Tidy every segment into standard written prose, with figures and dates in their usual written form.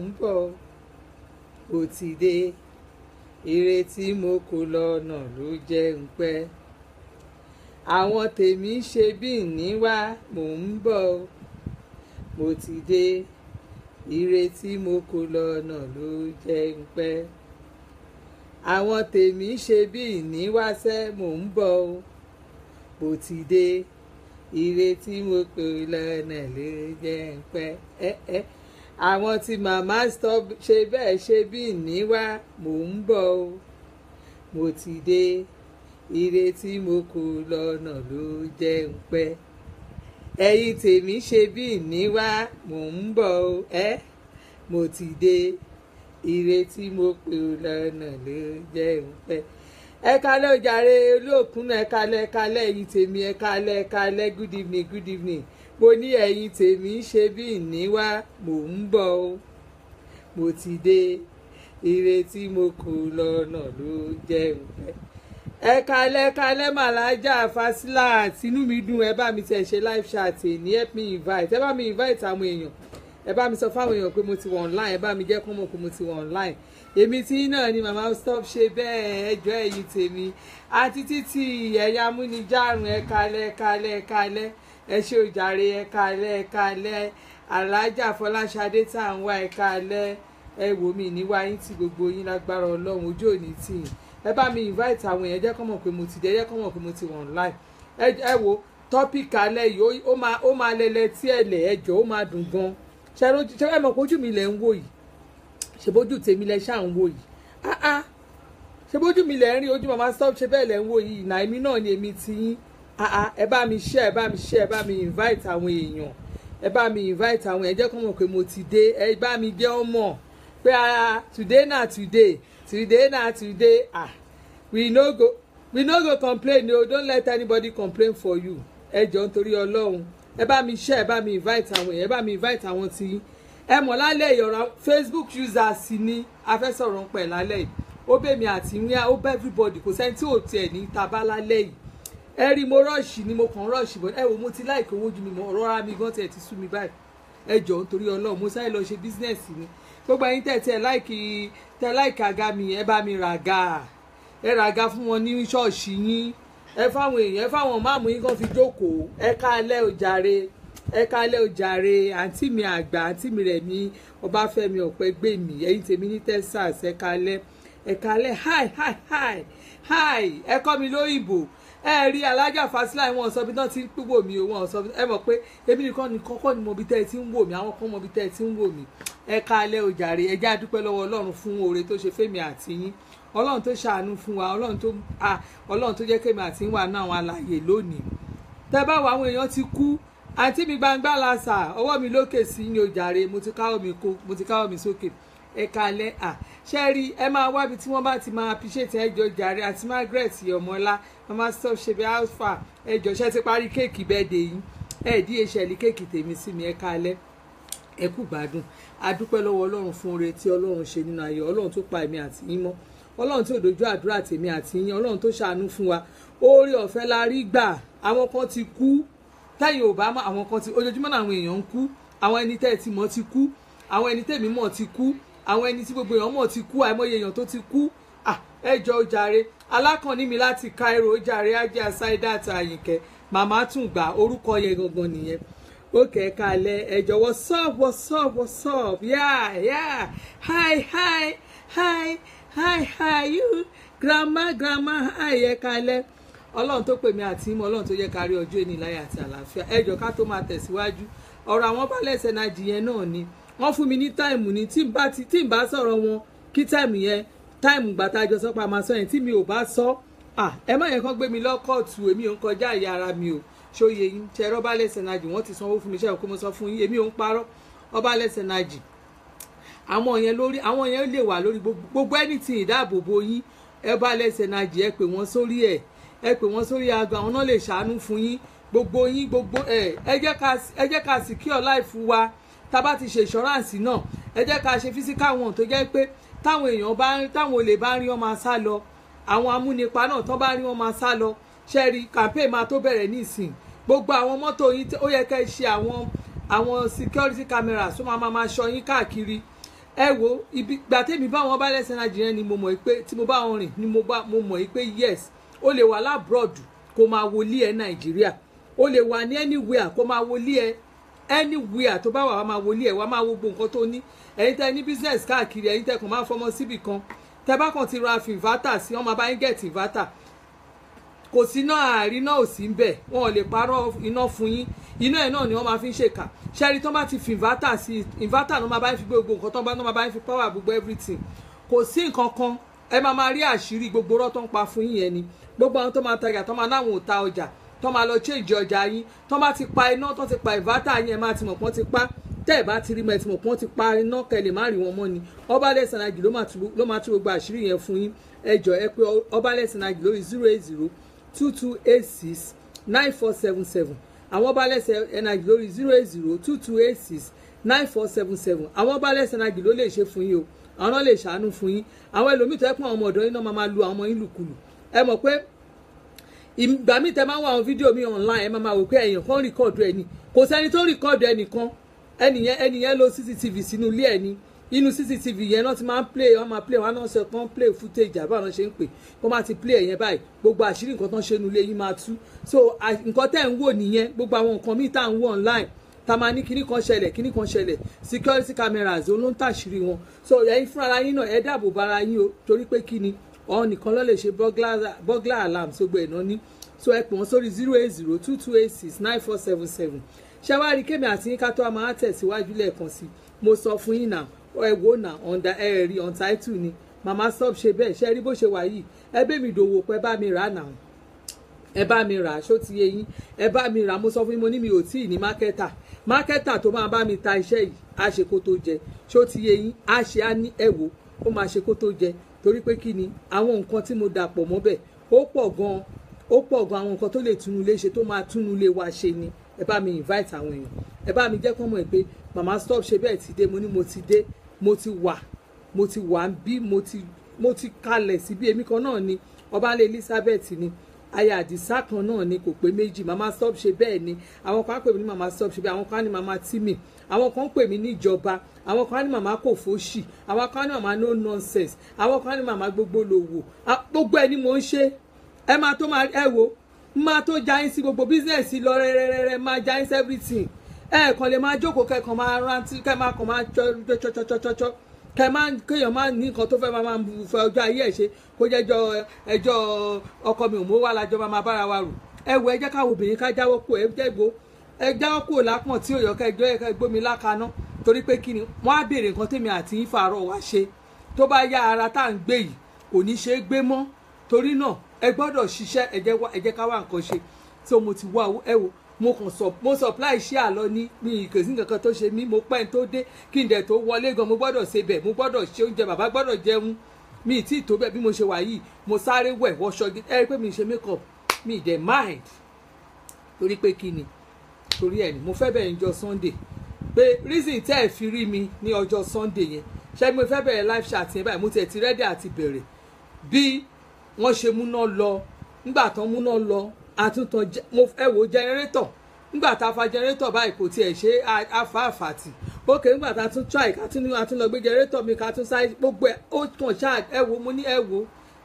ń bọ̀ ó ti dé ìrètí mo kò lọ́nà ló jẹ́ ń pẹ́ àwọn tèmi ṣe bí níwá mò ń bọ̀ mo ti dé ìrètí mo kò lọ́nà ló jẹ́ ń pẹ́ àwọn tèmi ṣe bí níwáṣẹ́ mò ń bọ̀ mo ti dé ìrètí mo kò lọ́nà ló jẹ́ ń pẹ́ àwọn tí màmá stop ṣe bẹ́ẹ̀ ṣe bí níwá mò ń bọ̀ mo ti dé ìrètí mo kò lọ́nà ló jẹ́ ń pẹ́ ẹ̀yin tèmi ṣe bí níwá mò ń bọ̀ mo ti dé ìrètí mo kò lọ́nà ló jẹ́ ń pẹ́ ẹ kálẹ́ o jàre olóòkun ẹ kálẹ́ ẹ̀yin tèmi ẹ kálẹ́ good evening mo ní ẹ̀yin tèmi ṣe bí níwá mò ń bọ̀ mo ti dé ìrètí mo kò lọ́nà ló jẹ́ ń pẹ́ ẹ kálẹ́ màlájà Fasilat inú mi dùn ẹ bá mi tẹ̀ ṣe live chat ní help me invite ẹ bá mi invite àwọn èèyàn ẹ bá mi sọ fáwọn èèyàn pé mo ti wà online ẹ bá mi jẹ́ kó mọ̀ pé mo ti wà online èmi tí náà ni màmá stop ṣe bẹ́ẹ̀ ẹjọ́ ẹ̀yin tèmi àti títí ẹ̀yà amúnijàrùn ẹ kálẹ́ ẹ ṣe òjàre ẹ kálẹ́ alájà Fọláṣadé tá à ń wá ẹ kálẹ́ ẹ wò mí níwá yín tí gbogbo yín lágbára Ọlọ́run ojú òní tì yín ẹ bá mi invite àwọn èèyàn jẹ́ kó mọ̀ pé mo ti dé jẹ́ kó mọ̀ pé mo ti wà online ẹ wo topic alẹ́ yìí ó máa lẹ́lẹ́ tí ẹ lẹ̀ ẹjọ́ ó máa dùn gan ṣe ẹ mọ̀ pé ojú mi lẹ̀ ń wò yìí ṣe bójú tèmi lẹ̀ ṣáà ń wò yìí ṣe bójú mi lẹ̀ ń rí ojú màmá stop ṣe bẹ́ẹ̀ lẹ̀ ń wò yìí ìnà èmi náà ni èmi ti yín ẹ bá mi share ẹ bá mi invite àwọn èèyàn ẹ bá mi invite àwọn èèyàn jẹ́ kó mọ̀ pé mo ti dé ẹ bá mi jẹ́ ọmọ pé today na today we no go complain o don't let anybody complain for you ẹ jọ̀ọ́ nítorí Ọlọ́run ẹ bá mi share ẹ bá mi invite àwọn èèyàn ẹ bá mi invite àwọn tí ẹ mọ̀ lálẹ́ ìyọ̀rọ̀ Facebook users ni a fẹ́ sọ̀rọ̀ ń pẹ̀ lálẹ́ yìí ó bẹ̀ mí àti wíwá ó bẹ̀ everybody kò sẹ́ni tí ò tiẹ̀ ní tabá lálẹ́ yìí ẹ rí mo rọ́ọ̀ṣì ni mo kàn rọ́ọ̀ṣì bọ́ ẹ wò mo ti láìkí owó ju mi mọ́ ọ̀rọ̀ ara mi gan tiẹ̀ ti sú mi báyìí ẹ jọ̀ọ́ nítorí Ọlọ́run mo sáré lọ ṣe bísínẹ́sì ni gbogbo ẹ̀yin tẹ̀ láìkí àga mi ẹ bá mi ràgà ẹ ràgà fún wọn ní ṣọ́ọ̀ṣì yín ẹ fáwọn èèyàn ẹ fáwọn máàmù yín kan fi jókòó ẹ kálẹ́ òjàre àǹtí mi àgbà àǹtí mi rẹ̀ ní Ọbáfẹ́mi Ọ̀pẹ́gbèmí ẹ̀yin tèmi ní Texas ẹ kálẹ́ hi ẹ kọ́ mi lóyìnbó ẹ rí alájà Fasilat wọn sọ bí náà ti ń púpọ̀ mi o wọn sọ ẹ mọ̀ pé èmi nìkan ní kọ́kọ́ ni mo bí tẹ́ ẹ ti ń wò mí àwọn kan mọ̀ bí tẹ́ ẹ ti ń wò mí ẹ kálẹ́ òjàre ẹ já dúpẹ́ lọ́wọ́ Ọlọ́run fún oore tó ṣe fẹ́mi àti yín Ọlọ́run tó ṣàánú fún wa Ọlọ́run tó jẹ́ kémi àti yín wà náà àwọn alààyè lónìí tẹ́ bá wà àwọn èèyàn ti kú àǹtí mi gbangba làṣà ọwọ́ mi lókè sí ní òjàre mo ti káwọ́ mi sókè ẹ kálẹ́ ṣe rí ẹ máa wábi tí wọ́n bá ti máa appreciate ẹjọ́ jàre àti Margaret ọmọlá mama stop ṣe bí alpha ẹjọ́ ṣe ti parí kéèkì birthday yìí DHL kéèkì tèmi sí mi ẹ kálẹ́ ẹ kú gbádùn adúpẹ́ lọ́wọ́ Ọlọ́run fún oore tí Ọlọ́run ṣe nínú ayé Ọlọ́run tó pa èmi àti yín mọ́ Ọlọ́run tí ò dojú àdúrà tèmi àti yín Ọlọ́run tó ṣàánú fún wa oore ọ̀fẹ́ la rí gbà àwọn kan ti kú tẹ́yìn ò bá mọ̀ àwọn kan ti ojoojúmọ́ náà àwọn èèyàn ń kú àwọn ẹni tẹ́ ẹ ti mọ̀ ti kú àwọn ẹni tẹ́mi mọ̀ ti kú àwọn ẹni tí gbogbo èèyàn mọ̀ ti kú àìmọye èèyàn tó ti kú ẹ jọ̀ọ́ ó jàre alákànní mi láti Cairo ó jàre ajé Saidat Àyìnkẹ́ màmá tún gbà orúkọ yẹn gangan nìyẹn ó kẹ́ẹ̀kalẹ̀ ẹ jọ̀ọ́ what's up yeah hi you grandma hi ẹ kalẹ̀ Ọlọ́run tó pè mí àti ìmọ̀ Ọlọ́run tó yẹ kárí ọjọ́ ẹni láyé àti àlàáfíà ẹ jọ̀ọ́ ká tó máa tẹ̀síwájú ọ̀rọ̀ àwọn balẹ̀ṣẹ̀ náà jìyẹn náà ni wọ́n fún mi ní táìmù ni tí n bá sọ̀rọ̀ wọn kí táìmù yẹn táìmù gbàtàjọ sọ́pà máa sọ yẹn tí mi ò bá sọ ẹ má yẹn kàn gbé mi lọ́kọ̀ọ̀tù èmi ò ń kọjá ìyá ara mi ò ṣòye yín ṣe ẹ̀rọ balẹ̀ṣẹ̀ náà jì wọ́n ti sanwó fún mi ṣe kó mo sọ fún yín èmi ò ń parọ́ ọbalẹ̀ṣẹ̀ náà jì àwọn yẹn lè wà lórí gbogbo anything ìdáàbòbò yín ẹ balẹ̀ṣẹ̀ náà jì ẹ pè wọ́n sórí aago àwọn náà lè ṣàánú fún yín gbogbo yín ẹ jẹ́ ká secure life wa tá bá ti ṣe insurance náà ẹ jẹ́ ká ṣe physical one tó jẹ́ pé táwọn olè bá rí wọn máa sá lọ àwọn amúnipa náà tán bá rí wọn máa sá lọ ṣẹ́ẹ̀rì campaign máa tó bẹ̀rẹ̀ nísìn gbogbo àwọn mọ́tò yín ó yẹ kẹ́ ṣe àwọn security cameras tó máa ṣọ́ yín káàkiri ẹ wo ibi gbà tèmi bá wọn Ọbalẹ́sìn Energy yẹn ni mo mọ̀ pé tí mo bá wọn rìn ni mo mọ̀ pé yes ó lè wà lábroad kó máa wọlé ẹ Nàìjíríà ó lè wà ní anywhere kó máa wọlé ẹ anywhere tó bá wà wá máa wọlé ẹ wá máa wo gbogbo nǹkan tó ní ẹ̀yin tẹ́ ní business káàkiri ẹ̀yin tẹ́ kàn máa fọmọ síbì kan tẹ́ bá kàn ti ra inverter sí wọn máa bá yín get inverter kò sí náà àárín náà ò sí ń bẹ̀ wọn ò lè parọ́ iná fún yín iná ẹ̀ náà ni wọ́n máa fi ń ṣèkà ṣẹ́rí tó bá ti fi inverter sí inverter ló máa bá yín fi gbogbo nǹkan tó bá náà máa bá yín fi power gbogbo everything kò sí nǹkan kan ẹ máa rí àṣírí gbogbo rọ́ tó ń pa fún yín yẹn ni gbogbo àwọn tó máa tajà tó máa náwọn ò ta ọjà tó máa lọ change ọjà yín tó bá ti pa iná tó ti pa inverter yín ẹ máa ti mọ̀ pọ́n ti pa tẹ́ ẹ̀ bá ti rí mọ̀ ẹ ti mọ̀ pọ́n ti pa iná kẹlẹ̀ má rí wọn mọ́ ni Ọbalẹ́sìn Energy ló máa tú gbogbo àṣírí yẹn fún yín ẹ jọ̀ọ́ ẹ pé Ọbalẹ́sìn Energy lórí 08022869477 àwọn Ọbalẹ́sìn Energy lórí 08022869477 àwọn Ọbalẹ́sìn Energy ló lè ṣe fún yín o àwọn náà lè ṣàánú fún yín àwọn ẹlòmíì tó ẹ pọ́n àwọn ọmọ ọ̀dọ́ yín náà máa lu àwọn ọmọ yín lùkulù ẹ mọ̀ pé ìgbà míì tẹ máa ń wá àwọn fídíò mi online ẹ máa wò pé èèyàn kan rìkọ́ọ̀dù ẹni kò sẹ́ni tó rìkọ́ọ̀dù ẹnìkan ẹnìyẹn lo CCTV sínú ilé ẹni inú CCTV yẹn náà ti máa ń play wọ́n máa play wọ́n náà ṣe kán play footage àbá wọn ṣe ń pè wọ́n máa ti play ẹ̀yẹn báyìí gbogbo àṣírí nǹkan tó ń ṣe nulẹ̀ yín máa tú so nǹkan tẹ́ ń wò nìyẹn gbogbo àwọn nǹkan míì tá à ń wò online tá máa ní kíní kan ṣẹlẹ̀ security cameras ló ń tàṣírí wọn so ẹ̀yin fúnra yín náà ẹ dáàbò bara yín o torí pé kíni ọ̀hún nìkan ló lè ṣe burglar alarm sógbó ẹ̀ náà ní so ẹ pè wọ́n sórí 08022869477 ṣẹ́wárí kémi àti yín ká tó a máa tẹ̀síwájú lẹ́ẹ̀kan sí mo sọ fún yín náà ẹ wò náà ọ̀ǹda ẹ rí untitled ni màmá stop ṣe bẹ́ẹ̀ ṣe rí bó ṣe wà yìí ẹ bẹ́ mi dòwò pé bá mi rà á náà ẹ bá mi rà ṣó ti yé yín ẹ bá mi rà mo sọ fún yín mo ní mi ò tí ì ní mákẹ́tà tó máa bá mi ta iṣẹ́ yìí á ṣe kó tó jẹ ṣó ti yé yín á ṣe á ní ẹ̀wò ó máa ṣe kó tó jẹ torí pé kí ni àwọn nǹkan tí mo dà pọ̀ mọ́ bẹ́ẹ̀ ó pọ̀ gan àwọn nǹkan tó lè túnú lé ṣe tó máa túnú lé wa ṣe ni ẹ bá mi invite àwọn èèyàn ẹ bá mi jẹ́ kọ́ mọ̀ pé màmá stop ṣe bẹ́ẹ̀ ti dé mo ní mo ti dé mo ti wà bí mo ti kalẹ̀ síbi èmi kan náà ni Ọbalẹ̀ Elizabeth ni aya Àdìsá kan náà ni kò pé méjì màmá stop ṣe bẹ́ẹ̀ ni àwọn kan pè mí ní màmá stop ṣe bẹ́ẹ̀ àwọn kan ní màmá Timi àwọn kan pè mí ní ìjọba àwọn kan ní màmá kò fóṣì àwọn kan ní màmá no nonsense àwọn kan ní màmá gbogbo lòwò gbogbo ẹ ni mo ń ṣe ẹ máa tó máa ẹ wo máa tó jáyín sí gbogbo business lọ rẹ́rẹ́rẹ́rẹ́ máa jáyín sí everything ẹ kàn lè máa jókòó kẹ́kàn máa rántí kẹ́ máa kàn máa chọ́ kéèyàn máa ní nǹkan tó fẹ́ máa fẹ́ ọjọ́ ayé ẹ̀ ṣe kó jẹ́ ẹjọ́ ọkọ mi ò mú wá lájọ máa bára wa rò ẹ wo ẹ jẹ́ káwọn obìnrin ká jáwọ́ kó ẹ jáwọ́ kó lápọ̀n tí òyọ́ kẹjọ́ ẹ gbómi lákaná torí pé kí ni wọ́n á béèrè nǹkan tèmi àti yín fàárọ̀ wá ṣe tó bá yá ara tá à ń gbé yìí kò ní ṣe é gbé mọ́ torí náà ẹ gbọ́dọ̀ ṣiṣẹ́ ẹ jẹ́ ká wá nǹkan ṣe tí mo ti wá ẹ wo mo supply iṣẹ́ àlọ́ ní ìkèsí nǹkan tó ṣe mí mo pẹ́ ń tó dé kí n dẹ̀ tó wọlé gan mo gbọ́dọ̀ ṣe bẹ̀ mo gbọ́dọ̀ ṣe oúnjẹ bàbá gbọ́dọ̀ jẹun mi ì tí ì tó bẹ́ẹ̀ bí mo ṣe wà yìí mo sáré wẹ̀ wọṣọ ẹ rí pé mi ṣe make up mi ì dẹ̀ mind torí pé kí ni torí ẹ̀ ni mo fẹ́ bẹ̀rẹ̀ ọjọ́ Sunday pé reason tẹ́ ẹ̀ fi rí mi ní ọjọ́ Sunday yẹn ṣé mo fẹ́ bẹ̀rẹ̀ live chat yẹn báyìí mo tiẹ̀ ti ready àti bẹ̀rẹ̀ bí wọ́n ṣe múná lọ nígbà tán múná lọ àtúntàn ẹ wò jẹnẹrétọ̀ nígbà tá a fa jẹnẹrétọ̀ báyìí kò tiẹ̀ ṣe àfààfàtì ókè nígbà tá a tún try ká tún lọ gbé jẹnẹrétọ̀ mi ká tún sáré gbogbo ẹ ó kàn ṣáà ẹ wò mo ní ẹ wò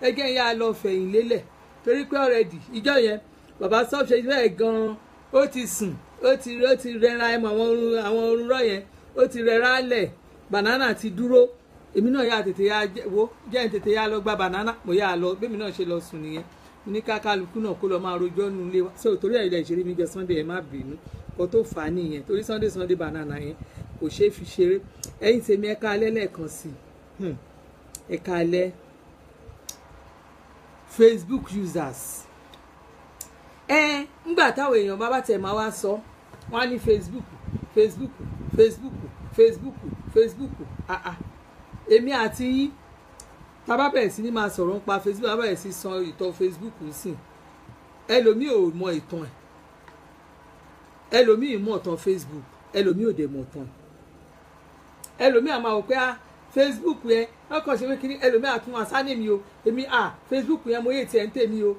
ẹgẹ́ yẹn á lọ fẹ̀yìn lélẹ̀ torí pé already ìjọ yẹn bàbá stop ṣe bẹ́ẹ̀ gan-an ó ti sùn ó ti rẹra ẹ mọ àwọn orun rọ yẹn ó ti rẹra lẹ̀ banana ti dúró èmi náà yà tètè yà wo jẹ́ tètè yà lọ gba banana mo yà lọ bẹ́ẹ̀ mi náà ṣe lọ sùn nìyẹn ní kákàlùkù náà kó lọ máa rojọ́ nu ilé wa so torí ẹ̀yìn ìṣeré mi jẹ Sunday ẹ̀ má bínú kó tó fà á nìyẹn torí Sunday banana yẹn kò ṣeé fi ṣeré ẹ̀yin tèmi ẹ̀ka alẹ́ lẹ́ẹ̀kan sí ẹ̀ka alẹ́ Facebook users ńgbà táwọn èèyàn bá tẹ̀ máa wá sọ wọ́n á ní Facebook èmi àti yín tá bá bẹ̀rẹ̀ sí ní máa sọ̀rọ̀ nípa Facebook bá bẹ̀rẹ̀ sí san ìtàn Facebook sìn ẹlòmíì ò mọ ìtàn ẹlòmíì mọ̀ ìtàn Facebook ẹlòmíì ò dẹ̀ mọ̀ ìtàn ẹlòmíì àmọ́ àwọn pé Facebook yẹn ọkàn ṣe pé kí ni ẹlòmíì àtún àsánì mi o èmi Facebook yẹn mo yé tiẹ̀ ń tèmi o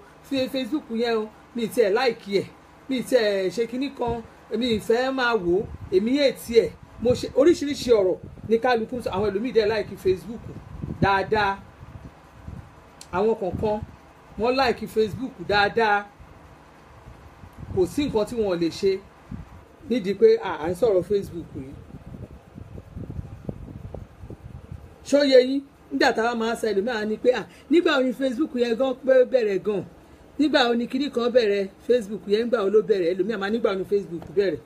Facebook yẹn o mi tiẹ̀ láìkí ẹ̀ mi tiẹ̀ ṣe kinní kan èmi ìfẹ́ máa wò ó èmi yé tiẹ̀ mo ṣe oríṣiríṣi ọ̀rọ̀ ní kálukú àwọn ẹlòmíì dẹ̀ láìkí Facebook dáadáa àwọn kọ̀ọ̀kan wọ́n láìkí Facebook dáadáa kò sí nǹkan tí wọ́n lè ṣe nídìí pé à ń sọ̀rọ̀ Facebook yìí ṣóye yín nígbà táwa máa sọ ẹlòmíràn ni pé nígbà wo ni Facebook yẹn gan pé bẹ̀rẹ̀ gan nígbà wo ni kinní kan bẹ̀rẹ̀ Facebook yẹn nígbà wo ló bẹ̀rẹ̀ ẹlòmíràn máa nígbà wo ni Facebook bẹ̀rẹ̀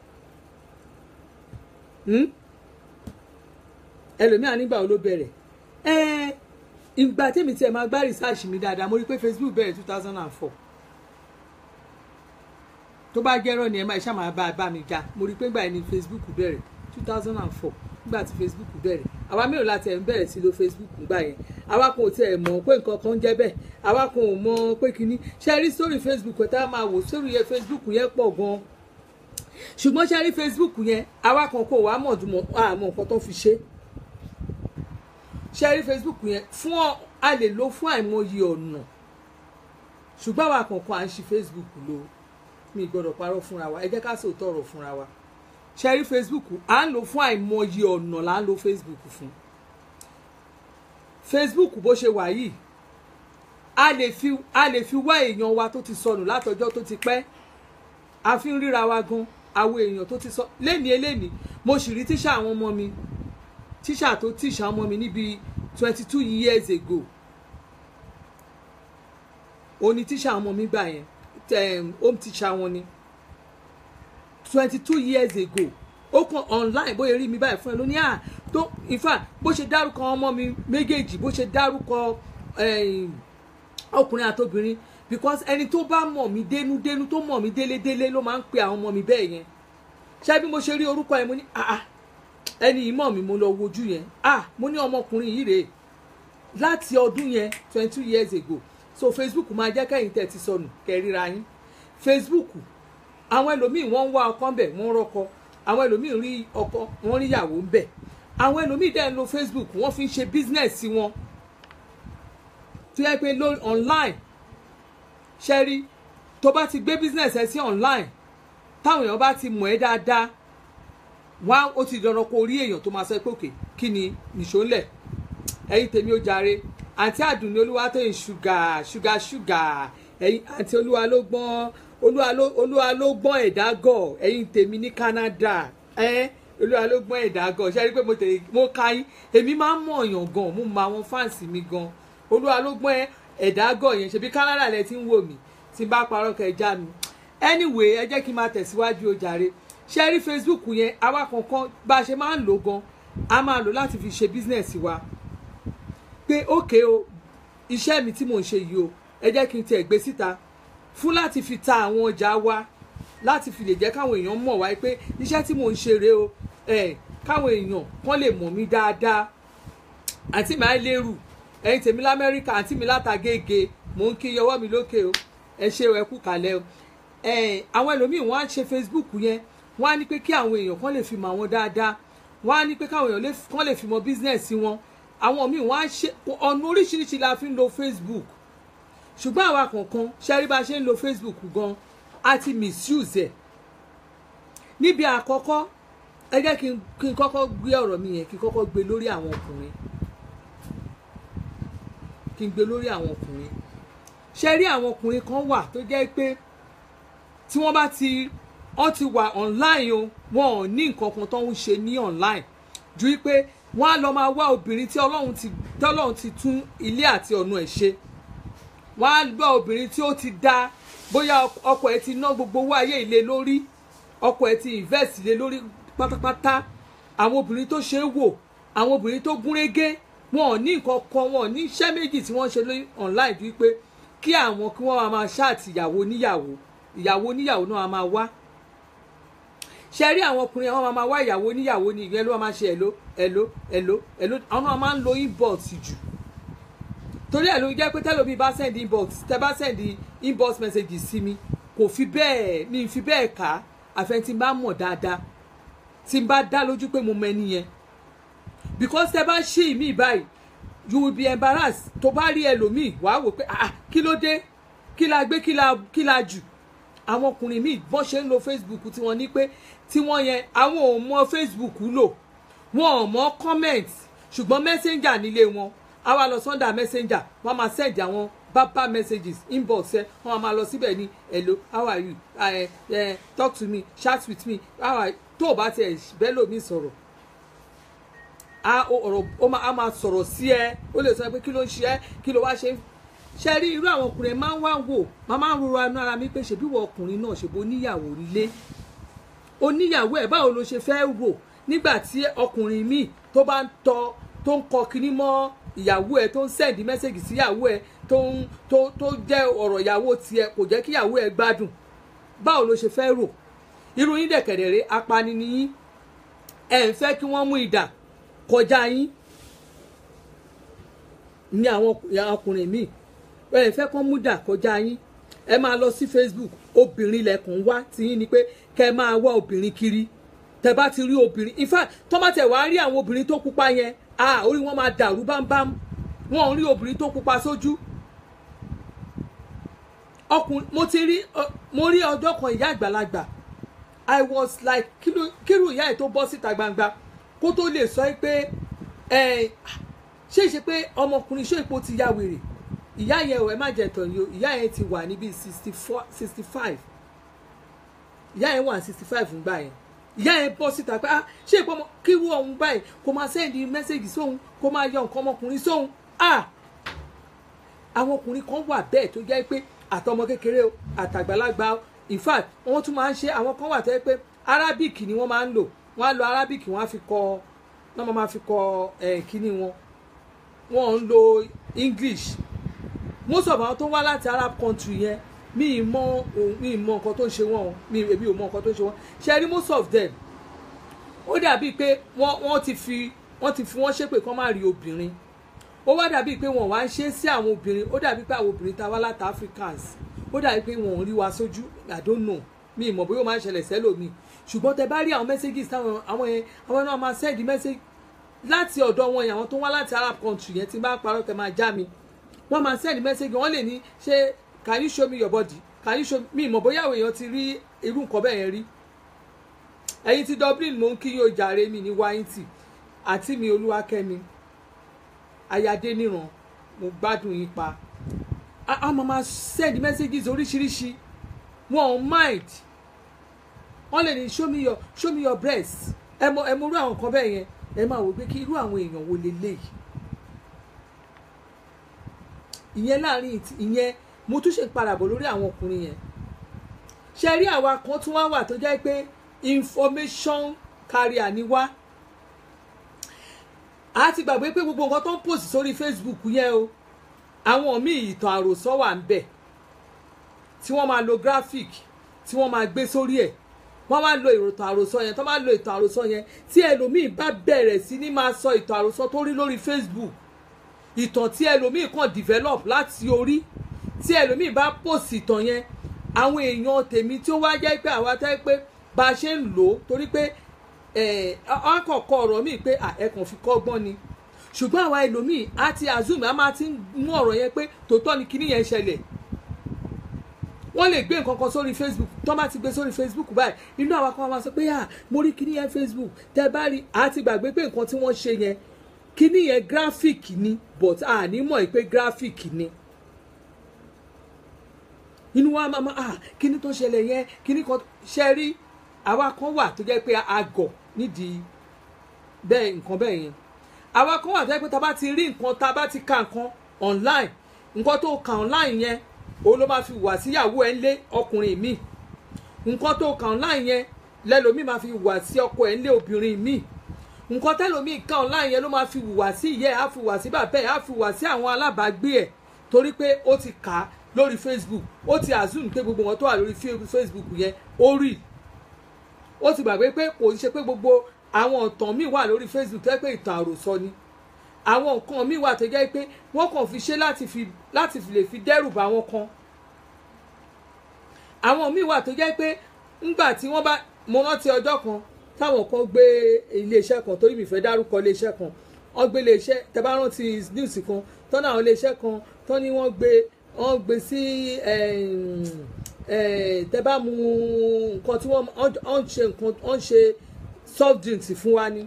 ẹlòmíràn nígbà wo ló bẹ̀rẹ̀ ìgbà tèmi tiẹ̀ máa gbá research mi dáadáa mo rí pé Facebook bẹ̀rẹ̀ 2004 tó bá jẹ́rọ̀ ni ẹ máa ṣáà máa bá mi já mo rí pé ìgbà yẹn ni Facebook bẹ̀rẹ̀ 2004 nígbà tí Facebook bẹ̀rẹ̀ àwa mélòó láti ẹ̀ ń bẹ̀rẹ̀ sí lo Facebook nígbà yẹn àwa kan ò tiẹ̀ mọ̀ pé nǹkan kan ń jẹ́ bẹ́ẹ̀ àwa kan ò mọ̀ pé kinní ṣe rí sórí Facebook ẹ̀ tá a máa wò sórí yẹn Facebook yẹn pọ̀ gan-an ṣùgbọ́n ṣe rí Facebook yẹn àwa kan kò wá mọ̀ jùmọ̀ àmọ́ nǹkan tó fi ṣe ṣe rí Facebook yẹn fún a lè lò fún àìmọye ọ̀nà ṣùgbọ́n àwa kankan à ń ṣe Facebook lò mi gbọ́dọ̀ parọ́ fúnra wa ẹ jẹ́ ká sòótọ́ ọ̀rọ̀ fúnra wa ṣe rí Facebook à ń lò fún àìmọye ọ̀nà là ń lò Facebook fún Facebook bó ṣe wà yìí a lè fi wá èèyàn wa tó ti sọnù látọjọ́ tó ti pẹ́ a fi ń ríra wa gan àwọn èèyàn tó ti sọ lénìí mo sì rí tíṣà àwọn ọmọ mi tíṣà tó tíṣà ọmọ mi níbi 22 years ago ó ní tíṣà ọmọ mi gbà yẹn home teacher wọn ni 22 years ago ó kàn online bóyá rí mi báyìí fún ẹ lóní tó in fact bó ṣe dárúkọ ọmọ mi méjèèjì bó ṣe dárúkọ ọkùnrin àtobìnrin because ẹni tó bá mọ̀ mí dénúdénú tó mọ̀ mí délédélé ló máa ń pe àwọn ọmọ mi bẹ́ẹ̀ yẹn ṣé bí mo ṣe rí orúkọ yẹn mo ní ẹni yìí mọ̀ mí mo lọ wojú yẹn mo ní ọmọkùnrin yìí rèé láti ọdún yẹn 22 years ago so Facebook máa jẹ́ kẹ́yìn tẹ̀ ti sọnù kẹ́ríra yín Facebook àwọn ẹlòmíì wọ́n ń wá ọkọ ńbẹ̀ wọ́n rọ́kọ àwọn ẹlòmíì rí ọkọ wọ́n rí ìyàwó ńbẹ̀ àwọn ẹlòmíì dẹ̀ ń lo Facebook wọ́n fi ń ṣe business wọn tó yẹ pé lórí online ṣẹ́rí tó bá ti gbé business ẹ sí online táwọn èèyàn bá ti mọ̀ ẹ́ dáadáa wá ó ti dandan kó rí èèyàn tó máa sọ pé òkè kí ni nìṣó ńlẹ̀ ẹ̀yin tèmi ó jàre àǹtí Àdùnní Olúwatóyìn ṣúgà ẹ̀yin àǹtí olúwa ló gbọ́n ẹ̀dá gọ̀ ẹ̀yin tèmi ní Canada olúwa ló gbọ́n ẹ̀dá gọ̀ ṣe rí pé mo ka yín èmi máa ń mọ̀ ọ̀yàn gan mo mọ àwọn fáǹsì mi gan olúwa ló gbọ́n ẹ̀dá gọ̀ yẹn ṣebí Canada lẹ ti ń wò mí tí n bá parọ́ kẹjá mi anyway ẹ jẹ́ kí n máa tẹ̀síwájú ó jàre ṣe rí Facebook yẹn àwa kankan bá a ṣe máa ń lò gan a máa lò láti fi ṣe business wa pé ókè o iṣẹ́ mi tí mò ń ṣe yìí o ẹ jẹ́ kí n tẹ̀ gbé síta fún láti fi ta àwọn ọjà wa láti fi lè jẹ́ káwọn èèyàn mọ̀ wá pé iṣẹ́ tí mò ń ṣe rèé o káwọn èèyàn kàn lè mọ̀ mí dáadáa àǹtí mi àìlérù ẹ̀yin tèmi l'Amẹ́ríkà àǹtí mi látàgége mò ń kí yọwọ́ mi lókè o ẹ ṣé o ẹ kú kalẹ̀ o àwọn ẹlòmíì wọ́n á ṣe Facebook yẹn wọ́n á ní pé kí àwọn èèyàn kàn lè fi mọ̀ àwọn dáadáa wọ́n á ní pé káwọn èèyàn kàn lè fi mọ̀ business wọn àwọn míì wọ́n á ṣe ọ̀nà oríṣiríṣi la fi ń lo Facebook ṣùgbọ́n àwa kọ̀ọ̀kan ṣẹ́rí bá ṣe ń lo Facebook gan a ti misuse ẹ̀ níbi àkọ́kọ́ ẹ jẹ́ kí n kọ́kọ́ gbé ọ̀rọ̀ mi yẹn kí n kọ́kọ́ gbé lórí àwọn ọkùnrin ṣẹ́rí àwọn ọkùnrin kan wà tó jẹ́ pé tí wọ́n bá ti wà online o wọn ò ní nǹkan kan tó ń ṣe ní online ju wípé wọ́n á lọ máa wá obìnrin tí Ọlọ́run ti tún ilé àti ọ̀nà ẹ̀ ṣe wọ́n á gbọ́ obìnrin tí ó ti dá bóyá ọkọ ẹ̀ ti ná gbogbo owó ayé ilé lórí ọkọ ẹ̀ ti invest ilé lórí pátápátá àwọn obìnrin tó ṣe é wò àwọn obìnrin tó gúnrégé wọn ò ní nǹkan kan wọn ò ní iṣẹ́ méjì tí wọ́n ṣe lórí online ju pé kí wọ́n máa ṣáàtì ìyàwó níyàwó náà máa wá ṣe rí àwọn ọkùnrin àwọn máa wá ìyàwó níyàwó ní ìyẹn ló máa ṣe ẹ̀ló àwọn náà máa ń lo inbox jù torí ẹ̀ ló jẹ́ pé tẹ́lómi bá send inbox tẹ́ bá send inbox message sí mi kò fi bẹ́ẹ̀ mi fi bẹ́ẹ̀ kà àfẹn tí n bá mọ̀ dáadáa tí n bá dá lójú pé mo mọ ẹni yẹn because tẹ́ bá ṣe ìmí báyìí you will be embarrassed tó bá rí ẹlòmíì wàá wò pé kí ló dé kí la gbé kí la jù àwọn ọkùnrin míì bọ́n ṣe ń lo Facebook tí wọ́n ní pé tí wọ́n yẹn àwọn ò mọ Facebook lò wọn ò mọ comment ṣùgbọ́n messenger nílé wọn á wá lọ sọ́ndà messenger wọ́n máa send àwọn baba messages inbox ẹ wọ́n máa lọ síbẹ̀ ní hello how are you talk to me chat with me how are you tó o bá tiẹ̀ bẹ́ẹ̀ lómi sọ̀rọ̀ ó máa sọ̀rọ̀ sí ẹ ó lè sọ pé kí ló ń ṣe ẹ́ kí ló wá ṣe ṣe rí irú àwọn ọkùnrin máa ń wá wò máa ń rora inú ara mi pé ṣèbí wọ ọkùnrin náà ṣèbó níyàwó lé oníyàwó ẹ̀ báwo ló ṣe fẹ́ rò nígbà tí ọkùnrin míì tó bá ń kọ kinní mọ́ ìyàwó ẹ̀ tó ń sẹ́ndí mẹ́sẹ̀gì sí ìyàwó ẹ̀ tó jẹ́ ọ̀rọ̀ ìyàwó tiẹ̀ kò jẹ́ kí ìyàwó ẹ̀ gbádùn báwo ló ṣe fẹ́ rò irú yín dẹ̀kẹ̀dẹ̀rẹ̀ apani ni yín ẹ̀ ń fẹ́ kí wọ́n mú idà kọjá yín ní àwọn ọkùnrin míì ẹ̀ ń fẹ́ kí wọ́n mú idà kọjá yín ẹ máa lọ sí Facebook obìnrin lẹ́kùn wá tí yín ni pé kẹ́ ẹ máa wá obìnrin kiri tẹ́ bá ti rí obìnrin in fact tó bá tẹ̀ wá rí àwọn obìnrin tó pupa yẹn orí wọn máa dàrú bámbám wọn ò rí obìnrin tó pupa sójú ọkùnrin mo rí ọjọ́ kan ìyá àgbàlagbà I was like kírù ìyá ẹ̀ tó bọ́ síta gbangba kó tó lè sọ pé ṣé ìṣe pé ọmọkùnrin ṣé ipò ti ya wèrè ìyá yẹn ò ẹ má jẹ tàn yìí o ìyá yẹn ti wà níbi 65 ìyá yẹn wà 65 ń gbà yẹn ìyá yẹn bọ́ síta pé ṣé ìpọ́nmọ kírú ọ̀hún báyìí kó máa sẹ́ndì mẹ́sẹ̀gì sóhun kó máa yọ nǹkan ọmọkùnrin sóhun àwọn ọkùnrin kan wà bẹ́ẹ̀ tó jẹ́ pé àtọmọ kékeré o àtàgbàlagbà in fact wọ́n tún máa ń ṣe àwọn kan wà tó jẹ́ pé Arabic ni wọ́n máa ń lò wọ́n á lo Arabic wọ́n á fi kọ wọ́n máa fi kọ kíní wọ́n ń lo English most of àwọn tó wá láti Arab country yẹn mi mọ nǹkan tó ń ṣe wọn èmi ò mọ nǹkan tó ń ṣe wọn ṣe rí most of them ó dàbí pé wọ́n ti fi wọ́n ṣépè kán má rí obìnrin ó wá dàbí pé wọ́n wá ń ṣe sí àwọn obìnrin ó dàbí pé àwọn obìnrin tá wá láti Africans ó dàbí pé wọ́n ò rí wa sójú I don't know mi mọ̀ bóyá ó máa ń ṣẹlẹ̀ sẹ́lòmíì ṣùgbọ́n tẹ bá rí àwọn messages táwọn àwọn náà máa send message láti ọ̀dọ̀ wọn yẹn àwọn tó wá láti Arab country yẹn tí bá parọ́ tẹ máa já mi wọ́n máa send message wọ́n lè ní ṣe can you show me your body can you show me mọ̀ bóyá àwọn èèyàn ti rí irú nǹkan bẹ́ẹ̀ yẹn rí ẹ̀yin ti Dublin mò ń kí yóò jàre mi ní wáyìntì àti mi Olúwakẹ́mi ayáde níran mo gbádùn yín pa a máa send messages oríṣiríṣi wọn ò mind wọ́n lè ní show me your breast ẹ mọ irú àwọn nǹkan bẹ́ẹ̀ yẹn ẹ máa wò pé kí irú àwọn èèyàn wo leléyìí ìyẹn láàrin ìyẹn mo tún ṣe ń padà bọ̀ lórí àwọn ọkùnrin yẹn ṣe rí àwa kan tún wá wà tó jẹ́ pé information carrier ni wá a ti gbàgbé pé gbogbo nǹkan tó ń post sórí Facebook yẹn o àwọn míì ìtàn àròsọ wà ń bẹ̀ tí wọ́n máa lo graphic tí wọ́n máa gbé sórí ẹ̀ wọ́n máa lo ìtàn àròsọ yẹn tó máa lo ìtàn àròsọ yẹn tí ẹlòmíì bá bẹ̀rẹ̀ sí ní máa sọ ìtàn àròsọ tó rí lórí Facebook ìtàn tí ẹlòmíì kàn develop láti orí tí ẹlòmíì bá post ìtàn yẹn àwọn èèyàn tèmi tí ó wá jẹ́ pé àwa tẹ́ pé bá a ṣe ń lò ó torí pé àkọ́kọ́ ọ̀rọ̀ míì pé ẹ̀kàn fi kọ́gbọ́n ni ṣùgbọ́n àwa ẹlòmíì á ti assume a máa ti mú ọ̀rọ̀ yẹn pé tòótọ́ ni kíní yẹn ṣẹlẹ̀ wọ́n lè gbé nǹkan kan sórí Facebook tó bá ti gbé sórí Facebook báyìí inú àwa kan máa sọ pé mo rí kíní yẹn Facebook tẹ́ bá rí a ti gbàgbé pé nǹkan tí wọ́n ṣe yẹn kíní yẹn graphic ni but a ní mọ̀ pé graphic ni inú wa máa kíní tó ṣẹlẹ̀ yẹn kíní kan ṣe rí àwa kan wà tó jẹ́ pé àgọ̀ nídìí bẹ́ẹ̀ nǹkan bẹ́ẹ̀ yẹn àwa kan wà tó jẹ́ pé tá bá ti rí nǹkan tá bá ti ka nǹkan online nǹkan tó ka online yẹn òun ló máa fi wà síyàwó ẹ̀ ń lé ọkùnrin mi nǹkan tó ka online yẹn lẹ́lòmíì máa fi wà sí ọkọ ẹ̀ ń lé obìnrin mi nǹkan tẹ́lòmíì ka online yẹn ló máa fi wà sí ìyẹ́ ẹ̀ á fi wà sí bàbá ẹ̀ á fi wà sí àwọn alábàágbé ẹ̀ torí pé ó ti kà á lórí Facebook ó ti assume pé gbogbo wọn tó wà lórí Facebook yẹn ó rí ó ti gbàgbé pé kò ń ṣe pé gbogbo àwọn ìtàn míì wà lórí Facebook tó jẹ́ pé ìtàn àròsọ ni àwọn nǹkan míì wà tó jẹ́ pé wọ́n kàn fi ṣe láti lè fi dẹ́rù bá wọn kan àwọn míì wà tó jẹ́ pé ńgbà tí wọ́n bá mo rántí ọjọ́ kan táwọn kan gbé iléeṣẹ́ kan torí mi fẹ́ dárúkọ iléeṣẹ́ kan wọ́n gbé iléeṣẹ́ tẹ́ bá rántí news kan tọ́nà àwọn iléeṣẹ́ kan tọ́ ni wọ́n gbé sí tẹ́ bá mu nǹkan tí wọ́n ṣe soft drinks fún wa ni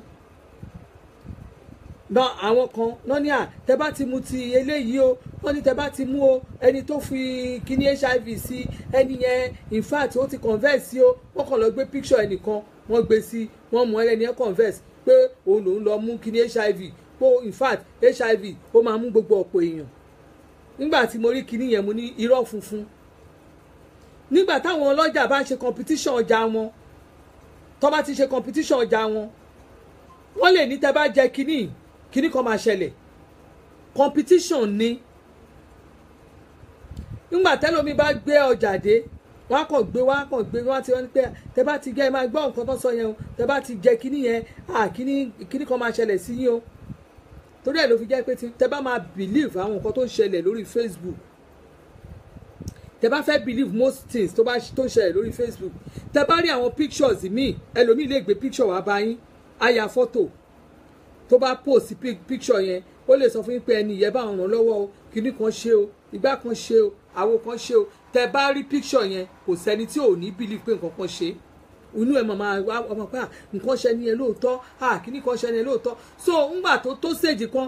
àwọn kan náà ní tẹ bá ti mu ti eléyìí o wọ́n ní tẹ bá ti mú o ẹni tó fi kíní HIV sí ẹni yẹn in fact ó ti converse sí o wọ́n kàn lọ gbé picture ẹnìkan wọ́n gbé sí wọ́n mú ẹlẹ́ni yẹn converse pé òun lòún lọ mú kíní HIV pé in fact HIV ó máa mú gbogbo ọ̀pọ̀ èèyàn. Nígbà tí mo rí kíní yẹn mo ní irọ́ funfun. Nígbà táwọn ọlọ́jà bá ṣe competition ọjà wọn tó bá ti ṣe competition ọjà wọn wọ́n lè ní tẹ́ bá jẹ kíní kan máa ṣẹlẹ̀ competition ni. Nígbà tẹ́lómi bá gbé ọjà dé wọ́n á kàn gbé wọ́n á ti wọ́n ní pé tẹ́ bá ti jẹ́ ẹ máa gbọ́ nǹkan tó sọ yẹn o tẹ́ bá ti jẹ kíní yẹn kíní kan máa ṣẹlẹ̀ sí yín o. Torí ẹ̀ ló fi jẹ́ pé tẹ́ bá máa believe àwọn nǹkan tó ń ṣẹlẹ̀ lórí Facebook tẹ́ bá fẹ́ believe most things tó ń ṣẹlẹ̀ lórí Facebook tẹ́ bá rí àwọn pictures míì ẹlòmíì lè gbé picture wá bá yín àyà fọ́tò tó bá post picture yẹn ó lè sọ fún yín pé ẹni ìyẹn bá ràn lọ́wọ́ o kíní kan ṣe o ìgbà kan ṣe o àwo kan ṣe o tẹ́ bá rí picture yẹn kò sẹ́ni tí ò ní believe pé nǹkan kan ṣe inú ẹ̀ máa wá ọmọ pé nǹkan ṣe ni ẹ lóòótọ́ kíní kan ṣe ni ẹ lóòótọ́ so ńgbà tó stage kan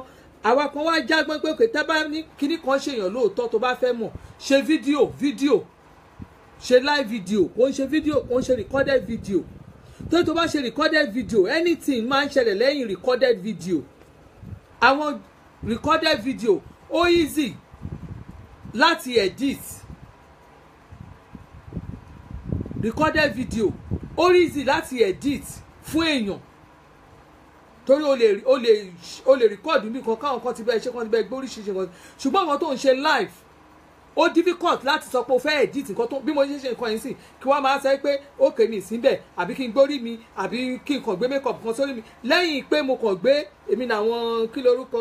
àwa kan wá jágbọ́n pé kò tẹ́ bá ní kíní kan ṣèyàn lóòótọ́ tó bá fẹ́ mọ̀ ṣe fídíò ṣe live video kò ń ṣe fídíò kò ń ṣe recorded video tó bá ṣe recorded video anything máa ń ṣẹlẹ̀ lẹ́yìn recorded video àwọn recorded video ó easy láti edit recorded video ó easy láti edit fún èèyàn torí o lè record nìkan káwọn kan ti bẹ́ẹ̀ ṣe kan ti bẹ́ẹ̀ gbé oríṣiríṣi nǹkan ṣùgbọ́n àwọn tó ń ṣe live ó difficult láti sọ pé o fẹ́ edit nǹkan tó bí mo ṣe nǹkan yìí sì kí wọ́n máa sọ pé ókè mi ìsínbẹ̀ àbí kí n gbórí mi àbí kí n kàn gbé makeup kan sórí mi lẹ́yìn pé mo kàn gbé èmi náwọn kí lorúkọ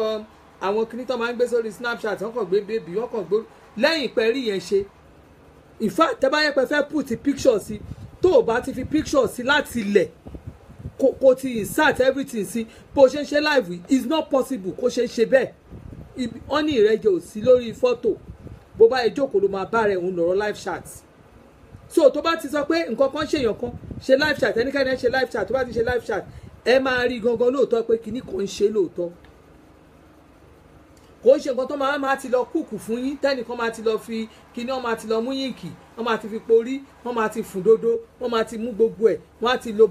àwọn kìíní tó máa ń gbé sórí Snapchat wọ́n kàn gbé bébì wọ́n kàn gbé lẹ́yìn pé rí yẹn ṣe in fact tẹ́ bá yẹ pé fẹ́ put picture sí tó o bá ti fi picture sí láti ilẹ̀ kò ti insert everything sí bó ṣe ń ṣe live is not possible kó ṣe ń ṣe bẹ́ẹ̀ wọ́n ní ìrẹ́jẹ ò sí lórí fọ́tò bó bá yẹ jókòó ló máa bá rẹ̀ òun lọ́rọ̀ live chat so tó bá ti sọ pé nǹkan kan ṣèyàn kan ṣe live chat ẹnikẹ́ni ṣe live chat tó bá ti ṣe live chat ẹ máa rí gangan lóòótọ́ pé kinní kan ń ṣe lóòótọ́ kò ń ṣe nǹkan tó máa ti lọ kúkù fún yín tẹ́nìkan máa ti lọ fi kinní wọ́n máa ti lọ mú yínkì wọ́n máa ti fi porí wọ́n máa ti fùn dodo wọ́n máa ti mú gbogbo ẹ̀ wọ́n á ti lo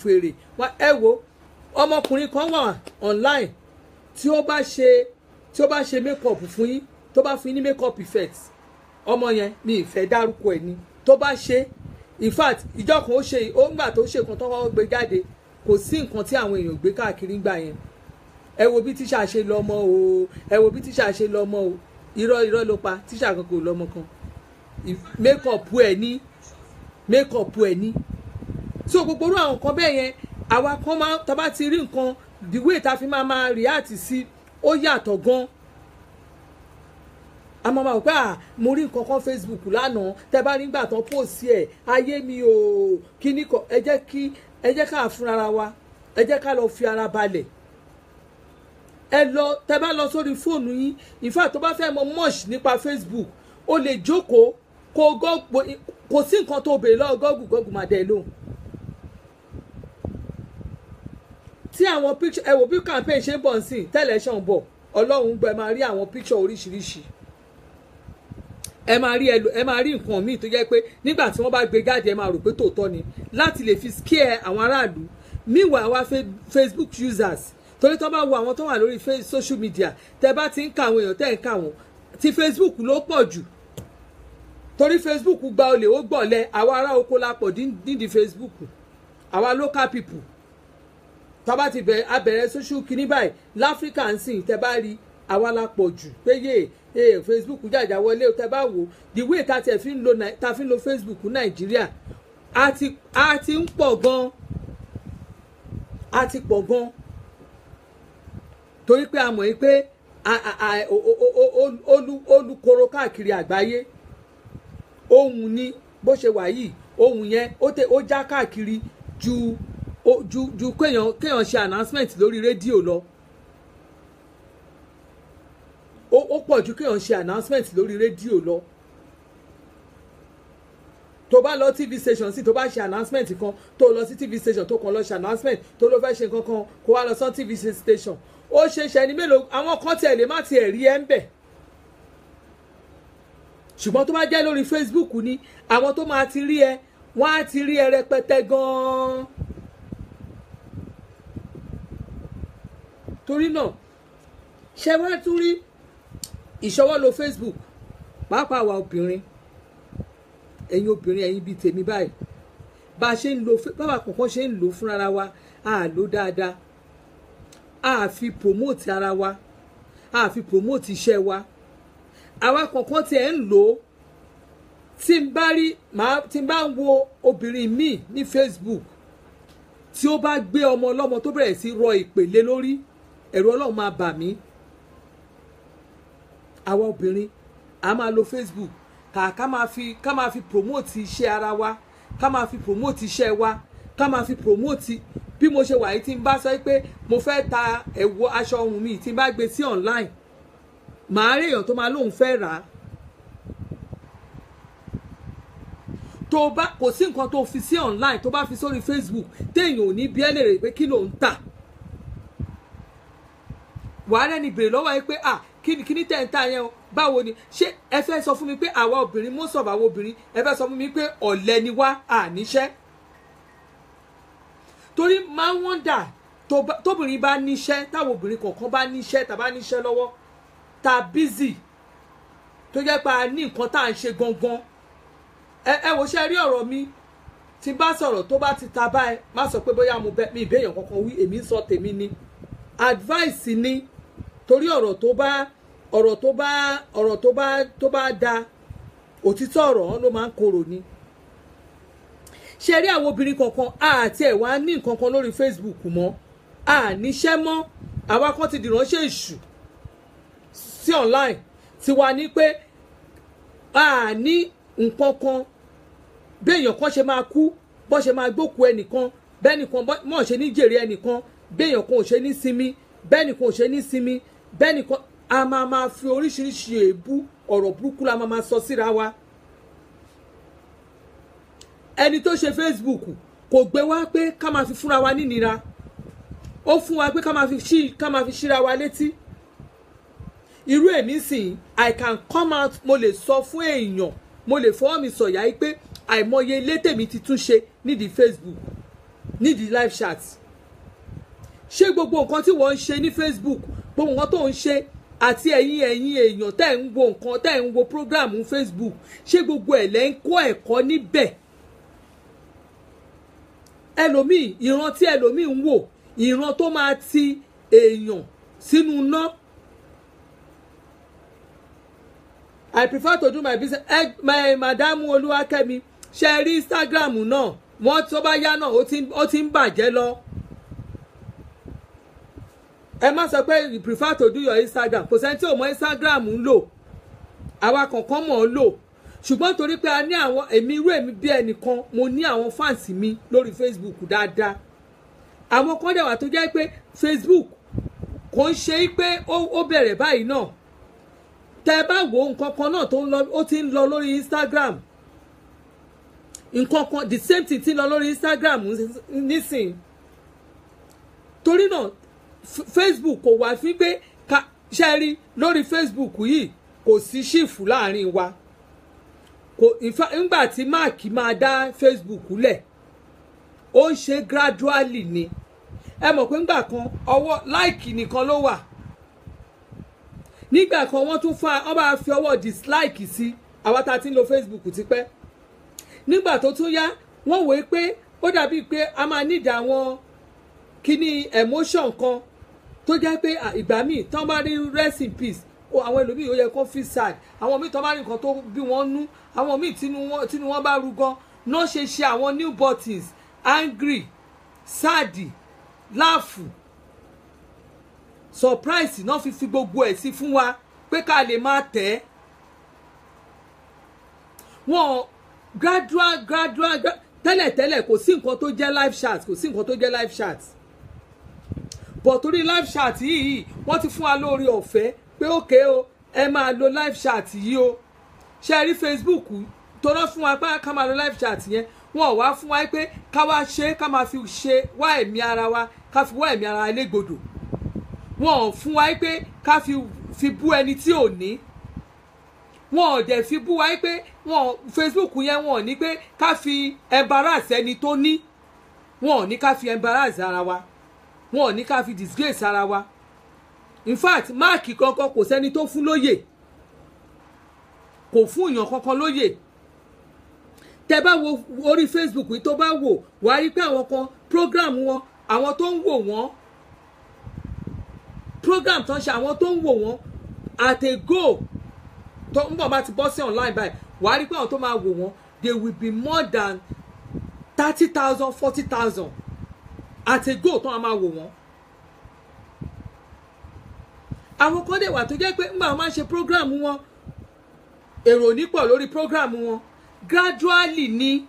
fèrè ẹ wo ọmọkùnrin kan wà online tí ó bá ṣe makeup fún yín tó bá fún yín ní makeup effect ọmọ yẹn mi ìfẹ́ dárúkọ ẹ̀ ni tó bá ṣe in fact ìjọ kan ó ń gbà tó ṣe kan tó wọ́n gbé jáde kò sí nǹkan tí àwọn èèyàn gbé káàkiri ń gbà yẹn ẹ wo bí tíṣà ṣe lọ́mọ o ẹ wo bí tíṣà ṣe lọ́mọ o irọ́ ló pa tíṣà kan kò lọ́mọ kan makeup ẹ̀ ní so gbogbo orú àwọn nǹkan bẹ́ẹ̀ yẹn àwa kan máa tá bá ti rí nǹkan the way tá fi máa react sí ó yàtọ̀ gan a máa wò pé mo rí nǹkan kan Facebook lánàá tẹ́ bá nígbà tán post ẹ̀ ayé mi ò kíní kan ẹ jẹ́ ká fúnra wa ẹ jẹ́ ká lọ fi ara balẹ̀ tẹ́ bá lọ sórí fóònù yín in fact tó bá fẹ́ mọ̀ much nípa Facebook o lè jókòó kò sí nǹkan tó béèrè lọ́wọ́ Google máa dẹ̀ lóhùn tí àwọn picture ẹ wò bí campaign ṣe ń bọ̀ sí tẹ́lẹ̀ṣàn bọ̀ ọlọ́run gbẹ máa rí àwọn picture oríṣiríṣi ẹ máa rí nǹkan míì tó jẹ́ pé nígbà tí wọ́n bá gbé jáde ẹ máa rò pé tòótọ́ ni láti lè fi scare àwọn aráàlú meanwhile àwa Facebook users torí tó bá wo àwọn tó wà lórí social media tẹ́ bá ti ń ka àwọn èèyàn tẹ́ ń ka wọn ti Facebook ló pọ̀ jù torí Facebook gba olè ó gbọ̀lẹ̀ àwa ará oko la pọ̀ nídìí Facebook àwa local people tó bá ti abẹ̀rẹ̀ social kìíní báyìí láfíríkà ń sìn tẹ́ bá rí àwa la pọ̀ jù pé Facebook jàjà wọlé tẹ́ bá wò the way ta fi ń lo Facebook Nàìjíríà a ti ń pọ̀ gan torí pé a mọ̀ yìí pé olùkóró káàkiri àgbáyé ohun ní bó ṣe wà yìí ohun yẹn ó já káàkiri ju kéèyàn ṣe announcement lórí rédíò lọ ó pọ̀ ju kéèyàn ṣe announcement lórí rédíò lọ tó bá lọ TV station sí tó bá ṣe announcement kan tó lọ sí TV station tó kàn lọ ṣe announcement tó lọ fẹ́ ṣe nǹkan kan kó wá lọ sọ TV station ó ṣe ṣe ẹni mélòó àwọn kan tiẹ̀ lè má tiẹ̀ rí ẹ ń bẹ̀ ṣùgbọ́n tó bá jẹ́ lórí Facebook ni àwọn tó máa ti rí ẹ wọ́n á ti rí ẹ rẹpẹtẹ gan-an torí náà ṣe wá tún rí ìṣọwọ́ lo Facebook pàápàá àwa obìnrin ẹ̀yin obìnrin ẹ̀yin bíi tèmi báyìí bá a ṣe ń lo báwa kọ̀ọ̀kan ṣe ń lò fúnra wa a lò dáadáa a fi promote ara wa a fi promote iṣẹ́ wa àwa kọ̀ọ̀kan tiẹ̀ ń lò ó tí n bá ń wo obìnrin míì ní Facebook tí ó bá gbé ọmọ ọlọ́mọ tó bẹ̀rẹ̀ sí rọ ìpèlé lórí ẹ̀rù Ọlọ́run máa bà mí àwa obìnrin a máa lo Facebook ká máa fi promote iṣẹ́ ara wa ká máa fi promote iṣẹ́ wa ká máa fi promote bí mo ṣe wà yìí tí n bá sọ pé mo fẹ́ ta ẹ̀wọ̀ aṣọ ọrùn mi tí n bá gbé sí online màá rí èèyàn tó máa lóun fẹ́ rà á tó bá kò sí nǹkan tó fi sí online tó bá fi sórí Facebook téèyàn ò ní bí ẹ lè rè pé kí ló ń tà wàá rẹ́ni bèrè lọ́wọ́ yìí pé kíni tẹ̀ ń tà yẹn o báwo ni ṣé ẹ fẹ́ sọ fún mi pé àwa obìnrin most of àwa obìnrin ẹ fẹ́ sọ fún mi pé ọ̀lẹ ni wá àníṣẹ́ torí máa ń wọ́ndà tóbìnrin bá níṣẹ́ táwọn obìnrin kọ̀ọ̀kan bá níṣẹ́ tàbá níṣẹ́ lọ́wọ́ tá busy tó jẹ́ pé a ní nǹkan tá à ń ṣe gangan ẹ wò ṣe rí ọ̀rọ̀ mi tí bá sọ̀rọ̀ tó bá ti ta báyìí má sọ pé bóyá mi ìbéèyàn kankan wí èmi ń sọ tèmi ni advice ni torí ọ̀rọ̀ tó bá da òtítọ́ ọ̀rọ̀ ló máa ń korò ni ṣe rí àwọn obìnrin kankan àti ẹ̀ wá ní nǹkan kan lórí Facebook mọ́ níṣẹ́ mọ́ àwa kan ti dìránṣẹ́ èṣù sí online ti wà ní pé ní nǹkan kan béèyàn kan ṣe máa kú bó ṣe máa gbókùú ẹnìkan bẹ́ẹ̀ nìkan mọ̀ ṣe ní jèrè ẹnìkan béèyàn kan ò ṣe ní sinmi bẹ́ẹ̀ nìkan ò ṣe ní sinmi bẹ́ẹ̀ nìkan a máa fi oríṣiríṣi èébú ọ̀rọ̀ burúkú la máa sọ síra wa ẹni tó ṣe Facebook kò gbé wá pé ká máa fi fúnra wa nínira ó fún wa pé ká máa fi ṣíra wa létí irú èmi sìn I can come out mo lè sọ fún èèyàn mo lè fọwọ́ mi sọ̀yà yìí pé àìmọye ilé tèmi ti tún ṣe nídìí Facebook nídìí live chat ṣé gbogbo nǹkan tí wọ́n ń ṣe ní Facebook gbogbo nǹkan tó ń ṣe àti ẹ̀yin èèyàn tẹ́ ń wo nǹkan tẹ́ ń wo program Facebook ṣé gbogbo ẹ̀ lẹ́ ń kọ́ ẹ̀kọ́ níbẹ̀ ẹlòmíì ìran tí ẹlòmíì ń wò ìran tó máa ti èèyàn sínú iná I prefer to do my business my madam Olúwakẹ́mi ṣe rí Instagram náà wọ́n tó bá yá náà ó ti ń bàjẹ́ lọ ẹ má sọ pé you prefer to do your Instagram kò sẹ́ni tí ò mọ Instagram ń lò àwa kankan mọ̀ ọ́ lò ṣùgbọ́n torí pé a ní àwọn èmi bí ẹnìkan mo ní àwọn fans mi lórí Facebook dáadáa àwọn kan dẹ̀ wà tó jẹ́ pé Facebook kò ń ṣe pé ó bẹ̀rẹ̀ báyìí náà tẹ́ bá wo nǹkan kan náà ó ti ń lọ lórí Instagram nǹkan kan the same thing ti ń lọ lórí Instagram nísìn torí náà Facebook kò wá fi pé ṣe rí lórí Facebook yìí kò sí ṣìfù láàrin wa nígbà tí Mark máa dá Facebook lẹ̀ ó ń ṣe gradually ni ẹ mọ̀ pé nígbà kan ọwọ́ like nìkan ló wà nígbà kan wọ́n bá fi ọwọ́ dislike sí àwa tá a ti ń lo Facebook tipẹ́ nígbà tó tún yá wọ́n wòó pé ó dàbí pé a máa need àwọn kíní emotion kan tó jẹ́ pé ìgbà míì tán bá rí rest in peace àwọn ẹlòmíì ó yẹ kó feel sad àwọn míì tán bá rí nǹkan tó bí wọ́n nú àwọn míì tínú wọn bá rú gan náà ṣe àwọn new buttons angry sad laugh surprise náà fi gbogbo ẹ̀ sí fún wa pé ká lè máa tẹ̀ wọ́n gradual tẹ́lẹ̀tẹ́lẹ̀ kò sí nǹkan tó jẹ́ live chat but torí live chat yìí wọ́n ti fún wa lórí ọ̀fẹ́ pé ókè o ẹ máa lo live chat yìí o ṣe rí Facebook tó rán fún wa pé ká máa lo live chat yẹn wọ́n wá fún wa pé ká wá ṣe ká máa fi ṣe wá ẹ̀mí ara wa ká fi wá ẹ̀mí ara wa légbodò wọn ò fún wa pé ká fi bú ẹni tí ò ní, wọn ò dẹ̀ fi bú wa pé wọn Facebook yẹn wọn ò ní pé ká fi embarrass ẹni tó ní, wọn ò ní ká fi embarrass ara wa, wọn ò ní ká fi disgrace ara wa. In fact máàkì kankan kò sẹ́ni tó fún lóyè, kò fún èèyàn kankan lóyè. Tẹ́ bá wo orí Facebook yìí tó bá wò wá rí pé àwọn kan program wọn, àwọn tó ń wò wọ́n program tó ń ṣe, àwọn tó ń wò wọ́n at a go tó ń bọ̀ bá ti bọ́ sí online báyìí wá rí pé àwọn tó máa wò wọ́n they will be more than 30,000 40,000 at a go tó máa wò wọ́n. Àwọn kan dẹ̀ wà tó jẹ́ pé nígbà wọ́n máa ń ṣe program wọn èrò nípọ̀ lórí program wọn, gradually ni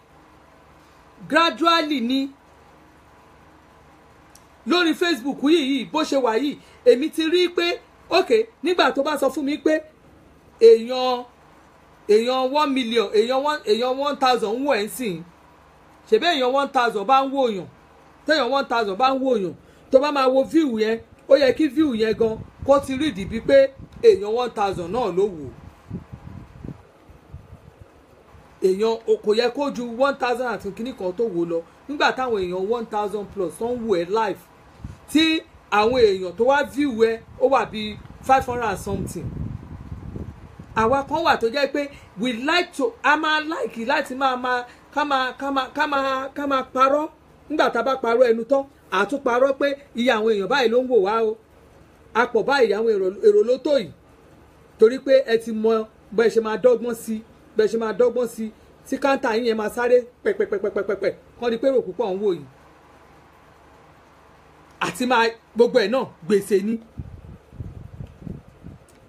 lórí Facebook yìí bó ṣe wà yìí èmi ti rí pé ok nígbà tó bá sọ fún mi pé èèyàn 1 million èèyàn 1,000 ń wò ẹ́ sìn, ṣebí èèyàn 1,000 bá ń wò yàn, téèyàn 1,000 bá ń wò yàn tó bá máa wo view yẹn ó yẹ kí view yẹn gan kó ti rí ìdí bíi pé èèyàn 1,000 náà ló wò. Èèyàn kò yẹ kó ju 1,000 àti kìíní kan tó wò lọ nígbà táwọn èèyàn 1,000 plus tó ń wò ẹ́ live tí àwọn èèyàn tó wá view ẹ ó wà bíi 500 and something. Àwa kan wà tó jẹ́ pé we like to a máa like láti máa ká máa parọ́ nígbà tá a bá parọ́ ẹnu tán àtúnparọ́ pé iye àwọn èèyàn báyìí ló ń wò wá o, apọ̀ báyìí àwọn èrò ló tó yìí, torí pé ẹ ti mọ bẹ́ẹ̀ ṣe máa dọ́gbọ́n sí tí káńtà yín yẹn máa sáré pẹ̀pẹ̀pẹ̀pẹ̀pẹ̀ kọ́ ni pé èrò púpọ̀ ń wò yìí àti máa gbogbo ẹ̀ náà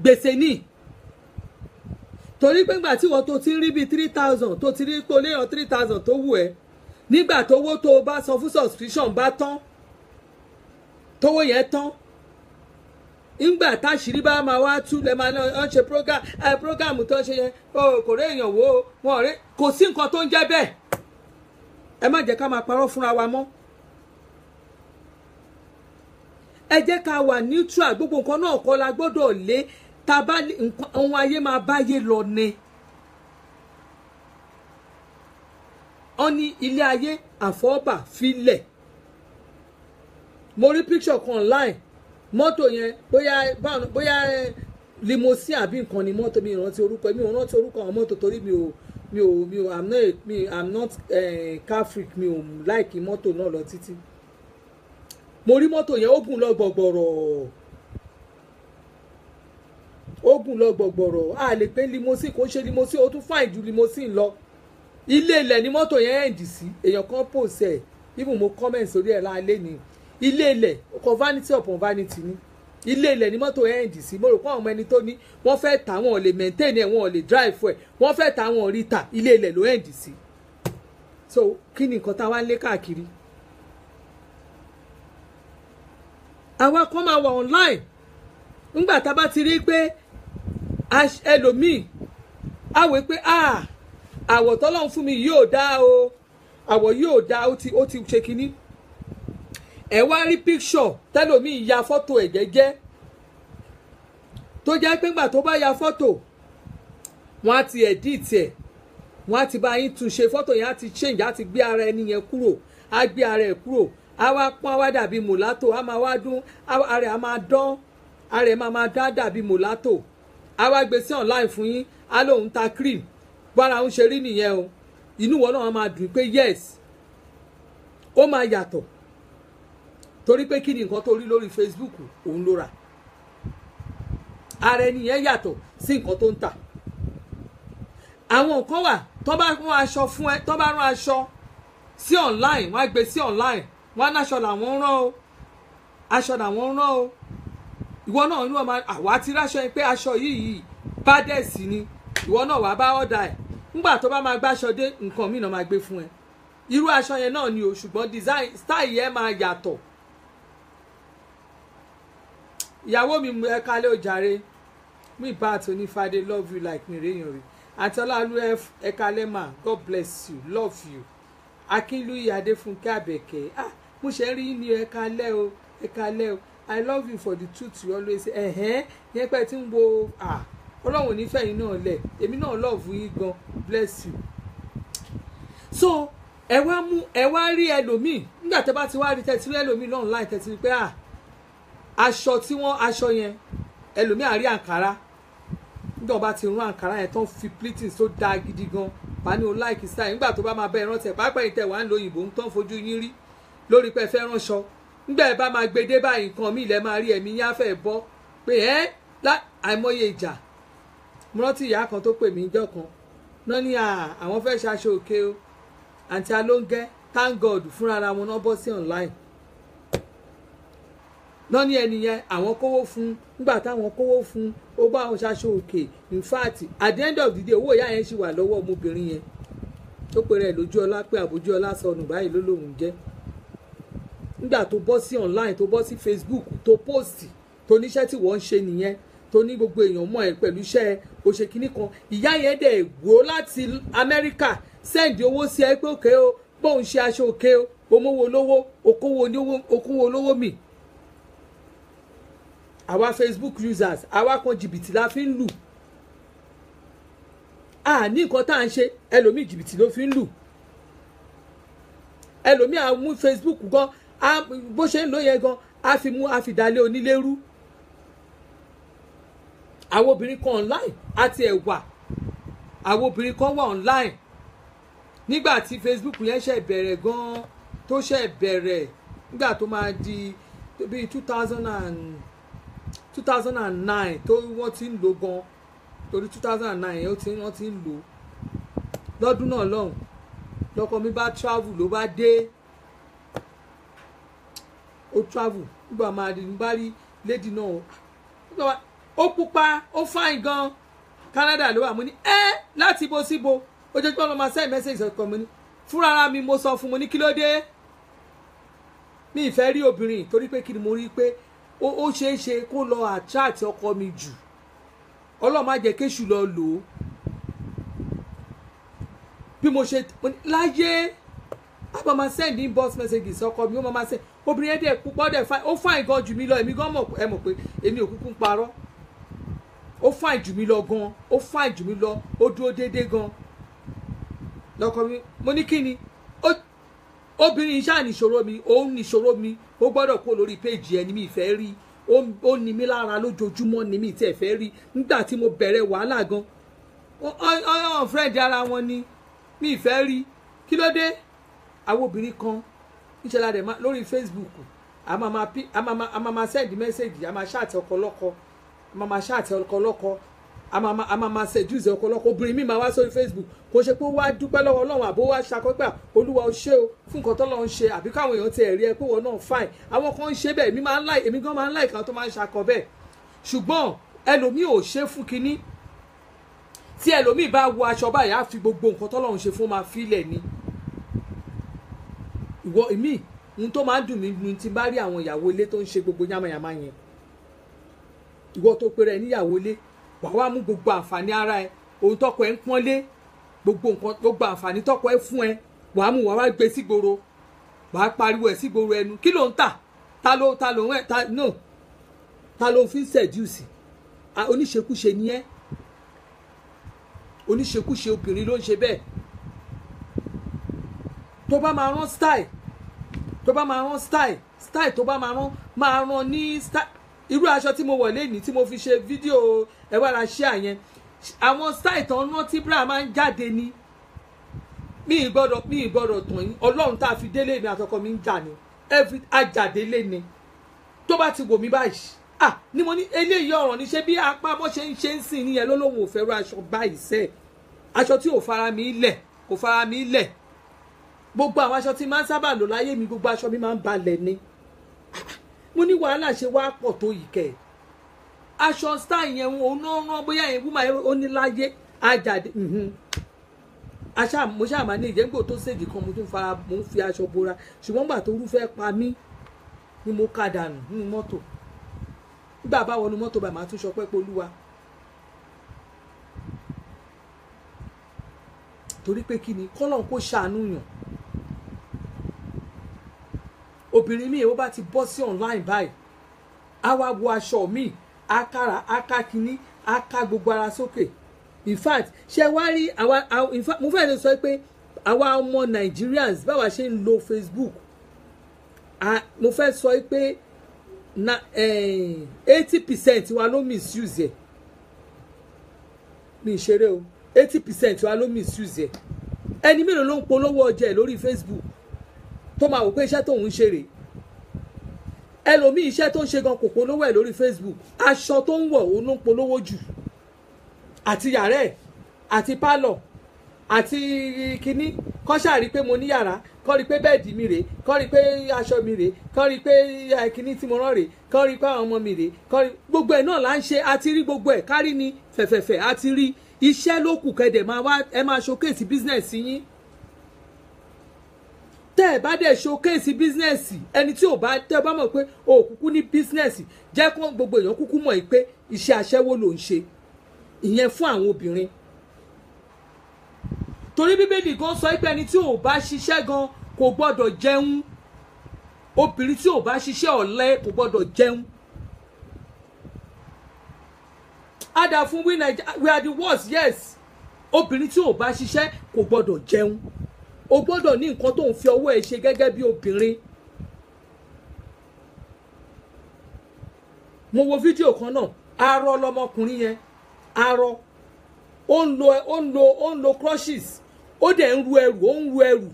gbèsè ní torí pé nígbà tí wọ́n tó ti ń rí bíi 3,000 tó ti rí pé oléyàn 3,000 tó wù ẹ́ nígbà tówó tó o bá san fún subscription bá tán tówó yẹn tán nígbà táṣìírí bá máa wá tú lẹ́ máa ń ṣe program tó ń ṣe yẹn kò rí èèyàn wò wọ́n rí, kò sí nǹkan tó ń jẹ́ bẹ́ẹ̀. Ẹ má jẹ́ ká máa parọ́ fúnra wa mọ́, ẹ jẹ́ ká wà neutral. Gbogbo nǹkan náà kọ́ la gbọ́dọ̀ lé, tá a bá ohun ayé máa báyé lọ ni. Wọ́n ní ilé ayé àfọ́bà filẹ̀. Mo rí picture kan online mọ́tò yẹn bóyá limousine àbí nǹkan ni mọ́tò, mi ò rántí orúkọ àwọn mọ́tò torí I'm not car freak, mi ò like mọ́tò náà lọ títí. Mo rí mọ́tò yẹn ó gùn lọ gbọ̀gbọ̀rọ̀ a lè pé limousine kò ṣe limousine ó tún fine ju limousine lọ. Ilé ilẹ̀ ni mọ́tò yẹn end sí, èèyàn kan post ẹ̀ even mo comment sórí ẹ̀ láàlẹ́ ni ilé ilẹ̀ ọkọ̀ vanity upon vanity ni ilé ilẹ̀ ni mọ́tò ẹ̀ end sí. Mo rò pé àwọn ọmọ ẹni tó ní wọ́n fẹ́ tà wọ́n lè maintain ẹ̀ wọ́n lè drive ẹ̀ wọ́n fẹ́ tà wọ́n rí tà, ilé ilẹ̀ ló end sí. So kí ni nǹkan tá a wá ń lé káàkiri? Àwa kan máa wà online nígbà tá a bá ti rí pé ẹlòmíì àwẹ̀ pé àwọ̀ tọ́lọ́run fún mi yóò dá o, àwọ̀ yóò dá ó ti ṣe kínní. Ẹ wá rí picture tẹ́lòmíì ya fọ́tò ẹ̀ gẹ́gẹ́ tó jẹ́ pé ńgbà tó bá ya fọ́tò wọ́n á ti edit ẹ̀, wọ́n á ti bá yín tún ṣe, fọ́tò yẹn á ti change, á ti gbé ara ẹni yẹn kúrò, á gbé ara ẹ̀ kúrò, á wá pọ́n, á wá dàbí mùlátò, á máa wá dún, ara ẹ̀ á máa dán, ara ẹ̀ máa dá dàbí mùlátò, á wá gbé sí online fún yín, á lóun ta cream, bára ń ṣe rí nìyẹn o. Inú wọn náà máa dùn pé yes ó máa yàtọ̀ torí pé kí ni nǹkan tó rí lórí Facebook òun ló rà, ara ẹni yẹn yàtọ̀ sí nǹkan tó ń tà. Àwọn nǹkan wà tó bá rán aṣọ fún ẹ, tó bá rán aṣọ sí online wọ́n á gbé sí online, wọ́n á náṣọ làwọn rán o, aṣọ làwọn rán o. Ìwọ náà inú ọmọ àwa ti ráṣọ yẹn pé aṣọ yìí bádẹ́ẹ̀sì ni, ìwọ náà wàá bá ọ̀dà ẹ̀ nígbà tó bá máa gbáṣọ dé nǹkan mìíràn máa gbé fún ẹ. Irú aṣọ yẹn náà ni o, ṣùgbọ́n design style yẹn máa yàtọ̀. Ìyàwó mi ẹ kálẹ́ o jàre, mi bá Tonifade love you like mi réyàn rè. Àti Ọláolú ẹ kálẹ́ mà, God bless you, love you. Akínlúyì Adéfúnkẹ́ Àbẹ̀kẹ́ mo ṣe rí ní ẹ kálẹ́ o, ẹ kálẹ́ o. I love you for the truth you always say yẹn pẹ́ tí ń wo ọlọ́run nífẹ̀ẹ́ yín náà lẹ̀ èmi náà love yín gan bless you. So ẹ wá rí ẹlòmíì nígbà tẹ́ bá ti wá rí tẹ́tí rí ẹlòmíì náà online tẹ́tí rí pé aṣọ yẹn ẹlòmíì àrí àǹkárá nígbà bá ti rún àǹkárá yẹn tán fi pleating tó dáa gidi gan bá ní o like style nígbà tó bá máa bẹ ìrántí ẹ̀ pápá ìtẹ̀ wà ń lo òyìnbó ń tán fojú yín rí lórí pé fẹ́ ránṣọ nígbà ẹ bá máa gbé dé báyìí nǹkan míì lẹ máa rí ẹ̀mí yá fẹ́ bọ́ pé àìmọye ìjà mo rántí ìyá kan tó pè mí ìjọ kan náà ní àwọn fẹ́ ṣaṣọ òkè o àǹtí alóńgẹ́ thank God fúnra wọn náà bọ́ sí online náà ní ẹni yẹn àwọn kówó fún nígbà táwọn kówó fún ó bá àwọn ṣaṣọ òkè in fact at the end of the day owó ìyá yẹn ṣì wà lọ́wọ́ ọmọbìnrin yẹn tó pèrè ẹ̀ lójú ọlá pé àbójú ọlá sọnù báyìí ló lóun jẹ́ nígbà tó bọ́ sí online tó bọ́ sí Facebook tó post tó níṣẹ́ tí wọ́n ń ṣe nìyẹn tó ní gbogbo èèyàn mọ̀ ẹ́ pẹ̀lú iṣẹ́ òṣèkínní kan ìyá yẹn dẹ̀ wò láti Amẹ́ríkà sẹ́ǹdì owó sí ẹ pé òkè o bóun ṣe aṣọ òkè o omówó olówó okòwò olówó mi. àwa Facebook users àwa kan jìbìtì la fi ń lù ní nǹkan tá à ń ṣe ẹlòmíì jìbìtì ló fi ń lù ẹlòmíì á mú Facebook gan bó ṣe ń lò yẹn gan á fi dalé onílérú àwọn obìnrin kan online àti ẹ̀wà àwọn obìnrin kan wà online nígbà tí Facebook yẹn ṣe bẹ̀rẹ̀ gan tó ṣe bẹ̀rẹ̀ nígbà tó máa di bíi 2009 tó wọ́n ti ń lò gan torí 2009 yẹn wọ́n ti ń lò lọ́dún náà lọ́hùn lọ́kọ mi bá travel ló bá dé ó travel nígbà máa di bá rí lady náà ó pupa ó fine gan Canada ló wà mo ní láti ibo síbo ojoojúmọ́ ló máa send message ọkọ mi ní fúnra ara mi mo sọ fún mo ní kí ló dé mi ìfẹ́ rí obìnrin torí pé kí ni mo rí pé ó ṣeé ṣe kó lọ attract ọkọ mi jù Ọlọ́run má jẹ́ kéṣù lọ lò ó bí mo ṣe láyé a máa send inbox messages ọkọ mi ó máa send obìnrin yẹn dẹ̀ púpọ̀ dẹ̀ ó fine gan jù mí lọ èmi gan mọ̀ pé èmi ò kúkú ń parọ́ ó fine jù mí lọ gan ó fine jù mí lọ ó dúró déédéé gan lọkọ mi mo ní kí ni obìnrin iṣẹ́ níṣòro mi òun níṣòro mi ó gbọ́dọ̀ kó lórí péjì ẹni mi ìfẹ́ rí ó ní mi lára lójoojúmọ́ ni mi ìtẹ̀ fẹ́ rí nígbà tí mo bẹ̀rẹ̀ wàhálà gan ọ̀hún friend ara wọn ni mi ìfẹ́ rí kí ló dé àwọn obìnrin kan ìṣẹ̀lẹ̀ rẹ̀ lórí Facebook a máa send message a máa ṣáàtì ọkọ lọ́kọ a máa ṣáàtì ọkọ lọ́kọ a máa seduce ọkọ lọ́kọ obìnrin mi máa wá sórí Facebook kò ṣe pé ó wá dúpẹ́ lọ́wọ́ Ọlọ́run àbó wá ṣàkọ́pẹ́ Olúwa ó ṣe o fún nǹkan tọ́lọ́run ṣe àbí káwọn èèyàn ti ẹ̀rí ẹ pé wọ́n náà fine àwọn kan ń ṣe bẹ́ẹ̀ èmi gan máa ń láì kan tó máa ń ṣakọ bẹ́ẹ̀ ṣùgbọ́n ẹlòmíì ò ṣe fún kinní tí ẹlòmíì bá wọ aṣọ báyìí á fi gbogbo nǹkan tọ́lọ́run ṣe fún máa fílẹ̀ ni ìwọ èmi ohun tó máa ń dùn mí ni tí bá rí àwọn ìyàwó ilé tó ń ṣe gbogbo yàmàyàmà yẹn ìwọ tó pèrè níyàwó ilé wàá wá mú gbogbo àǹfààní ara ẹ ohun tọkọ ẹ ń pọ́nlé gbogbo àǹfààní tọkọ ẹ fún ẹ wàá mú wàá wá gbé sígboro wàá pariwo ẹ sígboro ẹnu kí ló ń tà ta ló fi ń seduce oníṣekúṣe ni ẹ oníṣekúṣe obìnrin ló ń ṣe bẹ́ẹ̀ tó bá máa rán style tó bá máa rán ní style irú aṣọ tí mo wọ̀ lẹ́yìn tí mo fi ṣe fídíò ẹ wá ra share yẹn àwọn style tó ń rán tí bra máa ń jáde ní mi ìgbọ́dọ̀ tàn yín Ọlọ́run tá a fi délé mi àtọkọ mi ń jà ní ajáde lé ni tó bá ti wò mí báyìí ni mo ní eléyìí ọ̀ràn ní ṣe bí apá bó ṣe ń sìn níyẹn lólóhùn ò fẹ́ rú aṣọ báyìí sẹ́ẹ̀ aṣọ tí ò fara mi lẹ̀ gbogbo àwọn aṣọ tí máa ń sábà lò láyé mi gbogbo aṣọ mi máa ń balẹ̀ ni mo ní wàhálà ṣe wá pọ̀ tó yìí kẹ̀ aṣọ style yẹn òun náà rán bóyá yẹn wúmọ̀ ó ní láyé ajáde mo ṣáà máa ní ìjẹ́ngbò tó ṣèjì kan mo ń fi aṣọ bora ṣùgbọ́n gbà tó rúfẹ́ pa mí ni mo ká dànù nínú mọ́tò nígbà bá wọnú mọ́tò báyìí máa tún ṣọpẹ́ pé Olúwa torí pé kí ni kọ́lọ́n kó ṣàánú yàn obìnrin mi ó bá ti bọ́ sí online báyìí á wá wo aṣọ míì akára aká kínní aká gbogbo ara sókè in fact ṣe wá rí àwa in fact mo fẹ́ lè sọ pé àwa ọmọ Nigerians báwa ṣe ń lo Facebook mo fẹ́ sọ pé 80% wa ló misuse ẹ̀ mi ṣeré o 80% wa ló misuse ẹ̀ ẹni mélòó ló ń polówó ọjà ẹ̀ lórí Facebook tó máa wò pé iṣẹ́ tóun ń ṣe rèé ẹlòmíì iṣẹ́ tó ń ṣe gan kò polówó ẹ̀ lórí Facebook aṣọ tó ń wọ̀ òun ló ń polówó jù àti yàrá ẹ̀ àti pálọ̀ àti kínní kọ́ ṣáà rí pé mo ní yàrá kọ́ rí pé bẹ́ẹ̀dì mi rèé kọ́ rí pé aṣọ mi rèé kọ́ rí pé kínní tí mo rán rèé kọ́ rí pé àwọn ọmọ mi rèé kọ́ rí gbogbo ẹ̀ náà là ń ṣe àti rí gbogbo ẹ̀ kárí ni fẹ̀fẹ̀fẹ̀ àti rí iṣẹ́ ló kù kẹ́dẹ̀ máa wá ẹ máa showcase business yín tẹ́ ẹ bá dẹ̀ showcase business ẹni tí ò bá tẹ́ ẹ bá mọ̀ pé o kúkú ní business jẹ́ kó gbogbo èèyàn kúkú mọ̀ pé iṣẹ́ aṣẹ́wó ló ń ṣe ìyẹn fún àwọn obìnrin torí bíbélì gan sọ pé ẹni tí ò bá ṣiṣẹ́ gan kò gbọ́dọ̀ jẹun obìnrin tí ò bá ṣiṣẹ́ ọ̀lẹ kò gbọ́dọ̀ jẹun ada fún we are the worst yes obìnrin tí ò bá ṣiṣẹ́ kò gbọ́dọ̀ jẹun o gbọ́dọ̀ ní nǹkan tó ń fi ọwọ́ ẹ ṣe gẹ́gẹ́ bí obìnrin mo wo fídíò kan náà arọ lọmọkùnrin yẹn arọ ó ń lo crushes ó dẹ̀ ń ru ẹrù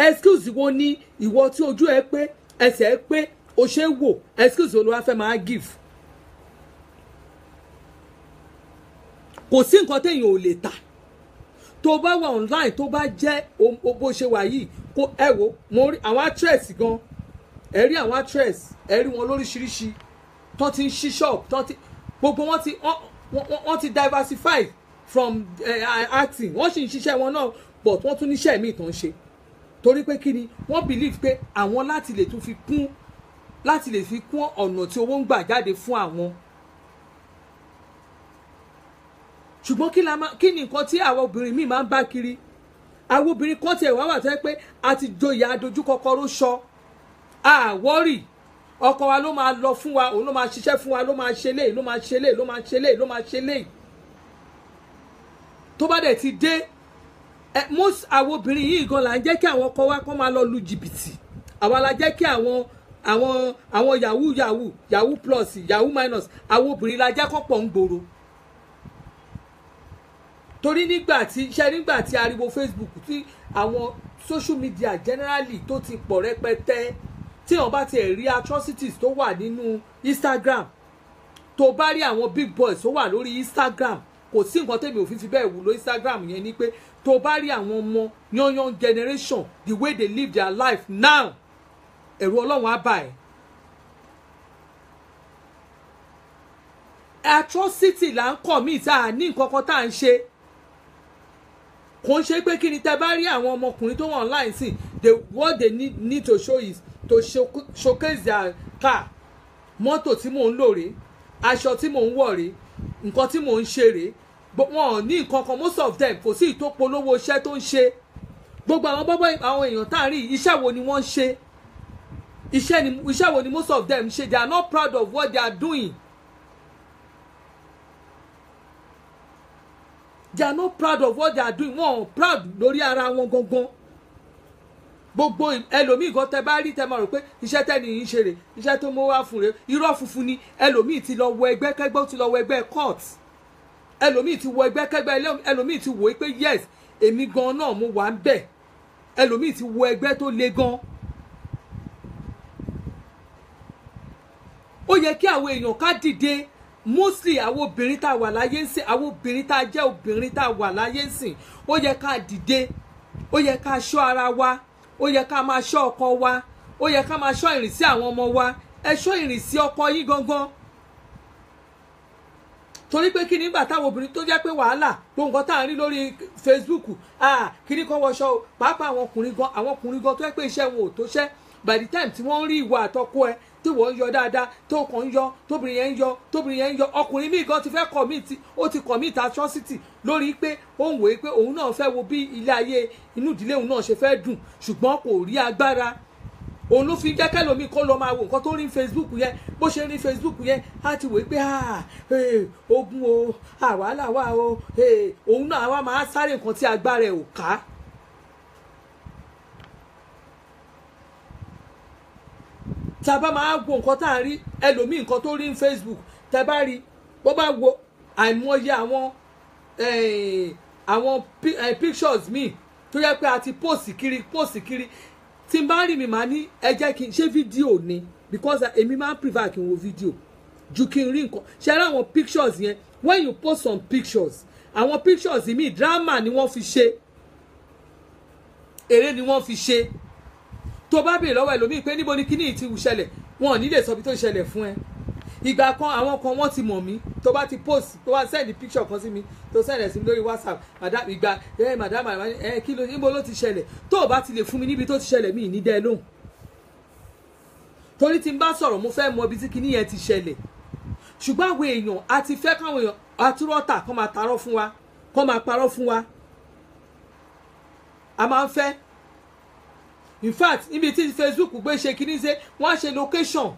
excuse wo ni ìwọ tí ojú ẹ pé ẹsẹ̀ ẹ pé o ṣe ń wò excuse wo ló wá fẹ́ máa give kò sí nǹkan téèyàn ò lè tà tó bá wà online tó bá jẹ́ bó ṣe wà yìí kó ẹ wò mo rí àwọn actress gan ẹ rí àwọn actress ẹ rí wọn lóríṣiríṣi tó ti ń ṣí shop tó ti gbogbo wọn ti diversify from acting wọ́n sì ń ṣiṣẹ́ wọn náà but wọ́n tún níṣẹ́ míì tó ń ṣe torí pé kí ni wọ́n believe pé àwọn láti lè fi kún ọ̀nà tí owó ń gbà jáde fún àwọn ṣùgbọ́n kí ni nǹkan tí àwọn obìnrin míì máa ń bá kiri àwọn obìnrin kan tiẹ̀ wá wà tó yẹ pé a ti joyè adojú kọ́kọ́rọ́ sọ àwọ́rì ọkọ wa ló máa lọ fún wa òun ló máa ṣiṣẹ́ fún wa ló máa ṣe léyìí ló máa ṣe léyìí ló máa ṣe léyìí ló máa ṣe léyìí tó bá dẹ̀ ti dé most àwọn obìnrin yìí gan la ń jẹ́ kí àwọn ọkọ wa kó máa lọ lu jìbìtì àwa la jẹ́ kí àwọn yahoo plus yahoo minus àwọn obìnrin la jẹ́ kó pọ̀ ń gbòòrò torí nígbà tí ariwo Facebook tí àwọn social media generally tó ti pọ̀ rẹpẹtẹ tí wọ́n bá ti rí atrocities tó wà nínú Instagram tó bá rí àwọn big boys tó wà lórí Instagram kò sí nǹkan tẹ́mi ò fi bẹ́ẹ̀ wù lórí Instagram yẹn ni pé tó bá rí àwọn ọmọ young generation the way they live their life now ẹ̀rù Ọlọ́run á bà ẹ́ atrocity là ń commit ní nǹkan kan tá à ń ṣe kò ń ṣe pé kí ni tẹ́ bá rí àwọn ọmọkùnrin tó wà online sí what they need to show is to showcase their car mọ́tò tí mò ń lò rèé aṣọ tí mò ń wọ̀ rèé nǹkan tí mò ń ṣe rèé wọn ò ní nǹkan kan most of them kò sí ìtòpolówó iṣẹ́ tó ń ṣe gbogbo àwọn èèyàn tá à ń rí iṣẹ́ wo ni wọ́n ń ṣe iṣẹ́ wo ni most of them ṣe they are not proud of what they are doing. They are not proud of what they are doing. Wọ́n proud lórí ara wọn gangan. Gbogbo ẹlòmíì gan tẹ́ bá rí tẹ́ máa rò pé iṣẹ́ tẹ́ni yìí ṣe rè iṣẹ́ tó mọ́ wá fún rè irọ́ funfun ni ẹlòmíì ti lọ wọ ẹgbẹ́ kẹ́gbẹ́ ó ti lọ wọ ẹgbẹ́ court ẹlòmíì ti wọ ẹgbẹ́ kẹ́gbẹ́ ẹlòmíì ti wò pé yes èmi gan náà mo wà ń bẹ̀ ẹlòmíì ti wọ ẹgbẹ́ tó le gan. Ó yẹ kí àwọn èèyàn ká dìde mostly àwọn obìnrin tá a wà láyé ń sìn àwọn obìnrin tá a jẹ́ obìnrin tá a wà láyé ń sìn ó yẹ ká dìde ó yẹ ká ṣọ́ ara wa ó yẹ ká máa ṣọ́ ọkọ wa ó yẹ ká máa ṣọ́ ìrìnsí àwọn ọmọ wa ẹ ṣọ́ ìrìnsí ọkọ yín gangan torí pé kí nígbà táwọn obìnrin tó jẹ́ pé wàhálà gbogbo nǹkan tá à ń rí lórí Facebook kí ní kọ́ wọṣọ pàápàá àwọn ọkùnrin gan tó jẹ́ pé iṣẹ́ wọn ò tó ṣẹ́ by the time tí wọ́n ń rí ìwà àtọkọ ẹ tí wọ́n ń yọ dáadáa tó kàn ń yọ tóbìnrin yẹn ń yọ ọkùnrin míì gan ti fẹ́ commit atrocity lórí pé ó ń wòye pé òun náà fẹ́ wo bí ilé ayé inú ìdílé òun náà ṣe fẹ́ dùn ṣùgbọ́n kò rí agbára òun ló fi jẹ́ kẹ́lòmíì kó lọ máa wo nǹkan tó rí Facebook yẹn bó ṣe rí Facebook yẹn á ti wò pé ogun o àwàlà wà o òun náà wá máa sáré nǹkan tí agbára ẹ̀ ò ká. tá a bá máa wo nǹkan tá a rí ẹlòmíì nǹkan tó rí ní Facebook tẹ́ bá rí bó bá wo àìmọye àwọn pictures míì tó yẹ pé a ti post kiri tí n bá rí mi máa ní ẹ jẹ́ kí n ṣe fídíò ni because èmi máa ń prefer kí n wo fídíò ju kí n rí nǹkan ṣe rí àwọn pictures yẹn when you post some pictures àwọn pictures míì drama ni wọ́n fi ṣe eré ni wọ́n fi ṣe tó bá bèèrè lọ́wọ́ ẹlòmíì pé níbo ni kíní ti ṣẹlẹ̀ wọn ò ní lè sọ bí tó ṣẹlẹ̀ fún ẹ ìgbà kan àwọn kan wọ́n ti mọ̀ mí tó bá ti post tó wá send picture kan sí mi tó send ẹ̀ sí mi lórí WhatsApp madam ìgbà madam kí ló níbo ló ti ṣẹlẹ̀ tó o bá ti lè fún mi níbi tó ti ṣẹlẹ̀ mí ní dẹ́ lóhùn torí tí n bá sọ̀rọ̀ mo fẹ́ mọ ibi tí kíní yẹn ti ṣẹlẹ̀ ṣùgbọ́n àwọn èèyàn a ti fẹ́ káwọn èèyàn atúrọ́tà kọ́ máa tarọ́ fún wa kọ́ máa parọ́ fún wa a máa ń fẹ́ in fact níbi tí Facebook gbé ṣe kíní ṣe wọ́n á ṣe location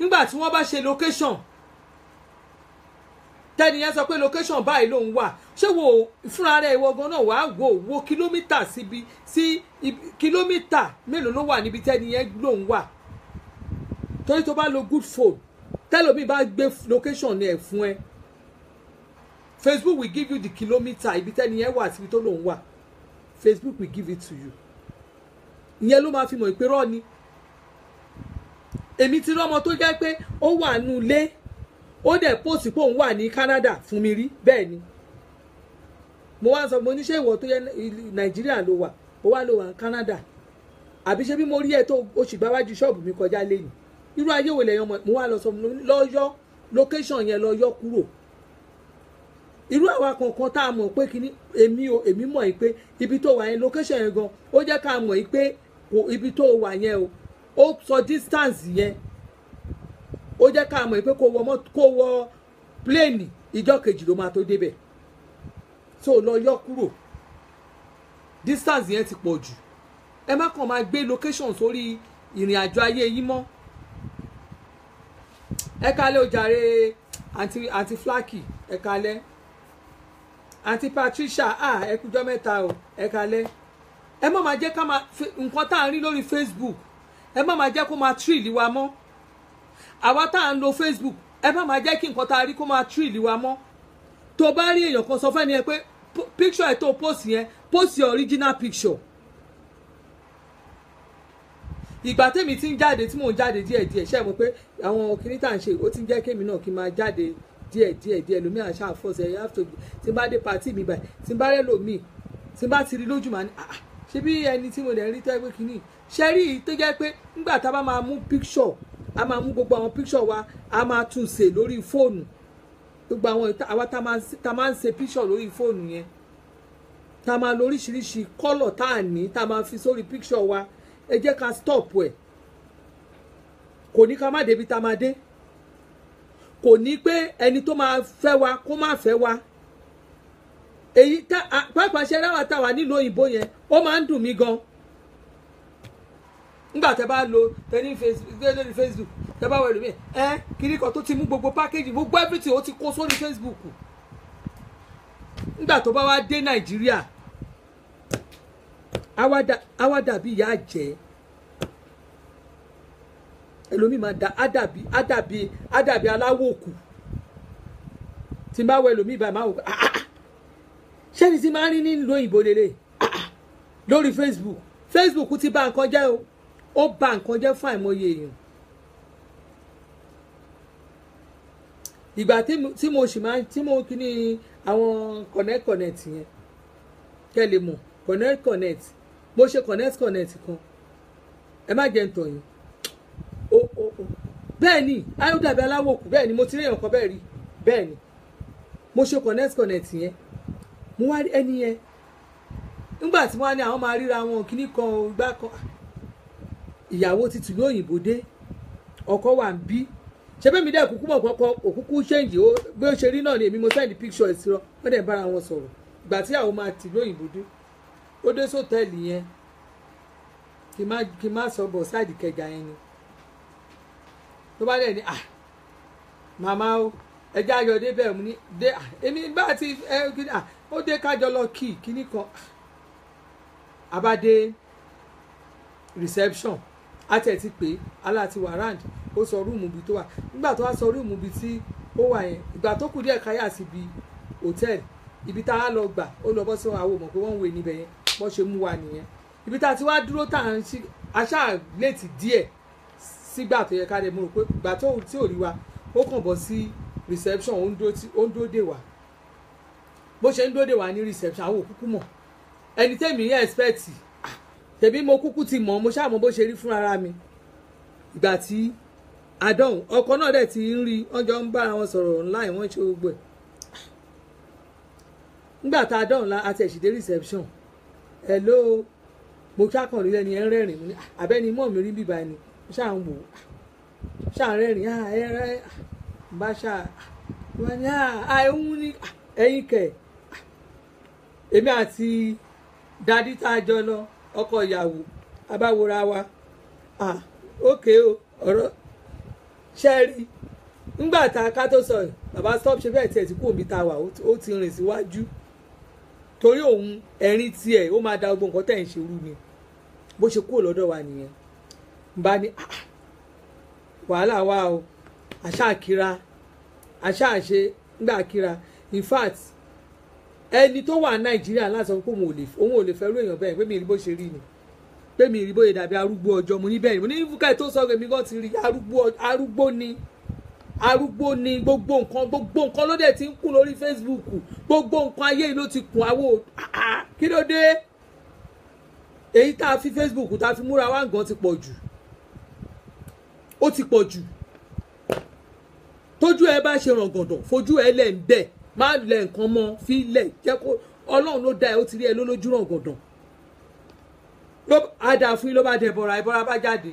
nígbà tí wọ́n bá ṣe location tẹ́niyẹn sọ pé location báyìí ló ń wà ṣé wo fúnra rẹ̀ ìwọ gan náà wàá wo kìlómítà síbi sí kìlómítà mélòó ló wà níbi tẹ́niyẹn ló ń wà torí tó bá lo good phone tẹ́lómi bá gbé location ẹ̀ fún ẹ Facebook will give you the kilometre ibi tẹ́niyẹn wà síbi tó ló ń wà Facebook will give it to you ìyẹn ló máa fi mọ̀ ìpè rọ́ ni èmi ti rọ́mọ tó jẹ́ pé ó wà nù ilé ó dẹ̀ post pé òun wà ní Canada fún mi rí bẹ́ẹ̀ ni mo wá sọ mo ní ṣé ìwọ tó yẹ Nàìjíríà ló wà ó wá ló wà ní Canada àbí ṣé bí mo rí ẹ tó oṣù gbáwájú ṣọ́ọ̀bù mi kọjá lẹ́yìn irú ayé wo lẹ́yìn ọmọ mo wá lọ sọ lọ́yọ́ location yẹn lọ yọ kúrò irú àwa kankan tá a mọ̀ pé kíní èmi mọ̀ pé ibi tó wà yẹn location yẹn gan ó jẹ́ ká mọ̀ pé ibi tó wà yẹn ó sọ distance yẹn ó jẹ́ ká mọ̀ pé kó wọ plane ìjọ́ kejì ló máa tó débẹ̀ so lọ yọ kúrò distance yẹn ti pọ̀ jù ẹ má kàn máa gbé location sórí ìrìn àjò ayé yín mọ́ ẹ kálẹ́ o jàre àǹtí Flaky ẹ kálẹ́ àǹtí Patricia ẹ kújọ́ mẹ́ta o ẹ kálẹ́ ẹ má máa jẹ́ ká máa nǹkan tá à ń rí lórí Facebook ẹ má máa jẹ́ kó máa trill wa mọ́ àwa tá à ń lo Facebook ẹ má máa jẹ́ kí nǹkan tá a rí kó máa trill wa mọ́ tó bá rí èèyàn kan sọ fẹ́ni ẹ pé picture ẹ̀ tó post yẹn post your original picture ìgbà tèmi ti ń jáde tí mò ń jáde díẹ̀díẹ̀ ṣe mọ̀ pé àwọn kìíní tá à ń ṣe ó ti ń jẹ́ kémi náà kí n máa jáde díẹ̀díẹ̀ lómi àṣà àfọ̀sẹ̀ ẹ̀ yàtọ̀ tí n bá dé pàtí mi báyìí tí n bá rẹ́ lòmíì tí n bá ti rí lójú màá ní ṣé bí ẹni tí mo lè rí tẹ́ pé kìíní ṣe rí i tó jẹ́ pé nígbà tá a bá máa mú picture a máa mú gbogbo àwọn picture wa a máa tún ṣe lórí fóònù gbogbo àwọn àwa tá a máa ń ṣe picture lórí fóònù yẹn tá a máa lo oríṣiríṣi kọ́lọ̀ tá a ní tá a máa fi sórí picture wa ẹ jẹ́ ká stop ẹ̀ kò ní ká má débi tá a máa dé kò ní pé ẹni tó máa fẹ́ wa kó má fẹ́ wa èyí tá pàápàá ṣe ráwà tá a wà nílùú òyìnbó yẹn ó máa ń dùn mí gan nígbà tẹ́ bá lo tẹ́lí Facebook tẹ́ bá wọ ẹlòmíì kiri kan tó ti mú gbogbo package gbogbo everything ó ti kó sórí Facebook nígbà tó bá wá dé Nàìjíríà àwa dàbí ìyá jẹ ẹlòmíì máa da àdàbí aláwọ̀ òkú tí n bá wọ ẹlòmíì báyìí máa wò ṣẹ́ni tí máa ń rí nílùú òyìnbó lélẹ̀ lórí Facebook ti bà nǹkan jẹ́ o ó bà nǹkan jẹ́ fún àìmọye èèyàn ìgbà tí mo sì máa tí mo kí ni àwọn connect yẹn kẹ́ lè mọ̀ connect mo ṣe connect kan ẹ má jẹ́ ń tọ̀ yín bẹ́ẹ̀ ni ayọ́dàbí aláwọ̀ òkú bẹ́ẹ̀ ni mo ti rí èèyàn kan bẹ́ẹ̀ rí bẹ́ẹ̀ ni mo ṣe connect yẹn mo wá rí ẹni yẹn nígbà tí wọ́n á ní àwọn máa ríra wọn kíní kan ìgbà kan ìyàwó ti tìlú òyìnbó dé ọkọ wà ń bí ṣe bẹ́ẹ̀ mi dẹ́ òkúkú mọ̀ kọ́kọ́ òkúkú ṣéǹjì ó bí ó ṣe rí náà ni èmi mo send picture ẹ̀ sí ọ wọ́n dẹ̀ bára wọn sọ̀rọ̀ ìgbà tí àwọn máa tìlú òyìnbó dé ó dé sọ́tẹ́ẹ̀lì yẹn kí n má sọ bọ̀ sáàdì Ìkẹjà yẹn ni tó bá dẹ̀ ní màmá o ẹja ayọ̀ débẹ̀ mú ní dé èmi bá ti ó dé kájọ lọ kíní kan abádé reception àti ẹ̀ ti pé aláàtí warrant ó sọ rúùmù ibi tó wà nígbà tó wá sọ rúùmù ibi tí ó wà yẹn ìgbà tó kù díẹ̀ káyà síbi hòtẹ́ẹ̀lì ibi tá a lọ gbà ó lọ bọ́ sí àwọn ọmọ pé wọ́n ń wé níbẹ̀ yẹn wọ́n ṣe mú wa nìyẹn ibi tá a ti wá dúró tá à ń ṣe aṣáà léètì díẹ̀ sígbà tó yẹ ká lè mú un pé ìgbà tó tí ò rí wa ó kàn bọ́ sí reception ó ń dúró dè wá bó ṣe ń dúró dè wá ní reception àwọn òkúkú mọ̀ ẹni tẹ́mi yẹn expect tẹ̀bí mo kúkú ti mọ̀ mo ṣáà mọ̀ bó ṣe rí fún ara mi ìgbà tí adọ́hùn ọkọ náà dẹ̀ ti ń rí wọ́n jọ ń bára wọn sọ̀rọ̀ online wọ́n ṣe gbogbo ẹ̀ nígbà tá a dọ̀hùn la àti ẹ̀ṣìdé reception hello mo ṣàkànrí lẹ́ni ẹ̀ ń rẹ́rìn mo ní abẹ́ni mọ́ mi rí bíbá ẹni ṣáà ń wò ṣáà ń rẹ́rìn ẹ̀rẹ́ bá ṣáà wọ́n ní ẹ̀hún ní ẹ̀yìn kẹ̀ èmi àti dadi tá a jọ lọ ọkọ ìyàwó abáwòrán wa ókè o ọ̀rọ̀ ṣẹ́ẹ̀rì ńgbà tá a ká tó sọ bàbá stop ṣe bẹ́ẹ̀ tiẹ̀ tí kò bí ta wà ó ti rìn síwájú torí òun ẹ̀rín tiẹ̀ ó máa da gbogbo nǹkan tẹ̀ ń ṣe rú ni bó ṣe kúrò lọ́dọ̀ wa nìyẹn n bá ní wàhálà wa o àṣàkíra àṣàṣe ńgbà kíra in fact ẹni tó wà Nàìjíríà láti sọ pé òun ò lè fẹ́ rú èèyàn bẹ́ẹ̀ pé mi rí bó ṣe rí ni pé mi rí bóyá dàbí arúgbó ọjọ́ mo ní bẹ́ẹ̀ ni mo ní fúkẹ́ tó sọ pé mi kàn ti rí arúgbó ni gbogbo nǹkan ló dẹ̀ ti ń kún lórí Facebook gbogbo nǹkan ayé yìí ló ti kún àwọ̀ kí ló dé èyí tá a fi Facebook tá a fi múra wá gan ti pọ̀ jù ó ti pọ̀ jù tójú ẹ bá ṣe ràngàndàn fojú ẹ lẹ̀ ń bẹ̀ má lẹ̀ nǹkan mọ́ fi lẹ̀ jẹ́ kó Ọlọ́run ló dá ẹ ó ti rí ẹ lójú ràngàndàn ló àdá fún yín ló bá dẹ̀ bọ̀ra ìbọ̀ra bá jáde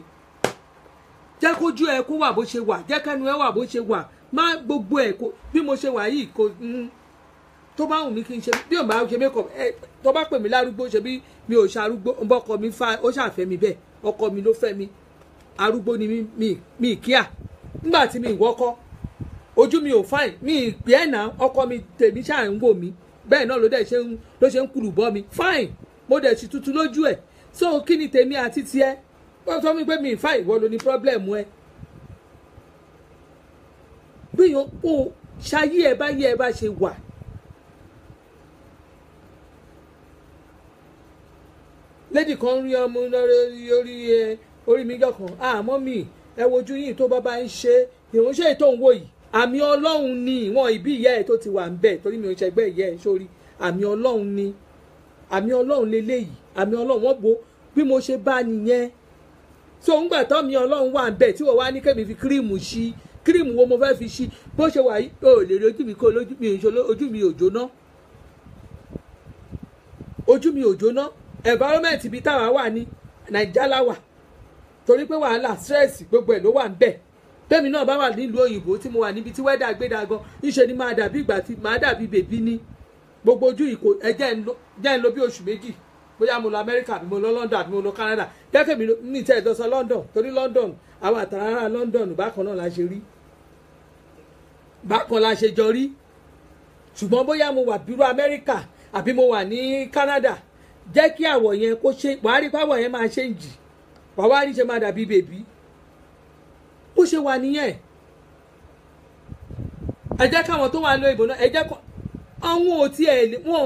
jẹ́ kójú ẹ kó wà bó ṣe wà jẹ́ kẹ́nu ẹ wà bó ṣe wà má gbogbo ẹ kó bí mo ṣe wà yìí kò tó bá wù mí kí n ṣe bí ò bá ṣe mékọ̀ tó bá pè mí lárúgbó ṣe bí mi ò ṣarúgbó ọkọ mi fa ó ṣàfẹ́ mi bẹ́ẹ̀ ọkọ mi ló fẹ́ mi arúgbó ni mi kíá nígbà tí mi ìwọ́kọ́ ojú mi ò fáìn mi ìpè ẹ̀ náà ọkọ mi tèmi ṣáà ń wò mí bẹ́ẹ̀ náà ló ṣe ń kúrú bọ́ mi fáìn mo dẹ̀ sì tutù lójú ẹ̀ so kí ni tèmi àti tiẹ̀ wọ́n sọ mi pé mi ìfá ìwọ ló ní pírọ́blẹ̀mù ẹ gbìyàn ó ṣayé ẹ bá ṣe wà lady kan rí ọmọ orí mi jọ kan àmọ́ mi ẹ wojú yìí tó bá ń ṣe ìránṣẹ́ tó ń wò yìí àmì Ọlọ́run ni ìwọ̀n ìbí ìyá ẹ̀ tó ti wà ń bẹ̀ torí mi ò ṣẹgbẹ́ ìyá ẹ̀ sórí àmì Ọlọ́run ni àmì Ọlọ́run leléyìí àmì Ọlọ́run wọ́n bo bí mo ṣe bá nìyẹn so ńgbà tó mi Ọlọ́run wà ń bẹ̀ tí wọ́n wá ní kẹ́mi fi kírímù sí kírímù wo mo fẹ́ fi sí bó ṣe wà yìí ó lè rí ojú mi kó ojú mi ò jóná ojú mi ò jóná environment ibi táwa wà ní Nàìjíríà láwà torí pé wàhálà stress gbogbo ẹ̀ ló wà ń bẹ̀ bẹ́ẹ̀mi náà bá wà nílùú òyìnbó tí mo wà níbi tí wẹ́dà gbéra gan níṣẹ́ ni máa dàbí ìgbà tí máa dàbí bèbí ní gbogbo ojú ìkó ẹ jẹ́ ń lo bí oṣù méjì bóyá mo lọ Amẹ́ríkà àbí mo lọ London àbí mo lọ Canada jẹ́kẹ́ mi ní ìtẹ́ ìdọ́sọ London torí London àwọn àtàrà London bákan náà la ṣe rí bákan la ṣe jọ rí ṣùgbọ́n bóyá mo wà bírú Amẹ́ríkà àbí mo wà ní Canada jẹ́ kí àwọ̀ yẹn kó ṣe wàá rí pàwọ̀ yẹn máa ṣe ń jì wàá wá rí ṣe máa dàbí bèbí bó ṣe wà nìyẹn ẹ jẹ́ káwọn tó wà lọ ìbò náà ẹ jẹ́ kó àwọn ò tiẹ̀ wọn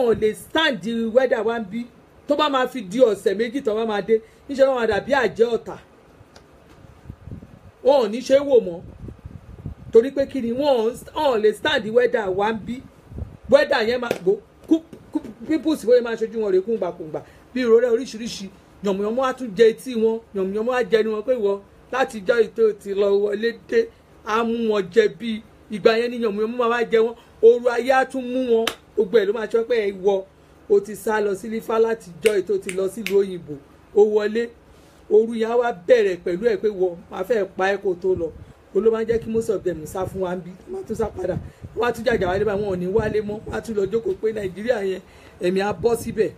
ò lè stand the weather wa ń bí tó bá máa fi di ọ̀sẹ̀ méjì tó bá máa dé níṣẹ́ wọn máa dàbí àjẹ́ ọ̀tá wọn ò ní ṣe é wò mọ́ torí pé kí ni wọn ò lè stand the weather wa ń bí weather yẹn máa gbó pimples bóyá máa ṣojú wọn rè kúngbàkúngbà bí ìrora oríṣiríṣi yànmùyànmú á tún jẹ etí wọn yànmùyànmú á jẹnu wọn pé wọ láti jọ ètò ti lọ wọlé dé á mú wọn jẹ bí ìgbà yẹn ni yànmùyànmú máa wá jẹ wọn oru ayé á tún mú wọn gbogbo ẹ̀ ló máa sọ pé ẹ wọ o ti sá lọ sí lífá láti jọ ètò ti lọ sílùú òyìnbó ó wọlé oru yẹn á wá bẹ̀rẹ̀ pẹ̀lú ẹ̀ pé wọ máa fẹ́ pa ẹ́ kó tó lọ o ló máa ń jẹ́ kí most of them sá fún wa ń bí wọ́n á tún sá padà wọ́n á tún jàjà wálé báyìí wọn ò ní wálé mọ́ wọ́n á tún lọ jókòó pé Nàìjíríà yẹn ẹ̀mí á bọ́ síbẹ̀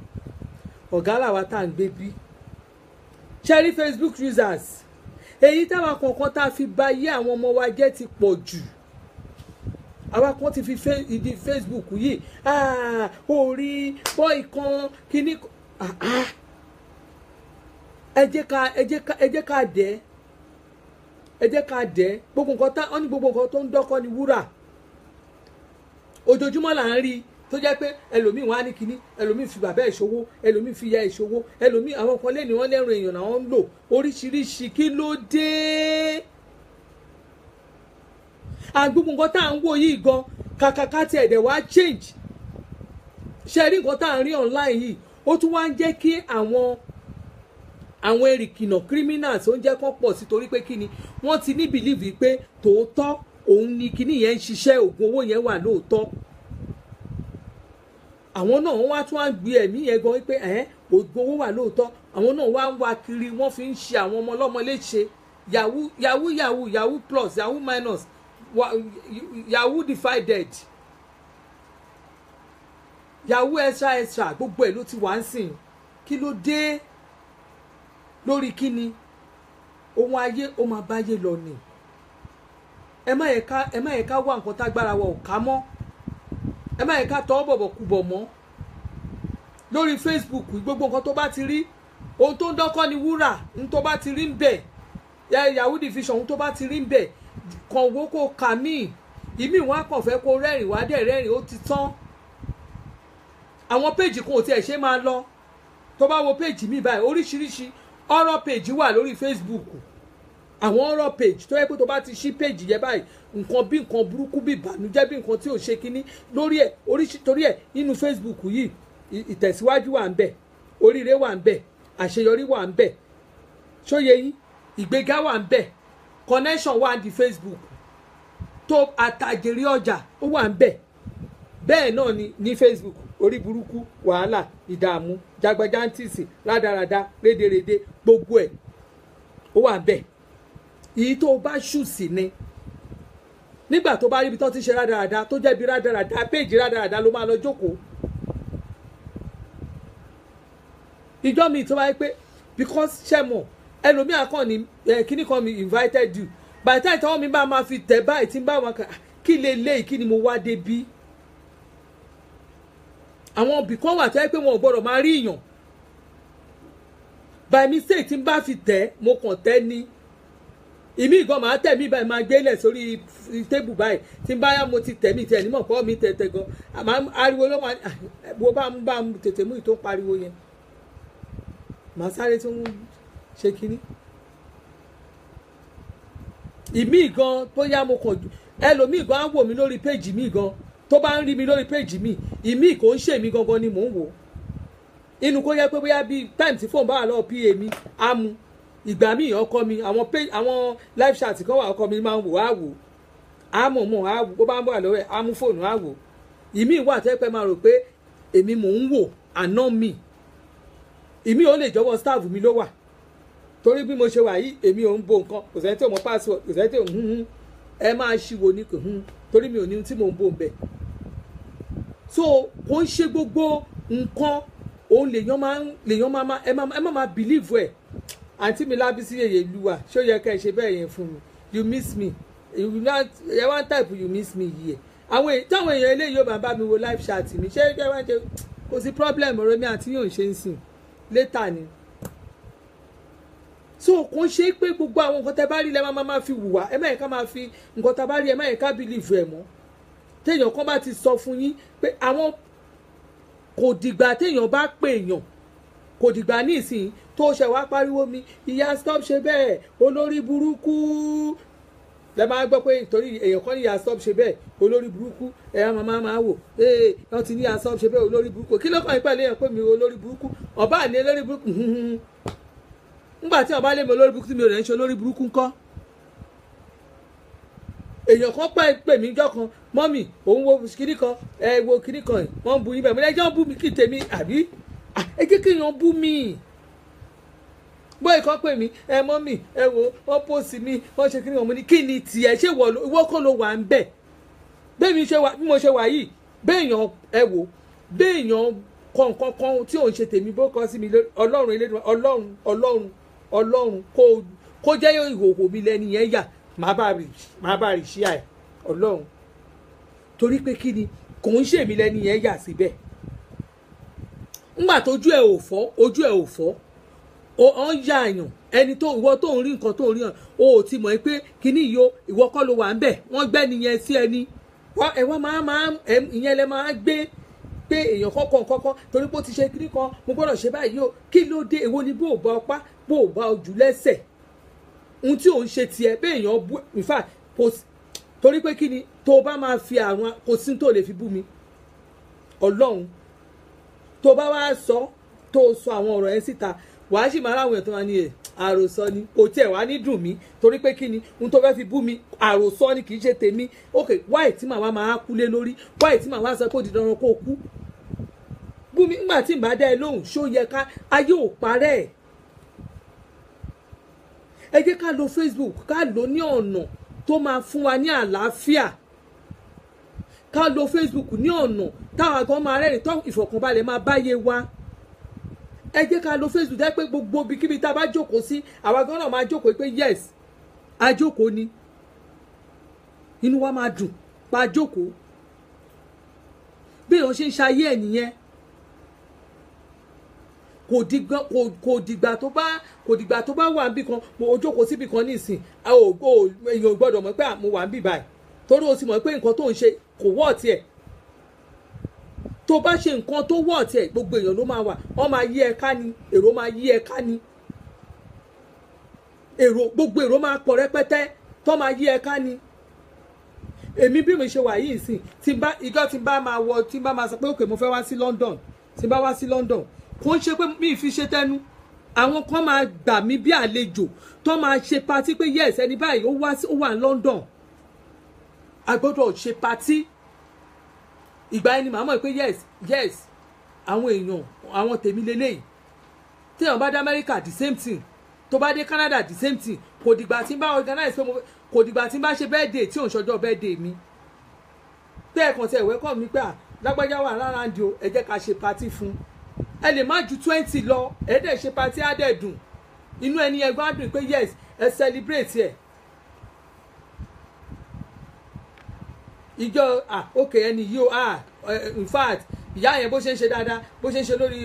ọ̀gá làwa tá à ń gbé bí cherry Facebook users èyí táwa kọ̀ọ̀kan tá a fi bà yé àwọn ọmọ wa jẹ́ ti pọ̀ jù àwa kan ti fi ìdí Facebook yìí orí bọ́ì kan kíní ẹ jẹ́ ká dẹ̀ gbogbo nǹkan tá ọ́n ní gbogbo nǹkan tó ń dọ́kọ́ ni wúrà ojoojúmọ́ là ń rí tó jẹ́ pé ẹlòmíì wọ́n á ní kíní ẹlòmíì fi bàbá ìṣòwò ẹlòmíì fi ya ìṣòwò ẹlòmíì àwọn kan lẹ́nu wọn lẹ́rùn èèyàn náà ń lò oríṣiríṣi kí ló dé gbogbo nǹkan tá à ń wò yìí gan kàkàkà tí ẹ̀dẹ̀ wá change ṣe rí nǹkan tá à ń rí online yìí ó tún wá ń jẹ́ kí àwọn èrìkìnà criminals ó ń jẹ́ kán pọ̀ sí torí pé kí ni wọ́n ti ní believe pé tòótọ́ òun ni kíní yẹn ń ṣiṣẹ́ oògùn owó yẹn wà lóòótọ́ àwọn náà wọ́n wá tún wá ń gbé ẹ̀mí yẹn gan pé oògùn owó wà lóòótọ́ àwọn náà wá ń wá kiri wọ́n fi ń ṣe àwọn ọmọ ọlọ́mọ léṣe yahoo plus yahoo minus yahoo divided yahoo extra gbogbo ẹ̀ ló ti wá ń sìn kí ló dé lórí kíni ohun ayé ó máa báyé lọ ni ẹ má yẹ ká wá nǹkan tágbára wa ò ká mọ́ ẹ má yẹ ká tọ́ bọ̀bọ̀ kú bọ̀ mọ́ lórí Facebook gbogbo nǹkan tó bá ti rí ohun tó ń dọ́kọ́ ni wúrà ohun tó bá ti rí ń bẹ̀ yahoo division ohun tó bá ti rí ń bẹ̀ kàn wó kó kà míì ìmí wọn á kàn fẹ́ kó rẹ́rìn wá dẹ̀ rẹ́rìn ó ti tán àwọn péjì kan ò tiẹ̀ ṣe máa lọ tó bá wo péjì mi báyìí oríṣiríṣi horror page wà lórí Facebook àwọn horror page tó yẹ pé tó bá ti ṣí page yẹn báyìí nǹkan bí nǹkan burúkú bí ìbànújẹ́ bí nǹkan tí ò ṣe kínní lórí ẹ̀ torí ẹ̀ nínú Facebook yìí ìtẹ̀síwájú wà ń bẹ̀ oríire wà ń bẹ̀ àṣeyọrí wà ń bẹ̀ ṣóye yín ìgbéga wà ń bẹ̀ connection wà ní Facebook tó àtàjèrè ọjà ó wà ń bẹ̀ bẹ́ẹ̀ náà ni ní Facebook orí burúkú wàhálà ìdààmú jagbajantíìsì rádaràda rédèrèdè gbogbo ẹ̀ ó wà ń bẹ̀ èyí tó bá ṣù sí ni nígbà tó bá rí ibi tó ti ṣe rádaràda tó jẹ́ bí rádaràda péjì rádaràda ló máa lọ jókòó ìjọ mi tó bá yẹ pé because ṣẹ́mọ̀ ẹlòmíà kàn ní kíní kan mi invited you by the time tọwọ́ mi bá máa fi tẹ̀ báyìí tí ń bá wọn kà kí lè léyìí kí ni mo wá dé bí àwọn ibì kan wà tó yẹ pé wọn ò gbọdọ̀ máa rí ìyàn by mistake tí ń bá fi tẹ̀ mo kàn tẹ̀ ní ìmí ìgan máa tẹ̀ mí báyìí máa gbélẹ̀ sórí tébù báyìí tí ń bá yá mo ti tẹ̀ mí tẹ̀ nímọ̀ pọ́ mi tẹ̀ gan àmọ́ ariwo ló máa wo bá ń tètè mú ìtò pariwo yẹn màá sáré tó ń ṣe kínní ìmí ìgan tó yá mo kàn ẹlòmíì gan á wò mí lórí péjì mi gan tó bá ń rí mi lórí péjì mi ìmí kò ń ṣe mí gangan ni mò ń wò inú kó yẹ pé bóyá bíi time tí fóònù bá wà lọ́wọ́ pa mi á mu ìgbà míì ọkọ mi àwọn live chat kan wà ọkọ mi máa ń wò á wò á mọ̀ á wò bó bá ń bọ̀ lọ́wọ́ ẹ̀ á mú fóònù á wò ìmí wà tẹ́ pẹ́ máa rò pé èmi mò ń wò àná mi ìmí ò lè jọ̀wọ́ staff mi ló wà torí bí mo ṣe wà yìí èmi ò ń bo nǹkan kò sẹ́ni tí ò mọ password kò sẹ́ni tí ò ń ẹ máa ṣìwò ní kò torí mi ò ní tí mò ń bò ń bẹ̀ so kò ń ṣe gbogbo nǹkan òun lèèyàn máa ẹ má máa believe ẹ̀ àǹtí mi Lábísí yèyè luwa ṣé ó yẹ ká ẹ ṣe bẹ́ẹ̀ yẹn fún mi you miss me ẹ wá ń type you miss me yìí ẹ táwọn èèyàn eléyìí yóò bá mi wo live chat mi ṣé ẹ wá ń ṣe kò sí problem ọ̀rọ̀ mi àti yóò ṣe ń sìn later ni so kò ń ṣe pé gbogbo àwọn nǹkan tẹ́ bá rí lẹ́ máa fi wùwà ẹ má yẹ ká máa fi nǹkan tẹ́ bá rí ẹ má yẹ ká believe ẹ mọ́ téèyàn kan bá ti sọ fún yín pé àwọn kò dìgbà téèyàn bá pè èèyàn kò dìgbà ní ìsìn tó ṣe wá pariwo mi ìyá stop ṣe bẹ́ẹ̀ olórí burúkú lẹ máa gbọ́ pé nítorí èèyàn kan ní ìyá stop ṣe bẹ́ẹ̀ olórí burúkú ẹ̀yà máa wò wọ́n ti ní ìyá stop ṣe bẹ́ẹ̀ olórí burúkú kí ló kàn yín pẹ̀lú èèyàn pé mi olórí burúkú ọba ní olórí burúkú ńgbà tí ọba lé mi olórí burúkú tí mi ò rẹ̀ ń ṣe olórí burúkú ńkọ́ èèyàn kan pè mí jọ́ kan mọ́mì òun wo kíní kan wo kíní kan wọ́n bu yín bẹ́ẹ̀ mo lẹ́jọ́ bú mi kí tèmi àbí ẹ jẹ́ kéèyàn bú mi bóyá ìkan pè mí mọ́mì wo wọ́n pòsì mi wọ́n ṣe kíní kan mo ní kí ni tiẹ̀ ṣé ìwọ kọ́ ló wà ń bẹ̀ bẹ́ẹ̀ mi bí mo ṣe wà yìí béèyàn wo béèyàn kọ̀ọ̀kan tí òun ṣe tèmi bó kọ́ sí mi ọlọ́run Ọlọ́run kó jẹ́ ìhòòhò mi lẹ́ni yẹn yà má bá rí ṣíà ẹ̀ Ọlọ́run torí pé kí ni kò ń ṣèmi lẹ́ni yẹn yà síbẹ̀ ńgbà tójú ẹ̀ ò fọ́ ó ń ya àyàn ẹni tó ìwọ tó ń rí nǹkan tó ń rí hàn o ò ti mọ̀ pé kíní yìí ìwọ kọ́ ló wà ń bẹ̀ wọ́n gbẹ́ nìyẹn sí ẹni ẹ wá máa ìyẹn lẹ máa gbé pé èèyàn kọ́kọ́ torí pé ó ti ṣe kíní kan mo gbọ́dọ̀ ṣe báyìí o kí ló dé èwo ni bó o bá ọpá bó o bá ojú lẹ́sẹ̀ ohun tí òun ṣe tiẹ̀ bẹ́ẹ̀ èèyàn bú in fact torí pé kí ni tó o bá máa fi àwọn kò sí tó lè fi bú mi Ọlọ́run tó bá wá sọ tó sọ àwọn ọ̀rọ̀ yẹn síta wàá sì máa ráwọn ètò wa ní àròsọ ni kò tiẹ̀ wá ní dùn mí torí pé kí ni ohun tó fẹ́ fi bú mi àròsọ ni kì í ṣe tèmi ok wáì tí màá máa kú lé lórí wáì tí màá sọ pé ó di dandan kó kú bú mi nígbà tí n bá dá ẹ lóhùn ṣó yẹ ká ayé ò parẹ́ ẹ jẹ́ ká lo Facebook ká lò ní ọ̀nà tó máa fún wa ní àlàáfíà ká lo Facebook ní ọ̀nà táwọn àgbọn máa rẹ́rìn tó ìfọ̀kànbalẹ̀ máa báyé wa ẹ jẹ́ ká lo Facebook jẹ́ pé gbogbo ibikíbi tá a bá jókòó sí àwa gan náà máa jókòó pé yes a jókòó ni inú wa máa dùn pa jókòó bí èèyàn ṣe ń ṣayé ẹ̀ nìyẹn kò dìgbà tó bá wà níbì kan mo jókòó síbì kan nísìn èèyàn gbọ́dọ̀ mọ̀ pé mo wà níbì báyìí torí o sì mọ̀ pé nǹkan tó ń ṣe kò wọ́ tiẹ̀ tó bá ṣe nǹkan tó wọ̀ tiẹ̀ gbogbo èèyàn ló máa wà wọ́n máa yí ẹ ká ni èrò máa yí ẹ ká ni gbogbo èrò máa pọ̀ rẹpẹtẹ tó máa yí ẹ ká ni èmi bí mi ṣe wà yìí sìn tí bá máa sọ pé òkè mo fẹ́ wá sí London tí bá wá sí London kò ń ṣe pé mi fi ṣe tẹnu àwọn kan máa gbà mí bí àlejò tó máa ṣe patí pé yes ẹni báyìí ó wà ní London a gbọ́dọ̀ ṣe patí ìgbà ẹni màá mọ̀ pé yes àwọn èèyàn àwọn tèmi lélẹ́yìí téèyàn bá dé America the same thing tó bá dé Canada the same thing kò dìgbà tí n bá organize pé kò dìgbà tí n bá ṣe birthday tí ò ń ṣọjọ́ birthday mi tẹ́ẹ̀kan tí ẹ̀wẹ́ kọ́ mi pé lágbájá wà lára ń di o ẹ jẹ́ ká ṣe party fún ẹ lè má ju 20 lọ ẹ dẹ̀ ṣe party á dẹ̀ dùn inú ẹni ẹgbẹ́ á dùn pé yes ẹ celebrate ẹ̀ ìjọ ok ẹni yìí in fact ìyá yẹn bó ṣe ń ṣe dáadáa bó ṣe ń ṣe lórí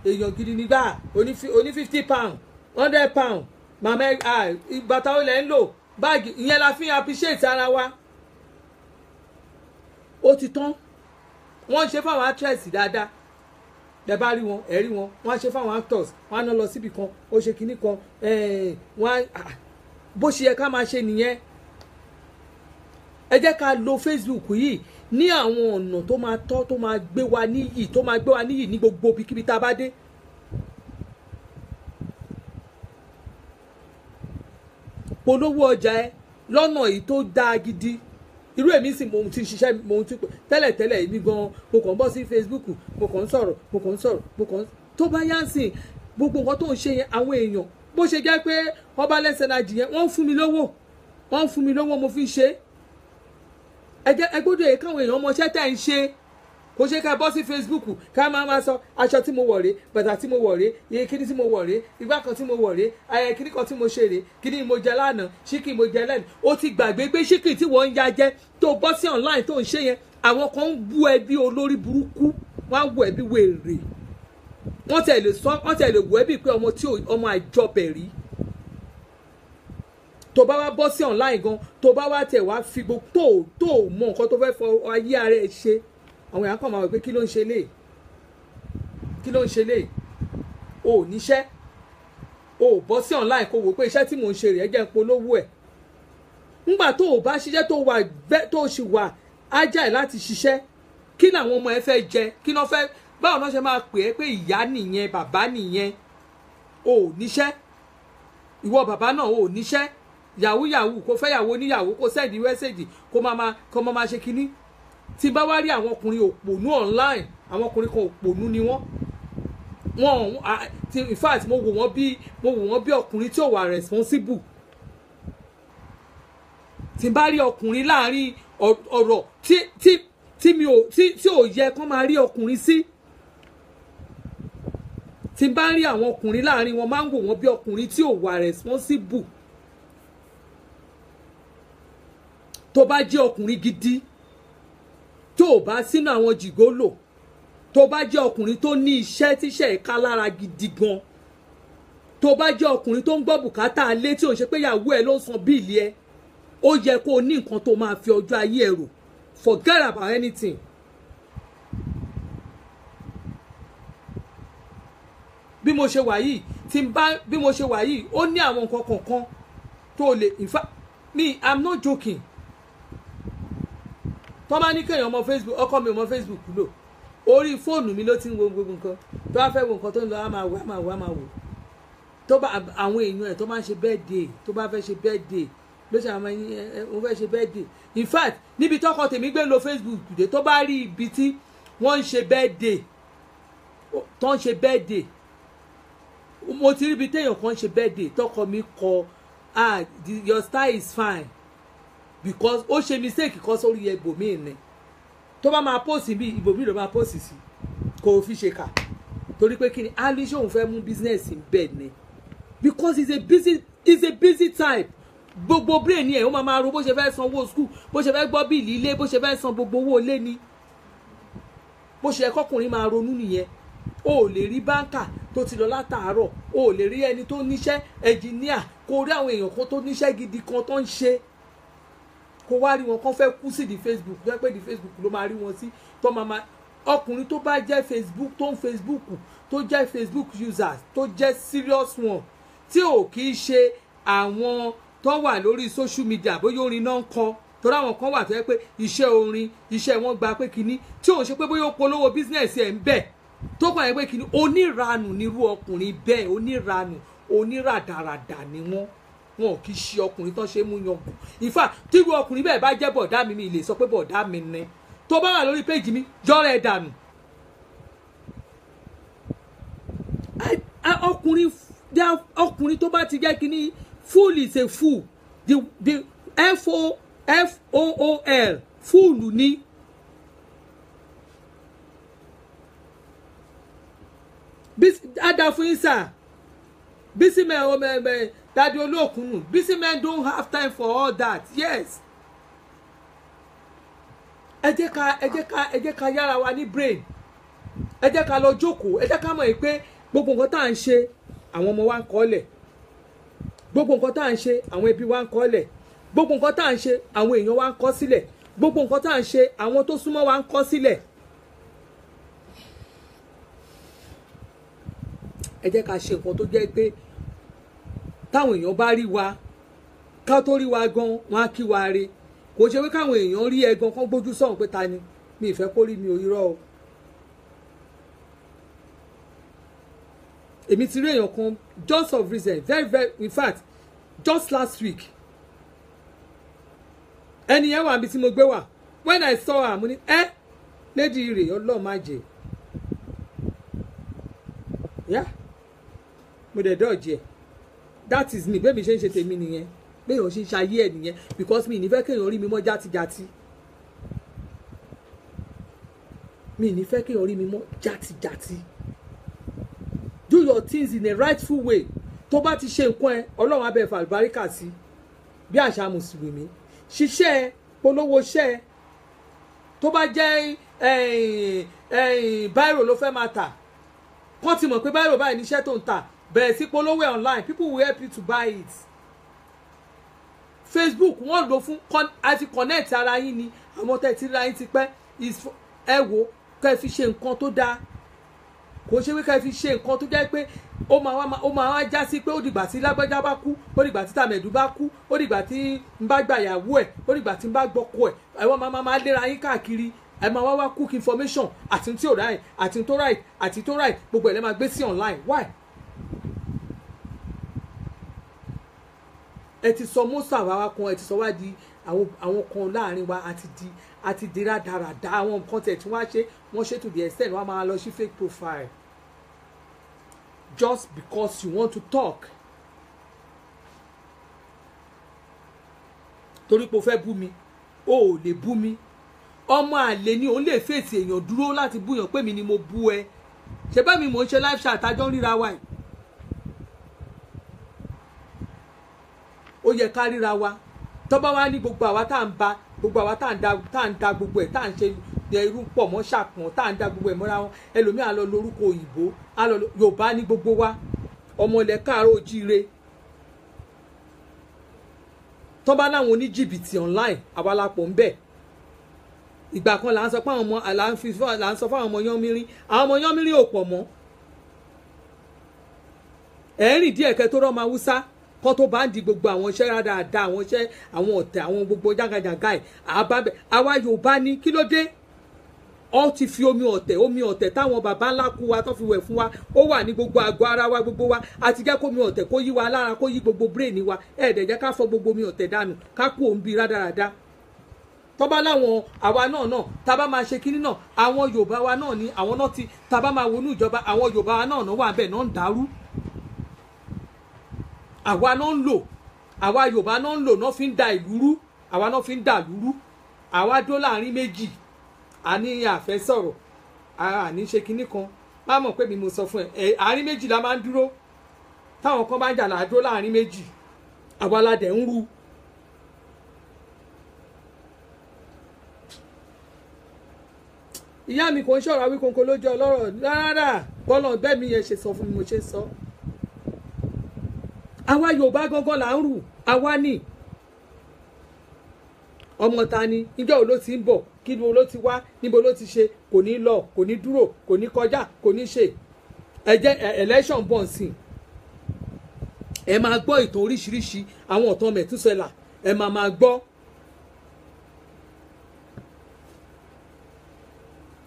èèyàn gidi nígbà oní 50 pound 100 pound màmá bàtà olè ń lò báàgì ìyẹn la fi ń appreciate ara wa ó ti tán wọ́n ń ṣe fáwọn actress dáadáa lẹ bá rí wọn ẹ rí wọn wọ́n á ṣe fáwọn actors wọ́n á ná lọ síbì kan ó ṣe kinní kan wọ́n bó ṣe yẹ ká máa ṣe nìyẹn ẹ jẹ́ ká lo Facebook yìí ní àwọn ọ̀nà tó máa tọ́ tó máa gbé wa níyì ní gbogbo ibikíbi tá a bá dé. polówó ọjà ẹ lọ́nà yìí tó dáa gidi irú èmi sì mo ti ṣiṣẹ́ mo ti tẹ́lẹ̀tẹ́lẹ̀ èmi gan mo kàn bọ́ sí Facebook mo kàn ń sọ̀rọ̀ tó bá yá sí gbogbo nǹkan tó ń ṣe yẹn àwọn èèyàn bó ṣe jẹ́ pé ọba lẹ́sẹ̀ náà jìyẹn wọ́n ń fún mi lówó mo fi ṣe ẹ gbọ́dọ̀ yẹ káwọn èèyàn ọmọọṣẹ́ tẹ̀ ń ṣe kò ṣe ká bọ́ sí Facebook ká máa sọ aṣọ tí mo wọ̀ rèé bàtà tí mo wọ̀ rèé iye kíní tí mo wọ̀ rèé igbá kan tí mo wọ̀ rèé ayẹyẹ kíní kan tí mo ṣe rèé kíní mo jẹ lánàá ṣíkì mo jẹ lẹ́nu ó ti gbàgbé pé ṣíkì tí wọ́n ń ya jẹ́ tó bọ́ sí online tó ń ṣe yẹn àwọn kan ń bú ẹ bí olórí burúkú wọ́n á wù ẹ bí wèrè wọ́n tẹ̀ lè wù ẹ bí pé ọmọ àjọbẹ̀ rí tó bá wá bọ́ sí online gan tó bá wá tẹ̀ wá fi gbogbo tó mọ nǹkan tó fẹ́ fọ ayé ara ẹ ṣe àwọn èèyàn kan máa wọ̀ pé kí ló ń ṣe lè o ò níṣẹ́ o ò bọ́ sí online kó wò pé iṣẹ́ tí mò ń ṣe rèé jẹ́ ń polówó ẹ̀ ńgbà tó o bá ṣiṣẹ́ tó o ṣì wà ájáì láti ṣiṣẹ́ kí làwọn ọmọ ẹ fẹ́ jẹ kí náà fẹ́ báwo náà ṣe máa pè é pé ìyá nìyẹn bàbá nìyẹn o ò níṣẹ́ ìwọ bàbá náà o ò níṣẹ́ yahoo kó fẹ́ yàwó níyàwó kó sẹ́ẹ̀dì wẹ́sẹ̀dì kó máa ṣe kinní tí bá wá rí àwọn ọkùnrin òpònú online àwọn ọkùnrin kan òpònú ni wọ́n in fact mo wò wọ́n bí ọkùnrin tí ò wà responsible tí bá rí ọkùnrin láàrin ọ̀rọ̀ tí ò yẹ kán máa rí ọkùnrin sí tí n bá rí àwọn ọkùnrin láàrin wọn máa ń wò wọ́n bí ọkùnrin tí ò wà responsible. tó bá jẹ́ ọkùnrin gidi tó ò bá sínú àwọn jìgólò tó bá jẹ́ ọkùnrin tó ní iṣẹ́ tíṣẹ́ ìka lára gidi gan tó bá jẹ́ ọkùnrin tó ń gbọ́ bùkátà alé tí ò ń ṣe pé ìyàwó ẹ ló ń san bíìlì ẹ ó yẹ kó o ní nǹkan tó máa fi ọjọ́ ayé ẹ rò forget about anything. bí mo ṣe wà yìí bí mo ṣe wà yìí ó ní àwọn nǹkan kọ̀ọ̀kan tó lè in fact me I'm not joking. tó bá ní kéèyàn ọmọ Facebook ọkọ mi ọmọ Facebook lò orí fóònù mi ló ti ń wo gbogbo nǹkan tó bá fẹ́ wo nǹkan tó ń lọ á máa wò tó bá àwọn èèyàn ẹ̀ tó máa ń ṣe birthday tó bá fẹ́ ṣe birthday ló ṣe àwọn ẹyin mo fẹ́ ṣe birthday in fact níbi tọkọ tèmi gbé lo Facebook today tó bá rí ibi tí wọ́n ń ṣe birthday tó ń ṣe birthday mo ti rí ibi téèyàn kan ń ṣe birthday tọkọ mi kọ your style is fine because ó ṣe mistake kọ́ sórí ibòmíì ni tó bá máa post bí ibòmíì ló máa post sí kò fi ṣe kà torí pé kí ni alice òun fẹ́ mú business in bed ni because he's a busy type gbogbo brain ẹ̀ ó máa ro bó ṣe fẹ́ san owó school bó ṣe fẹ́ gbọ́ bíìlì ilé bó ṣe fẹ́ san gbogbo owó ilé ni bó ṣe ẹ̀kọ́kùnrin máa ronú nìyẹn o ò lè rí báńkà tó ti lọ látàárọ̀ o ò lè rí ẹni tó níṣẹ́ ẹnjìníà kó rí àwọn èèyàn kan tó níṣẹ́ gidi kan tó ń ṣe kó wá rí wọn kán fẹ́ kú sí di Facebook tó pé di Facebook ló máa rí wọn sí tó máa ọkùnrin tó bá jẹ́ Facebook tó ń Facebook tó jẹ́ Facebook users tó jẹ́ serious one tí ò kì í ṣe àwọn tó wà lórí social media bóyá orin náà ń kọ torí àwọn kan wà tó yẹ pé iṣẹ́ orin iṣẹ́ wọn gba pé kínní tí òun ṣe pé bóyá ó polówó business ẹ̀ ń bẹ̀ tó kàn yẹ pé kínní oníranù nírú ọkùnrin bẹ́ẹ̀ oníranù oníràdàràdà ni wọn kì í ṣe ọkùnrin tó ṣe mú yangàn in fact tírú ọkùnrin bẹ́ẹ̀ bá jẹ́ bọ̀dá mi lè sọ pé bọ̀dá mi ni tó bá wà lórí péjì mi jọ́rọ̀ ẹ̀ dànù ọkùnrin tó bá ti jẹ́ kínní fool is a fool the fool fool ni adafunisa bisi me Daddy Olókùnù busy men don't have time for all that yes ẹ jẹ́ ká yára wa ní brain ẹ jẹ́ ká lọ jókòó ẹ jẹ́ ká mọ̀ pé gbogbo nǹkan tá à ń ṣe àwọn ọmọ wa ń kọ́lẹ̀ gbogbo nǹkan tá à ń ṣe àwọn ẹbí wa ń kọ́lẹ̀ gbogbo nǹkan tá à ń ṣe àwọn èèyàn wa ń kọ sílẹ̀ gbogbo nǹkan tá à ń ṣe àwọn tó súnmọ́ wa ń kọ sílẹ̀ ẹ jẹ́ ká ṣe nǹkan tó jẹ́ pé táwọn èèyàn bá rí wa ká tó rí wa gan wọn á kí wa re kò ṣe pé káwọn èèyàn rí ẹ gan kán gbójú sọ̀hún pé ta ni mi ìfẹ́ kó rí mi ò irọ́ o èmi ti rí èèyàn kan just of recent very in fact just last week ẹni yẹn wà níbi tí mo gbé wà when I saw her mo ní lady rè ọlọ́ọ̀ má jẹ mo dẹ̀ dọ́ọ̀jì ẹ̀ that is me bẹ́ẹ̀ mi ṣe ń ṣe tèmi nìyẹn bẹ́ẹ̀ yóò ṣe ń ṣayé ẹ̀ nìyẹn because mi ní fẹ́ kéèyàn rí mi mọ́ játijàti mi ní fẹ́ kéèyàn rí mi mọ́ játijàti do your things in a rightful way tó bá ti ṣe nǹkan ẹ ọlọ́run á bẹ̀ fà àlùbáríkà sí bí àṣà mùsùlùmí ṣiṣẹ́ polówó ṣẹ́ tó bá jẹ́ báírò ló fẹ́ máa tà kọ́ ti mọ̀ pé báírò báyìí níṣẹ́ tó ń tà bẹ̀rẹ̀ sí polówó online people will help you to buy it Facebook wọ́n lò fún àti connect ara yín ni àwọn tẹ̀tí ra yín ti pẹ́ ẹ wo kẹ́ fi ṣe nǹkan tó dáa kò ṣe wí kẹ́ fi ṣe nǹkan tó jẹ́ pé ó máa wá já sí pé ó dìgbà tí lágbájá bá kú ó dìgbà tí tàmẹ̀dù bá kú ó dìgbà tí n bá gbàyàwó ẹ̀ ó dìgbà tí n bá gbọ́kọ ẹ̀ àwọn máa léra yín káàkiri ẹ máa wá cook information àti tí ò right àti tó right àti tó right gbogbo ẹ̀ lẹ́ máa gbé sí online why ẹ ti sọ mọ́sà wa kan ẹ ti sọ wá di àwọn kan láàrin wa àti di rádaràda àwọn nǹkan tẹ̀ tí wọ́n ṣe to the extent wọ́n máa lọ sí fake profile just because you want to talk torí pé o fẹ́ bú mi o ò lè bú mi ọmọ àlè ni òun lè fèsì èèyàn dúró láti búyàn pé mi ni mo bú ẹ ṣe bá mi mò ń ṣe live chat àjọ ń ríra wa yìí ó yẹ ká ríra wa tó bá wá ní gbogbo àwa tá à ń ba gbogbo àwa tá à ń da gbogbo ẹ̀ tá à ń ṣe irú pọ̀ mọ́ ṣàpọ̀n tá à ń da gbogbo ẹ̀ mọ́ra wọn ẹlòmíì á lọ lórúkọ òyìnbó á lọ Yorùbá ní gbogbo wa ọmọ ilẹ̀ káàárọ̀ ojíire tó bá láwọn oníjìbìtì online àwa la pọ̀ ń bẹ̀ ìgbà kan là ń sọ fáwọn ọmọ là ń sọ fáwọn ọmọ yánmírín àwọn ọmọ yánmírín ò pọ̀ mọ́ ẹ̀rìn díẹ̀ kẹ́ tó rọ́ ọmọ Haúsá kọ́ tó bá ń di gbogbo àwọn iṣẹ́ dáadáa àwọn iṣẹ́ àwọn ọ̀tẹ̀ àwọn gbogbo jágajàga ẹ̀ àbábẹ́ àwa Yorùbá ní kí ló dé ọ ti fi omi ọ̀tẹ̀ táwọn baba ńlá kú wa tó fi wẹ̀ fún wa ó wà ní gbogbo àgọ́ ara wa gbogbo wa àti jẹ́ kó omi ọ̀tẹ̀ kó yí wa lára kó yí gbogbo brain wa ẹ̀ẹ́dẹ̀ jẹ́ ká fọ gbogbo omi ọ̀tẹ̀ dànù ká kú òun bí rádaràda tọ́ba láwọn àwa náà tábà máa ṣe kínní náà àwọn Yorùbá wa náà ní àwọn náà ti tábà máa wọnú ìjọba àwọn Yorùbá wa náà wà bẹ́ẹ̀ náà ń dàrú àwa náà ń lò àwa Yorùbá náà ń lò náà fi ń da ìlú rú àwa náà fi ń dà lúrú àwa dó láàrin méjì àní àfẹ́ sọ̀rọ̀ àní ṣe kinní kan má mọ̀ pé mi mo sọ fún ẹ àárín méjì la máa ń dúró táwọn kan bá ń jà láàdó láàrin méjì àwa la dẹ̀ ń ru ìyá mi kò ń ṣọ̀rọ̀ Awíkonko lójú ọlọ́rọ̀ rárá bọ́lọ̀ bẹ́ẹ̀ mi yẹn ṣe sọ fún mi mo ṣe sọ àwa Yorùbá gangan là ń rù àwa ní ọmọ ta ni níjọ́ wo ló ti ń bọ̀ kí ni ló ti wá níbo ló ti ṣe kò ní lọ kò ní dúró kò ní kọjá kò ní ṣe ẹ jẹ́ election bọ̀ sí ẹ máa gbọ́ ìtàn oríṣiríṣi àwọn ọ̀tàn Mẹ̀túsẹ́là ẹ máa gbọ́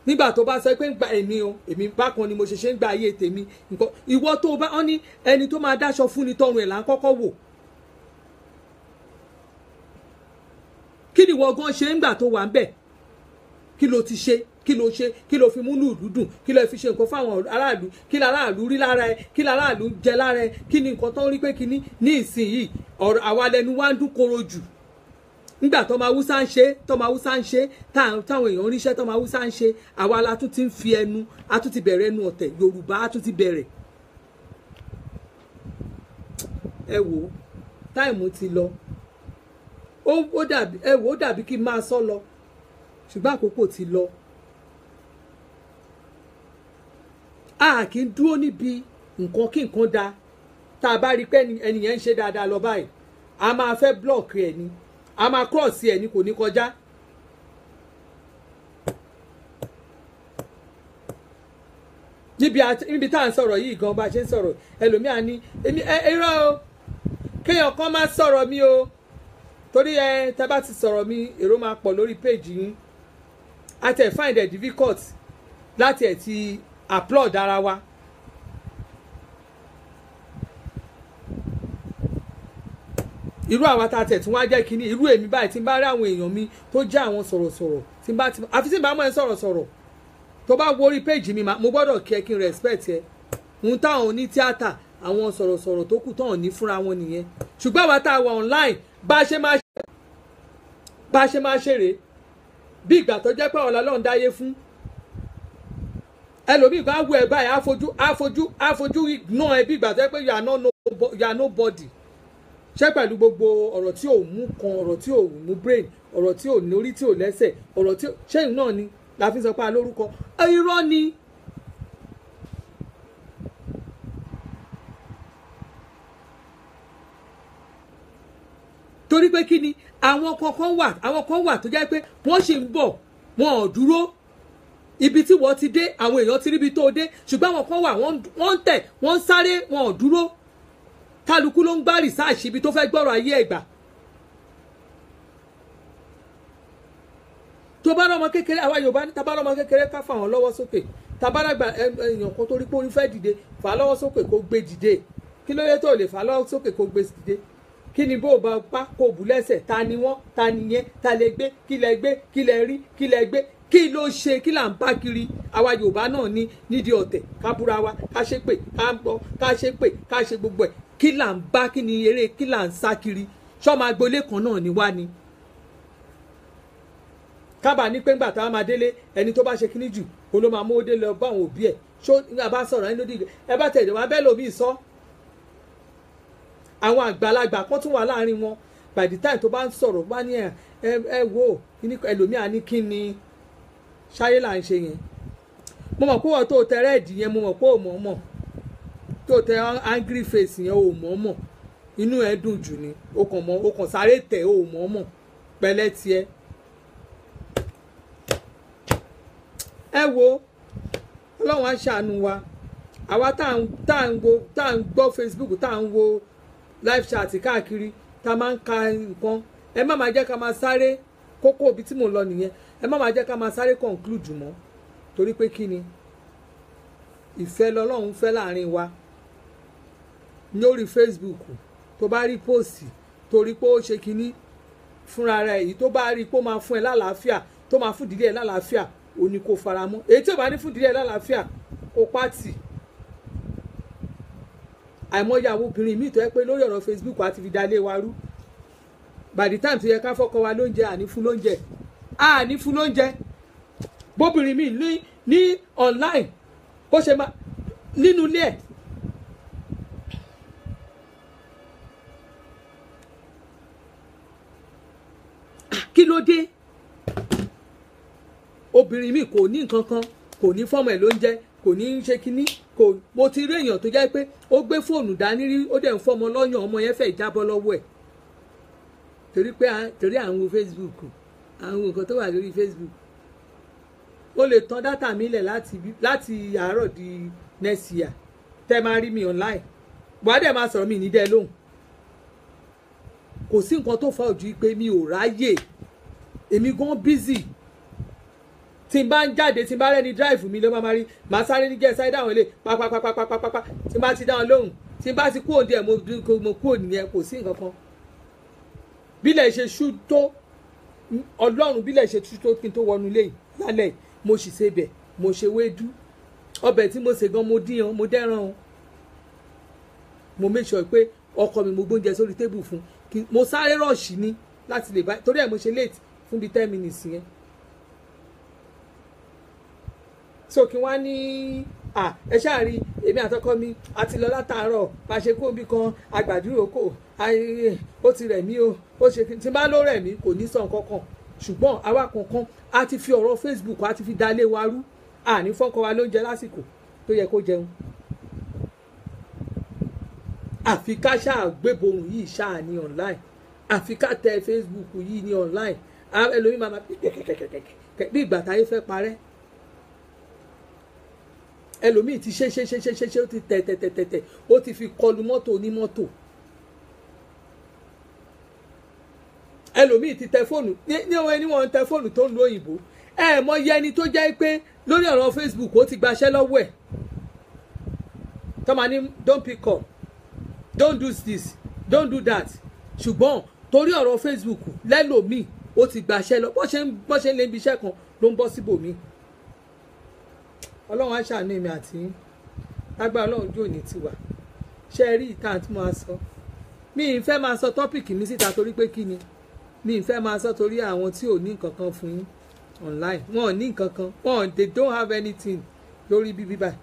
nígbà tó bá sọ pé ń gba èmi o èmi bákan ni mo ṣe ń gba ayé tèmi nǹkan ìwọ tó bá wọn ní ẹni tó máa dáṣọ fún ni tọrùn ẹ̀ là ń kọ́kọ́ wò kí ni ìwọ gan ṣe ń gbà tó wà ń bẹ̀ kí ló ti ṣe kí ló ṣe kí ló fi múlù dúdùn kí ló fi ṣe nǹkan fáwọn aráàlú kí láràlú rí lára ẹ kí láràlú jẹ lára ẹ kí ni nǹkan tó ń rí pé kíní ní ìsinyìí ọ̀rọ̀ àwa lẹnu wá ń dún koro jù nígbà tó máa Haúsá ń ṣe táwọn èèyàn ríṣẹ́ tó máa Haúsá ń ṣe àwa la tún ti ń fi ẹnu a tún ti bẹ̀rẹ̀ ẹnu ọ̀tẹ̀ Yorùbá a tún ti bẹ̀rẹ̀ ẹ wò táìmù ti lọ ó dàbí ẹ wò ó dàbí kí n máa sọ lọ ṣùgbọ́n àkókò ti lọ a kì í dúró níbi nǹkan kí nǹkan da tá a bá rí pé ẹnìyẹn ń ṣe dáadáa lọ báyìí a máa fẹ́ blọọkì ẹ̀ ni a máa cross ẹ̀ ni kò ní kọjá níbi tá à ń sọ̀rọ̀ yìí gan bá a ṣe ń sọ̀rọ̀ ẹlòmíà ní èmi irọ́ o kéèyàn kan máa sọ̀rọ̀ mi o torí tá bá ti sọ̀rọ̀ mi èrò máa pọ̀ lórí péjì yín àti ẹ̀ find it difficult láti ẹ̀ ti applaud ara wa irú àwa tá a tẹ̀ tún wá jẹ́ kínní irú èmi báyìí tí n bá rí àwọn èèyàn mi tó jẹ́ àwọn sọ̀rọ̀sọ̀rọ̀ àfi tí n bá mọ̀ ẹ́ sọ̀rọ̀sọ̀rọ̀ tó bá wo orí péjì mi mo gbọ́dọ̀ kí ẹ kí n respect ẹ ohun táwọn oní tíátà àwọn sọ̀rọ̀sọ̀rọ̀ tó kù tán ní fúnra wọn nìyẹn ṣùgbọ́n àwa tá a wà online bá a ṣe máa ṣe rèé bí ìgbà tó jẹ́ pé ọ̀la lọ́n dáyé fún ẹlòmíì kan á wo ẹ̀ báyìí àfojú náà ẹ bí ìgbà tó jẹ́ pé you are nobody ṣé pẹ̀lú gbogbo ọ̀rọ̀ tí ò mú kan ọ̀rọ̀ tí ò mú brain ọ̀rọ̀ tí ò ní orí tí ò lẹ́sẹ̀ ọ̀rọ̀ tí ṣẹ́yìn náà ni la fi sọ pé alórúkọ irọ́ ni torí pé kí ni àwọn kan wà tó jẹ́ pé wọ́n ṣì ń bọ̀ wọn ò dúró ibi tí wọ́n ti dé àwọn èèyàn ti ríbi tó dé ṣùgbọ́n àwọn kan wà wọ́n ń tẹ̀ wọ́n ń sáré wọn ò dúró kálukú ló ń gbá rìsáàṣì ibi tó fẹ́ gbọ́rọ̀ ayé ẹ̀gbà tó bá rọmọ kékeré àwa Yorùbá ní tabá rọmọ kékeré ká fà wọ́n lọ́wọ́ sókè tabáràgbà èèyàn kan tó rí pé orí fẹ́ dìde fà á lọ́wọ́ sókè kó gbé dìde kí ló yẹ tó lè fà á lọ́wọ́ sókè kó gbé dìde kí ni bó o bá pa kó bù lẹ́sẹ̀ ta ni wọ́n ta ni yẹn ta lè gbé kí lẹ gbé kí lẹ rí kí lẹ gbé kí ló ṣe kí là ń bá kiri àwa Yorùbá náà ní nídìí ọ̀tẹ̀ ká búra wa ká ṣe pé ká gbọ́ ká ṣe pé ká ṣe gbogbo ẹ̀ kí là ń bá kí ni eré kí là ń sá kiri ṣọ́mọ agboolé kan náà ni wá ni kábà ní pé ńgbà tá a máa délé ẹni tó bá ṣe kíní jù kó ló máa mówó dé lọ bá àwọn òbí ẹ̀ ṣó nígbà bá sọ̀rọ̀ ẹni lódì ẹ bá tẹ̀lé wá bẹ́ẹ̀ lómi sọ. àwọn àgbàlagbà kan tún wà láàrin wọn by the time tó bá ń sọ̀rọ̀ wá ní ẹ wo ẹlòmíà ní kí ni ṣáyé là ń ṣe yẹn. mo mọ̀ pé wọ́n tó tẹ rẹ́ẹ̀dì yẹn mo mọ̀ pé ò mọ̀ mọ̀ tó tẹ angry face yẹn ò mọ̀ mọ̀ inú ẹ dùn jù ni o kàn sáré tẹ̀ ò mọ̀ mọ̀ pẹ̀lẹ́ tiẹ̀. ẹ wo ọlọ́run á ṣàánú wa àwa tá à ń gbọ́ Facebook tá à ń wo live chat káàkiri tá a máa ń ka nǹkan ẹ má máa jẹ́ ká máa sáré kókó ibi tí mò ń lọ nìyẹn ẹ má máa jẹ́ ká máa sáré conclude mọ́ torí pé kí ni ìfẹ́ lọ́lọ́run fẹ́ láàrin wa lórí Facebook tó bá rí póòsì torí pé ó ṣe kinní fúnra rẹ̀ èyí tó bá rí pé ó máa fún ẹ lálàáfíà tó máa fún ìdílé ẹ lálàáfíà ó ní kó fara mọ́ èyí tí ò bá ní fún ìdílé ẹ lálàáfíà kó pàtì. àìmọye àwọn obìnrin míì tó yẹ pé lórí ọ̀rọ̀ Facebook àti fi dalé wa rú by the time tó yẹ ká fọ́kọ wa lóúnjẹ àní fún lóúnjẹ bóbìnrin míì ní online bó ṣe máa nínú ilé ẹ̀ kí ló dé obìnrin míì kò ní nǹkan kan kò ní fọ́mọ ẹ̀ lóúnjẹ kò ní ṣe kínní kò mo ti rí èèyàn tó jẹ́ pé ó gbé fóònù dání rí ó dẹ̀ ń fọ́mọ lọ́yàn ọmọ yẹn fẹ́ jábọ́ lọ́wọ́ ẹ̀ torí àwọn Facebook àwọn nǹkan tó wà lórí Facebook ó lè tán dátà mi lẹ̀ láti àárọ̀ di next year tẹ́ máa rí mi online wàá dẹ̀ máa sọ̀rọ̀ mi ní dẹ́ lóhùn kò sí nǹkan tó fà ojú pé mi ò ráyè èmi gan busy tí n bá ń jáde tí n bá rẹ́ni drive mi ló máa rí màá sáré ní gẹ́ẹ́ sáré dáhùn ilé pápápápápápá tí n bá ti dáhùn lóhùn tí n bá ti kúrò díẹ̀ mo kúrò nìyẹn kò sí nǹkan kan bílẹ̀ ṣe ṣú tó ọlọ́run bílẹ̀ ṣe ṣú tó kí n tó wọnú ilé yìí lálẹ́ mo sì ṣe bẹ̀ mo ṣe wédú ọbẹ̀ tí mo ṣe gan mo díyan mo dẹ́ran o mo make sure pé ọkọ mi mo gbóúnjẹ sórí tébù fún mo sáré rọ̀ọ̀ṣì ní láti lè bá torí ẹ̀ mo ṣe late fún bíi 10 minutes yẹn so kí wọ́n ní ẹ ṣáà rí èmi àtọkọ mi àti lọ látàárọ̀ bá ṣe kó bí kan àgbàdúró kò ó ti rẹ̀ mí o ó ṣe tí bá ló rẹ̀ mí kò ní sọ nǹkan kan ṣùgbọ́n àwa kankan a ti fi ọ̀rọ̀ Facebook a ti fi dalé wa rú àní fọ́kọ wa lóúnjẹ lásìkò tó yẹ kó jẹun àfi ká ṣáà gbéborùn yìí ṣáà ní online àfi ká tẹ Facebook yìí ní online ẹlòmíì máa bí ìgbà táyé fẹ́ parẹ́ ẹlòmíì ti ṣe ó ti tẹ̀tẹ̀tẹ̀tẹ̀ ó ti fi kọlu mọ́tò onímọ́tò ẹlòmíì ti tẹ fóònù ní ọwọ́ ẹni wọ́n ń tẹ fóònù tó ń lo òyìnbó mọ iye ẹni tó jẹ́ pé lórí ọ̀rọ̀ Facebook ó ti gbaṣẹ́ lọ́wọ́ ẹ̀ tọ́mọ ní don't pick up don't do this don't do that ṣùgbọ́n torí ọ̀rọ̀ Facebook lẹ́lòmíì ó ti gbaṣẹ́ lọ bó ṣe ń lé ibi iṣẹ́ kan ló ń bọ́ síbòmíì ọlọ́run á ṣàánú èmi àti lágbára ọlọ́run jò ní tiwa ṣe rí ìta tí mo á sọ mi ì fẹ́ máa sọ tọ́pìkì mi síta torí pé kí ni mi ì fẹ́ máa sọ torí àwọn tí ò ní nǹkan kan fún yín online wọn ò ní nǹkan kan they don't have anything lórí bíbí báyìí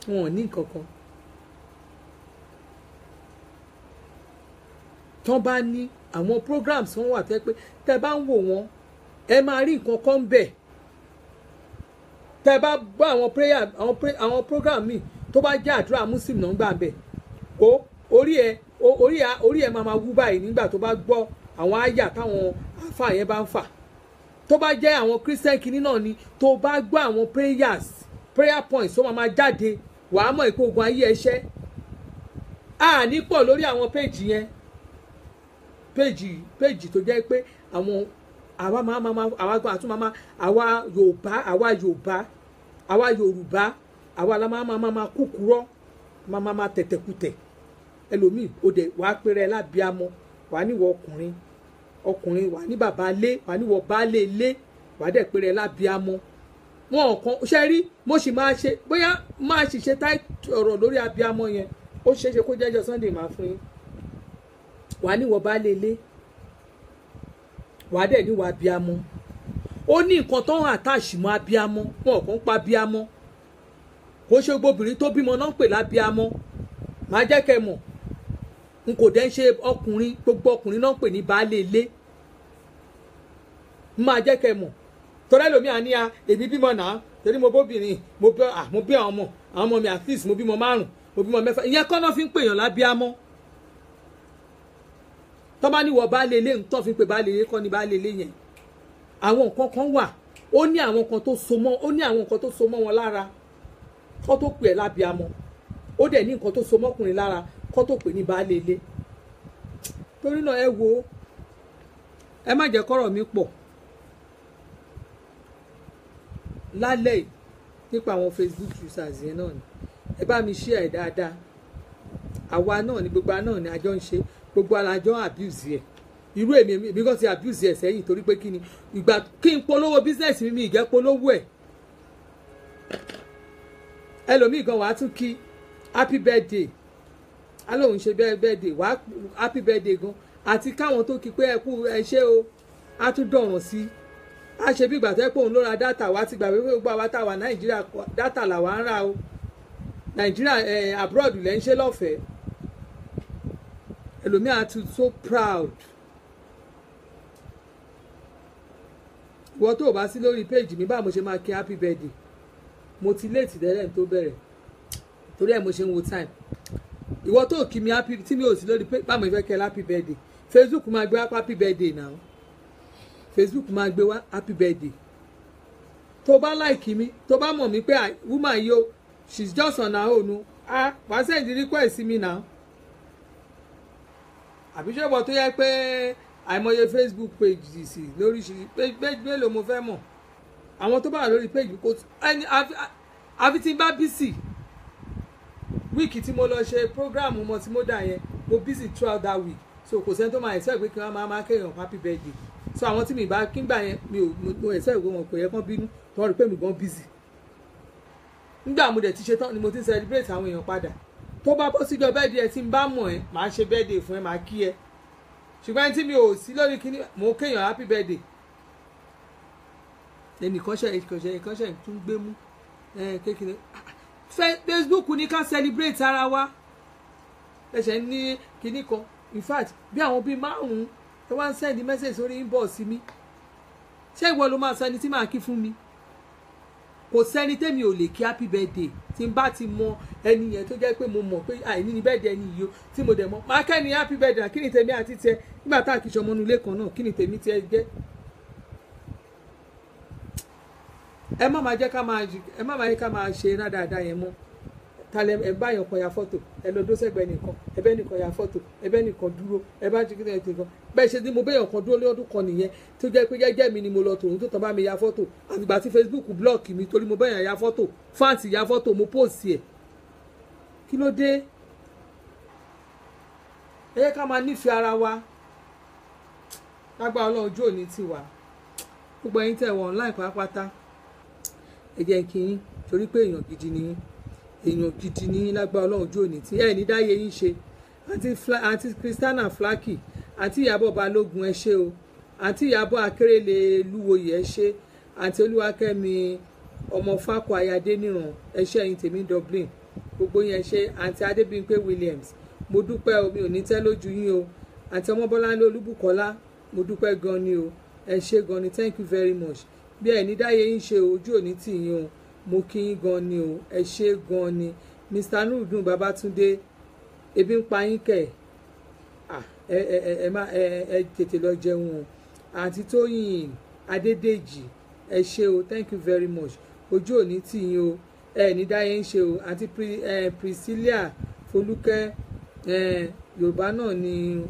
wọn ò ní nǹkan kan tán bá ní àwọn programs wọn wà tẹ́ pé tẹ́ bá ń wò wọ́n ẹ máa rí nǹkan kan bẹ́ẹ̀ tẹ́ bá gbọ́ àwọn prayer àwọn program mi tó bá jẹ́ àdúrà muslim náà ń gbà bẹ́ẹ̀ kó orí ẹ máa wú báyìí nígbà tó bá gbọ́ àwọn àyà táwọn àfáà yẹn bá ń fà tó bá jẹ́ àwọn christian kìíní náà ni tó bá gbọ́ àwọn prayer points tó máa jáde wàá mọ̀ ìpò ogun ayé ẹṣẹ́ àní pọ̀ lórí àwọn péjì yẹn péjì tó jẹ́ pé àwọn àwa Yorùbá àwa la máa kúkúrọ́ máa tẹ̀tẹ̀kùtẹ̀ ẹlòmíì ó dẹ̀ wàá péré lábíamọ wàá níwọ̀ ọkùnrin wàá ní bàbá lé wàá níwọ̀ baálé lé wàá dẹ̀ péré lábíamọ wọn kan ṣe rí mo sì máa ṣe bóyá máa sì ṣe táì ọ̀rọ̀ lórí abíamọ yẹn ó ṣeéṣe kó jẹ́jọ́ Sunday máa fún yín wàá níwọ̀ baálé lé wàá dẹ̀ níwọ̀ abíamọ ó ní nǹkan tó ń àtàṣì mọ́ abiyamọ wọn kàn ń pa abiyamọ kò ṣe gbogbo obìnrin tó bímọ náà ń pè lábiyamọ máa jẹ́ kẹ́ mọ̀ n kò dẹ́ ń ṣe ọkùnrin gbogbo ọkùnrin náà ń pè ní baálé ilé máa jẹ́ kẹ́ mọ̀ torí ẹlòmíà ní a èmi bímọ náà torí mo bóbìnrin mo bí àwọn ọmọ mi at least mo bímọ 5 mo bímọ 6 ìyẹn kọ́ náà fi ń pèèyàn lábíamọ tó bá ní wọ baálé ilé ń tọ́ fi ń pè baálé ilé kọ́ ní baálé ilé yẹn àwọn nǹkan kan wà ó ní àwọn nǹkan tó so mọ́ wọn lára kó tó pè é lábíamọ ó dẹ̀ ní nǹkan tó so mọ́kùnrin lára kó tó pè ní baálé ilé torí náà ẹ wo ẹ má jẹ́ kọ́rọ̀ mi pọ̀ lálẹ́ yìí nípa àwọn Facebook users yẹn náà ni ẹ bá mi share ẹ̀ dáadáa àwa náà ni gbogbo náà ni àjọ ń ṣe gbogbo alájọ abuse ẹ̀ irú èmi kan ti abuse ẹ̀ sẹ́yìn torí pé kí ni ìgbà kí n polówó business mi ìjẹ́ polówó ẹ̀ ẹlòmíì gan wàá tún kí happy birthday alóhùn ṣe birthday wàá happy birthday gan àti káwọn tó kí pé ẹ kú ẹ ṣé o á tún dọ̀ràn sí a ṣe bí ìgbà tó yẹ pé òun ló ra dátà wá ti gbà pé gbogbo àwa táwa nàìjíríà dátà làwa ń rà o nàìjíríà abroad lẹ́ ń ṣe lọ́fẹ̀ẹ́ ẹlòmíì á tún so proud ìwọ tó o bá sí lórí péjì mi báwo mo ṣe máa kí happy birthday mo ti léètì tẹ́lẹ̀ tó bẹ̀rẹ̀ torí ẹ̀ mo ṣe ń wo time ìwọ tó kí mi happy tí mi ò sí lórí péjì báwo mo fẹ́ kẹ́ happy birthday Facebook máa gbé wá happy birthday now Facebook máa gbé wá happy birthday tó bá like mi tó bá mọ̀ mí pé woman yìí o she's just on her own wàá send request sí mi now àbí ṣé ìwọ tó yẹ pé àìmọye Facebook page sí lóríṣiríṣi page mélòó mo fẹ́ mọ̀ àwọn tó bá wà lórí page kò ẹni àfi tí n bá busy wíìkì tí mo lọ ṣe program multimodal yẹn mo busy throughout that week so kò sẹ́ni tó máa expect pé kí wọ́n máa kéèyàn happy birthday so àwọn tí mi bá kí n gbà yẹn mi ò mo expect pé wọn kò yẹ kán bínú tó rí pé mi gan busy nígbà mo dẹ̀ ti ṣe tán ni mo ti celebrate àwọn èèyàn padà tó bá bọ́ síjọ́ birthday tí n bá mọ̀ ẹ́ màá ṣe birthday fún ẹ màá kí ẹ ṣùgbọ́n tí mi ò sí lórí kíní mo kéèyàn happy birthday ẹnìkanṣẹ́ tún gbé mú kékeré Facebook ní ká celebrate ara wa ẹ̀ṣẹ̀ ní kíní kan in fact bí àwọn bíi 5 tó wá ń send message sórí inbox mi ṣé ìwọ ló máa sọ ẹni tí màá kí fún mi kò sẹ́ni tẹ́mi ò lè kí happy birthday tí n bá ti mọ ẹni yẹn tó jẹ́ pé mo mọ̀ pé àìní ni birthday ẹni yìí o tí mo dẹ̀ mọ̀ máa kẹ́ni happy birthday kí ni tèmi àti tiẹ̀ nígbà tá a kì í ṣọmọ nulẹ̀ kan náà kí ni tèmi tiẹ̀ jẹ́ ẹ má máa jẹ́ ká máa ṣe iná dáadáa yẹn mọ́ talẹ̀ ẹ bá yàn kan ya fọ́tò ẹ lọ dó sẹ́gbẹ̀ẹ́ nìkan ẹ bẹ́ nìkan ya fọ́tò ẹ bẹ́ nìkan dúró ẹ bá jí kíni ẹ ti kan bẹ́ẹ̀ ṣe ni mo bẹ́yàn kan dúró lọ́dún kan nìyẹn tó jẹ́ pé jẹ́jẹ́ mi ni mo lọ tòun tó tán bá mi ya fọ́tò àtìgbà tí Facebook block mi torí mo bẹ́yàn ya fọ́tò fáǹtì ya fọ́tò mo post ẹ̀ kí ló dé ẹ yẹ ká máa nífẹ̀ẹ́ ara wa lágbára Ọlọ́run ojú òní tiwa gbogbo ẹ̀yin tẹ̀ wọ̀ online pátápátá ẹ jẹ́ kí n torí pé èèyàn gidi ní lágbára Ọlọ́run ojú òní tí ẹ ní dáyé yín ṣe àti Christiana Flaki àti Ìyábọ̀ Balógun ẹ ṣé o àti Ìyábọ̀ Akérèlé Lúwoyè ẹ ṣé àti Olúwakẹ́mi ọmọ Fákọ Ayadé níran ẹ ṣé ẹ̀yin tèmi Dublin gbogbo yẹn ṣe àti Adébímpé Williams mo dúpẹ́ o mi ò ní tẹ́ lójú yín o àti Ọmọbọ́láńlé Olúbùkọ́lá mo dúpẹ́ gan ni o ẹ ṣé gan ni thank you very much bí ẹ ní dáyé yín ṣe ojú òní tì yín o mo kí yín gan ni o ẹ ṣé gan ni Mr. Nurudun Babatunde ebi ń pa yín kẹ ẹ tètè lọ jẹun o àti Tóyìn Adédèjì ẹ ṣé o thank you very much ojú òní tì yín o ẹ ní dáyé ń ṣe o àti Priscilla Folúkẹ́ Yorùbá náà ni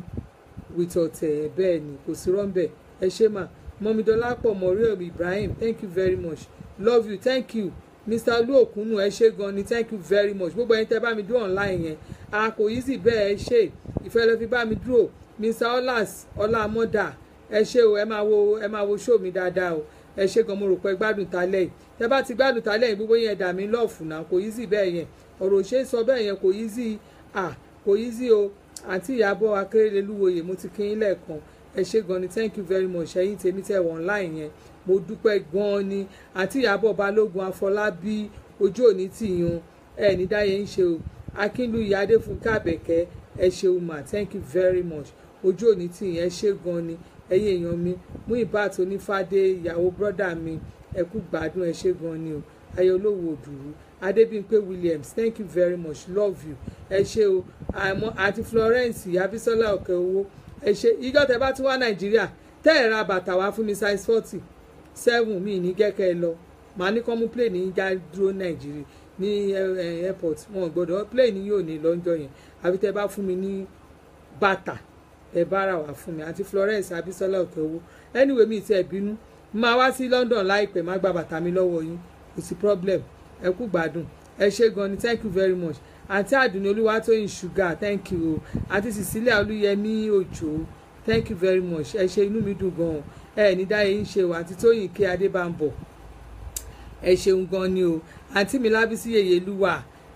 wìtọ̀tẹ̀ bẹ́ẹ̀ ni kò sí rọ́ńbẹ́ ẹ ṣé mà Mọ́mídọ́lápọ̀ Mọ̀ríọ̀ Ibrahim thank you very much love you thank you Mr. Olúòkúnnù ẹ ṣé gan ni thank you very much gbogbo ẹ̀yin tẹ́ bá mi dúró online yẹn kò yí sí bẹ́ẹ̀ ẹ ṣé ìfẹ́ ló fi bá mi dúró Mr. Ọlámọ́dà ẹ ṣé o ẹ máa wo show mi dáadáa o ẹ ṣé gan mo rò pé gbádùn talẹ́ yìí tẹ́ bá ti gbádùn talẹ́ yìí gbogbo yẹn dà mí lọ́ọ̀fù náà kò yí sí bẹ́ẹ̀ yẹn ọ̀rọ̀ ṣe é sọ bẹ́ẹ̀ yẹn kò yí sí o àti Ìyábọ̀ Akérèlé Lúwoyè mo ti kí yín lẹ́ẹ̀kan ẹ ṣé gan ni thank you very much ẹ̀yin tèmi tẹ́ wọ online yẹn mo dúpẹ́ gan-an ni àti Ìyábọ̀ Balógun Afọlábí ojú òní tìyàn ní dáyé ń ṣe o Akínlúyì Adéfúnkẹ́ Àbẹ̀kẹ́ ẹ ṣeun mà thank you very much ojú òní tìyàn ẹ ṣe gan-an ni ẹ̀yin èèyàn mi Múyìbát Onífádé ìyàwó brọ́dà mi ẹ kú gbádùn ẹ ṣe gan-an ni o ayé olówó òdùrú Adébímpé Williams thank you very much love you ẹ ṣe o àti Florence Abisola òkè owó ẹ ṣe ìjọ tẹ bá tún wá Nàìjíríà tẹ́ ẹ̀ ra bàtà wá fún mi size 47 mi ní gẹ́kẹ́ lọ màá ní kọ́ mú plane ní já dúró Nàìjíríà ní airport wọn gbọ́dọ̀ plane yóò ní lọ́jọ́ yẹn àbí tẹ́ bá fún mi ní bàtà ẹ bá ra wá fún mi àti Florence Abisola òkè owó anyway mi ti ẹ̀ bínú máa wá sí London láìpẹ́ má gba bàtà mi lọ́wọ́ yín kò sí problem ẹ kú gbádùn ẹ ṣe gan ni thank you very much àǹtí Àdùnní Olúwatóyìn Sugar thank you àti Cecilia Olúyẹmí Òjò thank you very much ẹ ṣe inú mi dùn gan ní dáyé ń ṣe o àti Tóyìn Ké Adébámbọ̀ ẹ ṣeun gan ni o àǹtí mi Lábísí Yèyélúwà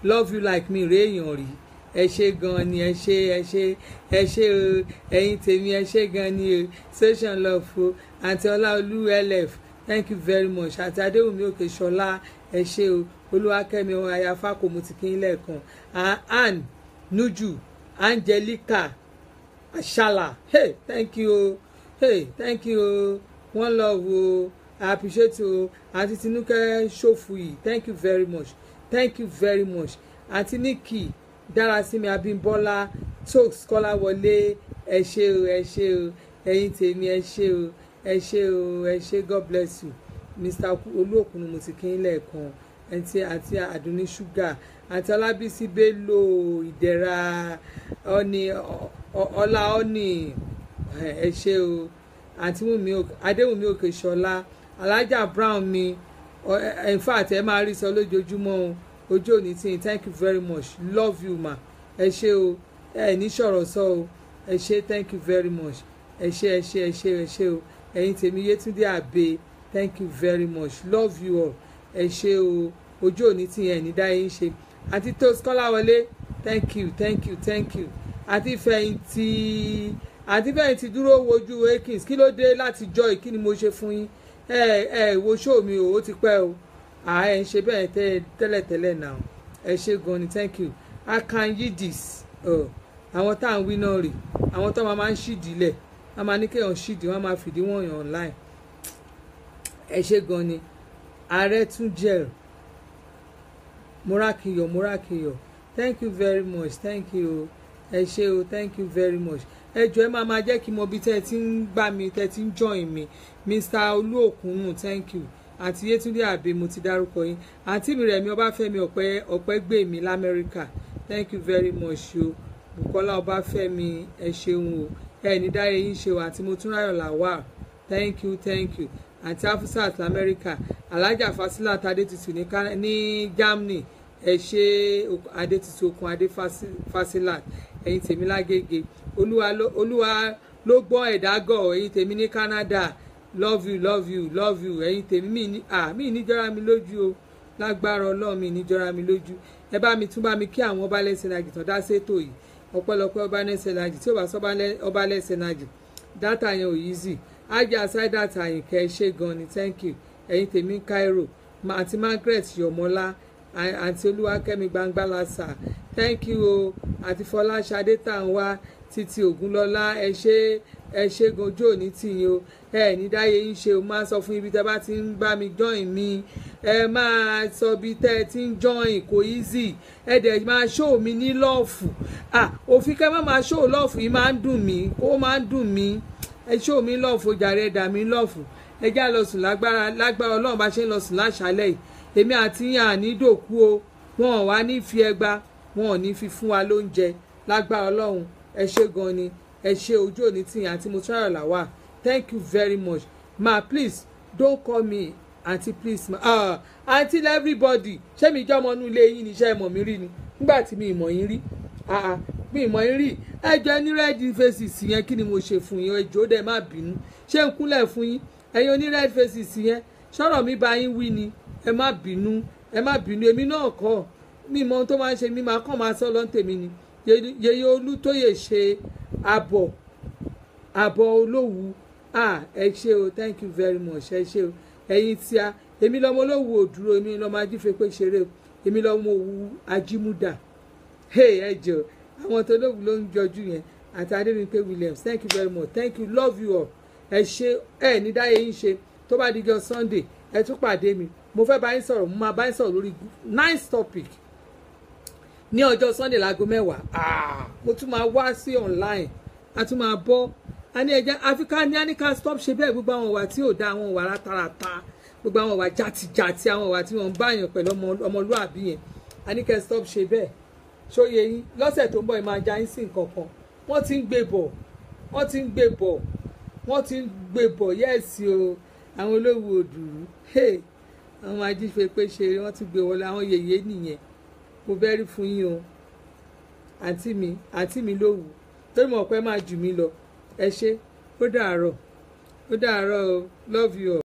love you like me réèyàn rí ẹ ṣe gan ni ẹ ṣe o ẹ̀yin tèmi ẹ ṣe gan ni o station love o àǹtí Ọláolú LF thank you very much àti Adéwùmí Òkèṣọlá ẹ ṣe o Olúwakẹ́mi ayafa kò mú ti kí n lẹ́ẹ̀kan Anne Nuju Angelica Ashala hey thank you one love o I appreciate o àti Tinúkẹ́ Ṣòfùyì thank you very much àti Nikki Dárasími Abímbọ́lá Tokes Kọ́láwọlé ẹ ṣe o ẹ̀yin tèmi ẹ ṣe God bless you Mr. Olúòkun mo ti kí n lẹ́ẹ̀kan àti Àdùnní Sugar àti Ọlábísí Bello Ìdẹ̀ra ọlá ọ̀nì ẹ ṣe o àti Adéwùmí Òkèṣọlá Alájà Brown mi in fact ẹ máa rí sọ lójoojúmọ́ ojú òní tí thank you very much love you ma ẹ ṣe o ẹ ní sọ̀rọ̀ sọ o ẹ ṣe thank you very much ẹ ṣe o ẹ̀yin tèmi Yétúndé Àbè thank you very much love you all ẹ ṣe o ojú òní tí ẹ ní dáyé ń ṣe àti Tósìn Kọ́láwọlé thank you àti fẹ̀yìntì dúró wojú Akins kí ló dé láti joy kí ni mo ṣe fún yín wo show mi o ó ti pẹ́ o ẹ ń ṣe bẹ́ẹ̀ tẹ́lẹ̀tẹ́lẹ̀ náà ẹ ṣe gan ni thank you Akan Yidis àwọn tá à ń wí náà rè àwọn tó máa ń ṣìdí lẹ̀ wọ́n máa ní kéèyàn ṣìdí wọ́n máa fìdí wọ̀nyàn online ẹ ṣe gan ni Ààrẹ tún jẹ́ Morakiyo thank you very much thank you ẹ ṣe o thank you very much ẹ jọ̀ọ́ ẹ máa jẹ́ kí n mọ bí tẹ́ ẹ ti ń gbà mí tẹ́ ẹ ti ń join mi Mr. Olúòkun thank you àti Yétúndé Àbè mo ti dárúkọ yín àǹtí mi Rẹ̀mí Ọbáfẹ́mi Ọ̀pẹ́gbèmí l'Amẹ́ríkà thank you very much o Bùkọ́lá Ọbáfẹ́mi ẹ ṣeun o ẹ ní dáyé yín ṣe o àti Motúnráyọ̀ Lawal thank you àti Afusat l'Amẹ́ríkà Alájà Fasilat Adétutù ní Germany ẹ ṣe Adétutù Okun Adé Fasilat ẹ̀yin tèmi lágége olúwa ló gbọ́ ẹ̀dá gọ̀ ẹ̀yin tèmi ní Canada love you ẹ̀yin tèmi mi níjọ́ra mi lójú o lágbára Ọlọ́run mi níjọ́ra mi lójú ẹ bá mi tún bá mi kí àwọn Ọbalẹ́sẹ̀nàjì tán dá sétò yìí ọpẹ́lọpẹ́ Ọbalẹ́sẹ̀nàjì tí ò bá sọ Ọbalẹ́sẹ̀nàjì dátà yẹn ò easy ájà side data yìí kẹ́ ẹ ṣe gan ni thank you ẹ̀yin tèmi Cairo àti Margaret Yọ̀mọ́lá àti Olúwakẹ́mi Gbangbálásà thank you o àti Fọláṣadé Tàǹwá Títí Ògúnlọ́lá ẹ ṣe gojú òní tìyín o ẹ ní dáyé yín ṣe o máa sọ fún ibi tẹ́ bá ti ń bá mi join mi ẹ máa sọ bí tẹ́ ẹ ti ń join kò easy ẹ dẹ̀ máa show mi ní lọ́ọ̀fù òfin kẹ́ máa show lọ́ọ̀fù yìí máa ń dùn mí ẹ show mi lọ́ọ̀fù jàre ẹ̀dà mi lọ́ọ̀fù ẹ já lọ sùn lágbára Ọlọ́run bá ṣe ń lọ sùn láṣálẹ̀ yìí èmi àti yín ànídòkú o wọn ò wá ní fi ẹgba wọn ò ní fi fún wa lóúnjẹ lágbára Ọlọ́run ẹ ṣe gan ni ẹ ṣe ojú òní tìyàn àti Motúnráyọ̀ Lawal thank you very much ma please don't call me aunty please ma until everybody ṣé mi jẹ́ ọmọ inú ilé yín ni ṣé ẹ mọ̀ mí rí ni nígbà tí mi ìmọ̀ yín rí mi ìmọ̀ yín rí ẹ jẹ́ ní red faces yẹn kí ni mo ṣe fún yín ẹ jọ̀ọ́ dẹ̀ má bínú ṣé n kúnlẹ̀ fún yín ẹ̀yin oní red faces yẹn ṣọ́rọ̀ mi bá yín wí ni ẹ má bínú èmi náà kọ́ mi mọ ohun tó máa ń ṣe mi máa kàn máa sọ lọ́n tèmi ni Yèyé Olútóyè ṣe àbọ̀ Olówu ẹ ṣé o, thank you very much, ẹ ṣé o. Ẹ̀yin tí a èmi lọmọ olówó òdúró, èmi lọmọ ajífẹ́pẹ́ ṣeré o, èmi lọmọ òwú ajímúdà. Ẹ jọ àwọn tó lóògùn ló ń jọjú yẹn àti Adérínkẹ́ Williams, thank you very much, thank you, love you all. Ẹ ṣé, ẹ ní dáyé yín ṣe. Tó bá dijọ́ Sunday ẹ tún pàdé mi, mo fẹ́ bá yín sọ̀rọ̀, mo máa bá yín sọ̀rọ̀ lórí nice topic ní ọjọ́ Sunday láago 10. Mo tún máa wá sí online, a tún máa bọ́ a ní ẹja Africa ní àníkà stop ṣe bẹ́ẹ̀. Gbogbo àwọn ìwà tí ò dá, àwọn ìwà rátaràta, gbogbo àwọn ìwà játijàti, àwọn ìwà tí wọ́n ń báyàn pẹ̀lú ọmọlúàbí yẹn, àníkà stop ṣe bẹ́ẹ̀. Ṣóye yín lọ́sẹ̀ tó ń bọ̀ ìmáa já yín sí nǹkan kan. Wọ́n ti ń gbé bọ̀, wọ́n ti ń gbé bọ̀, wọ́n ti ń gbé bọ̀, yẹ́ẹ̀sì o. Àwọn olówó òdùrú, àwọn ajífẹ́pẹ́ ṣeré, wọ́n ti gbé wọlé. Àwọn yèyé nìyẹn. Mo bẹ́rí fún yín o, àǹtí mi lówù torí mo pẹ́ máa jù mí lọ. Ẹ ṣé, ó dàárọ̀ o, love you all.